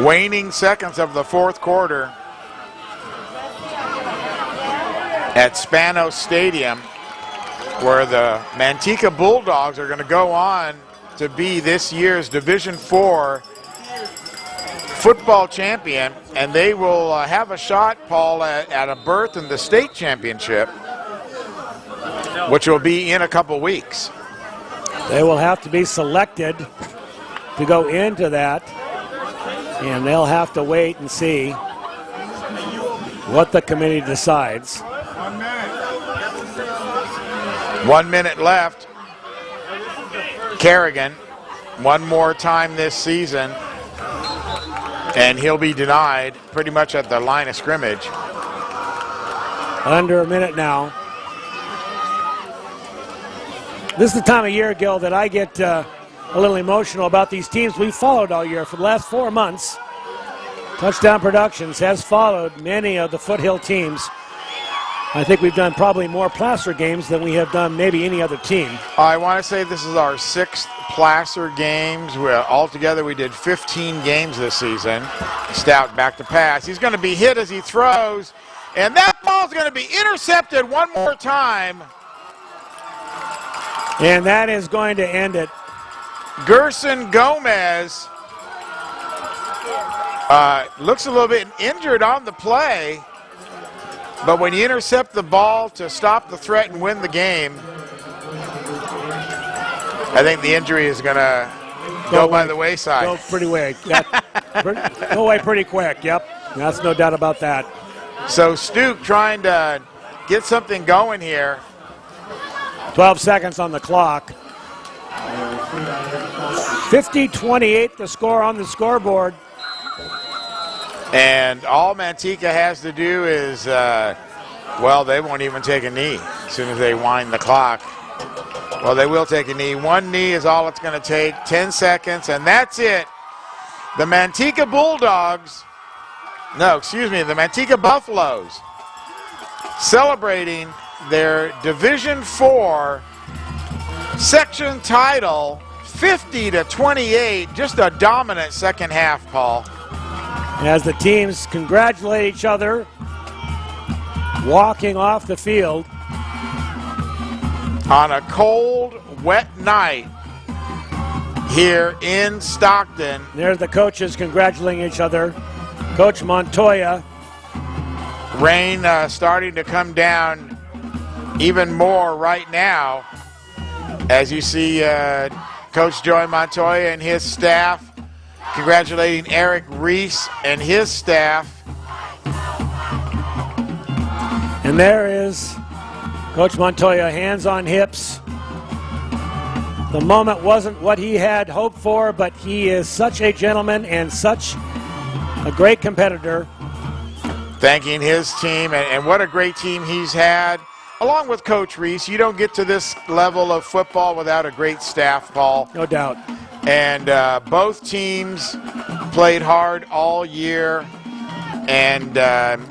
Waning seconds of the 4th quarter at Spanos Stadium, where the Mantica Bulldogs are going to go on to be this year's Division IV football champion, and they will have a shot, Paul, at a berth in the state championship, which will be in a couple weeks. They will have to be selected to go into that, and they'll have to wait and see what the committee decides. 1 minute left. Kerrigan, one more time this season, and he'll be denied pretty much at the line of scrimmage. Under a minute now. This is the time of year, Gil, that I get a little emotional about these teams we've followed all year. For the last 4 months, Touchdown Productions has followed many of the foothill teams. I think we've done probably more Placer games than we have done maybe any other team. I want to say this is our 6th Placer games. Altogether, we did 15 games this season. Stout back to pass. He's going to be hit as he throws, and that ball's going to be intercepted one more time. And that is going to end it. Gerson Gomez looks a little bit injured on the play, but when you intercept the ball to stop the threat and win the game, I think the injury is going to go by the wayside. Go pretty way. Go away pretty quick, yep. That's no doubt about that. So Stuke trying to get something going here. 12 seconds on the clock. 50-28 the score on the scoreboard. And all Mantica has to do is, well, they won't even take a knee as soon as they wind the clock. Well, they will take a knee. One knee is all it's going to take. 10 seconds, and that's it. The Mantica Bulldogs, the Mantica Buffaloes celebrating their Division IV section title, 50-28. Just a dominant second half, Paul. As the teams congratulate each other, walking off the field. On a cold, wet night here in Stockton. There's the coaches congratulating each other. Coach Montoya. Rain starting to come down even more right now as you see Coach Joey Montoya and his staff congratulating Eric Reese and his staff. And there is Coach Montoya, hands on hips. The moment wasn't what he had hoped for, but he is such a gentleman and such a great competitor. Thanking his team, and what a great team he's had. Along with Coach Reese, you don't get to this level of football without a great staff, Paul. No doubt. And both teams played hard all year, and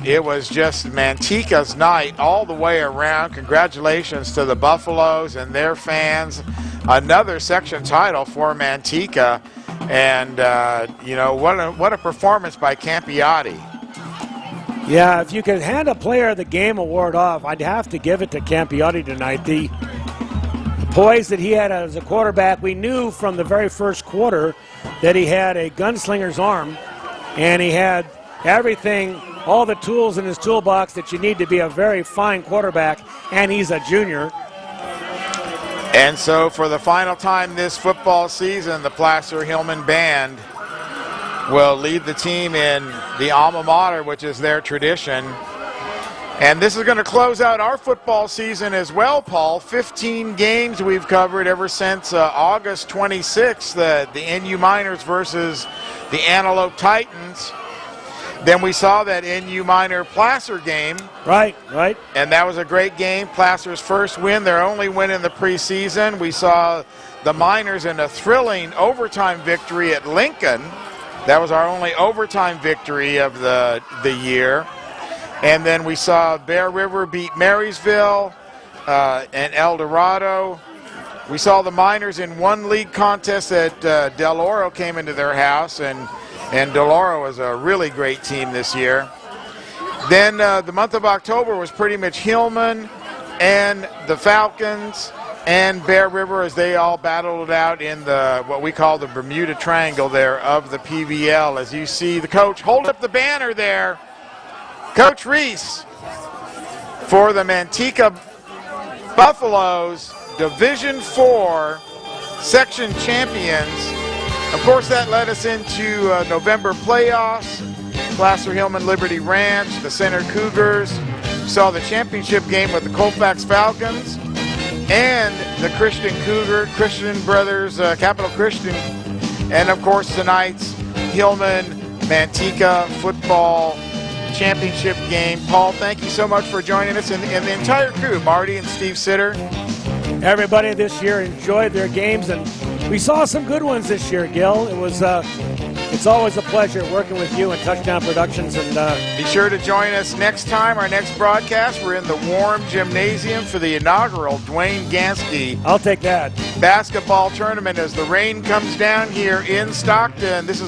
it was just Mantica's night all the way around. Congratulations to the Buffaloes and their fans. Another section title for Mantica, and what a performance by Campiotti. Yeah, if you could hand a player the game award off, I'd have to give it to Campiotti tonight. The poise that he had as a quarterback, we knew from the very first quarter that he had a gunslinger's arm, and he had everything, all the tools in his toolbox that you need to be a very fine quarterback, and he's a junior. And so for the final time this football season, the Placer Hillman Band will lead the team in the alma mater, which is their tradition. And this is going to close out our football season as well, Paul. 15 games we've covered ever since August 26th, the NU Miners versus the Antelope Titans. Then we saw that NU Miner Placer game. Right. And that was a great game. Placer's first win, their only win in the preseason. We saw the Miners in a thrilling overtime victory at Lincoln. That was our only overtime victory of the year. And then we saw Bear River beat Marysville and El Dorado. We saw the Miners in one league contest that Del Oro came into their house, and Del Oro is a really great team this year. Then the month of October was pretty much Hillman and the Falcons and Bear River as they all battled it out in the what we call the Bermuda Triangle there of the PVL. As you see the coach hold up the banner there, Coach Reese for the Mantica Buffaloes, Division IV section champions. Of course, that led us into November playoffs. Placer Hillman Liberty Ranch, the Center Cougars. We saw the championship game with the Colfax Falcons and the Christian Brothers, Capital Christian. And of course, tonight's Hillman Mantica football championship game. Paul, thank you so much for joining us, and the entire crew, Marty and Steve Sitter. Everybody this year enjoyed their games, and we saw some good ones this year, Gil. It was it's always a pleasure working with you and Touchdown Productions. And be sure to join us next time. Our next broadcast, we're in the Warm Gymnasium for the inaugural Dwayne Gansky I'll take that basketball tournament as the rain comes down here in Stockton. This is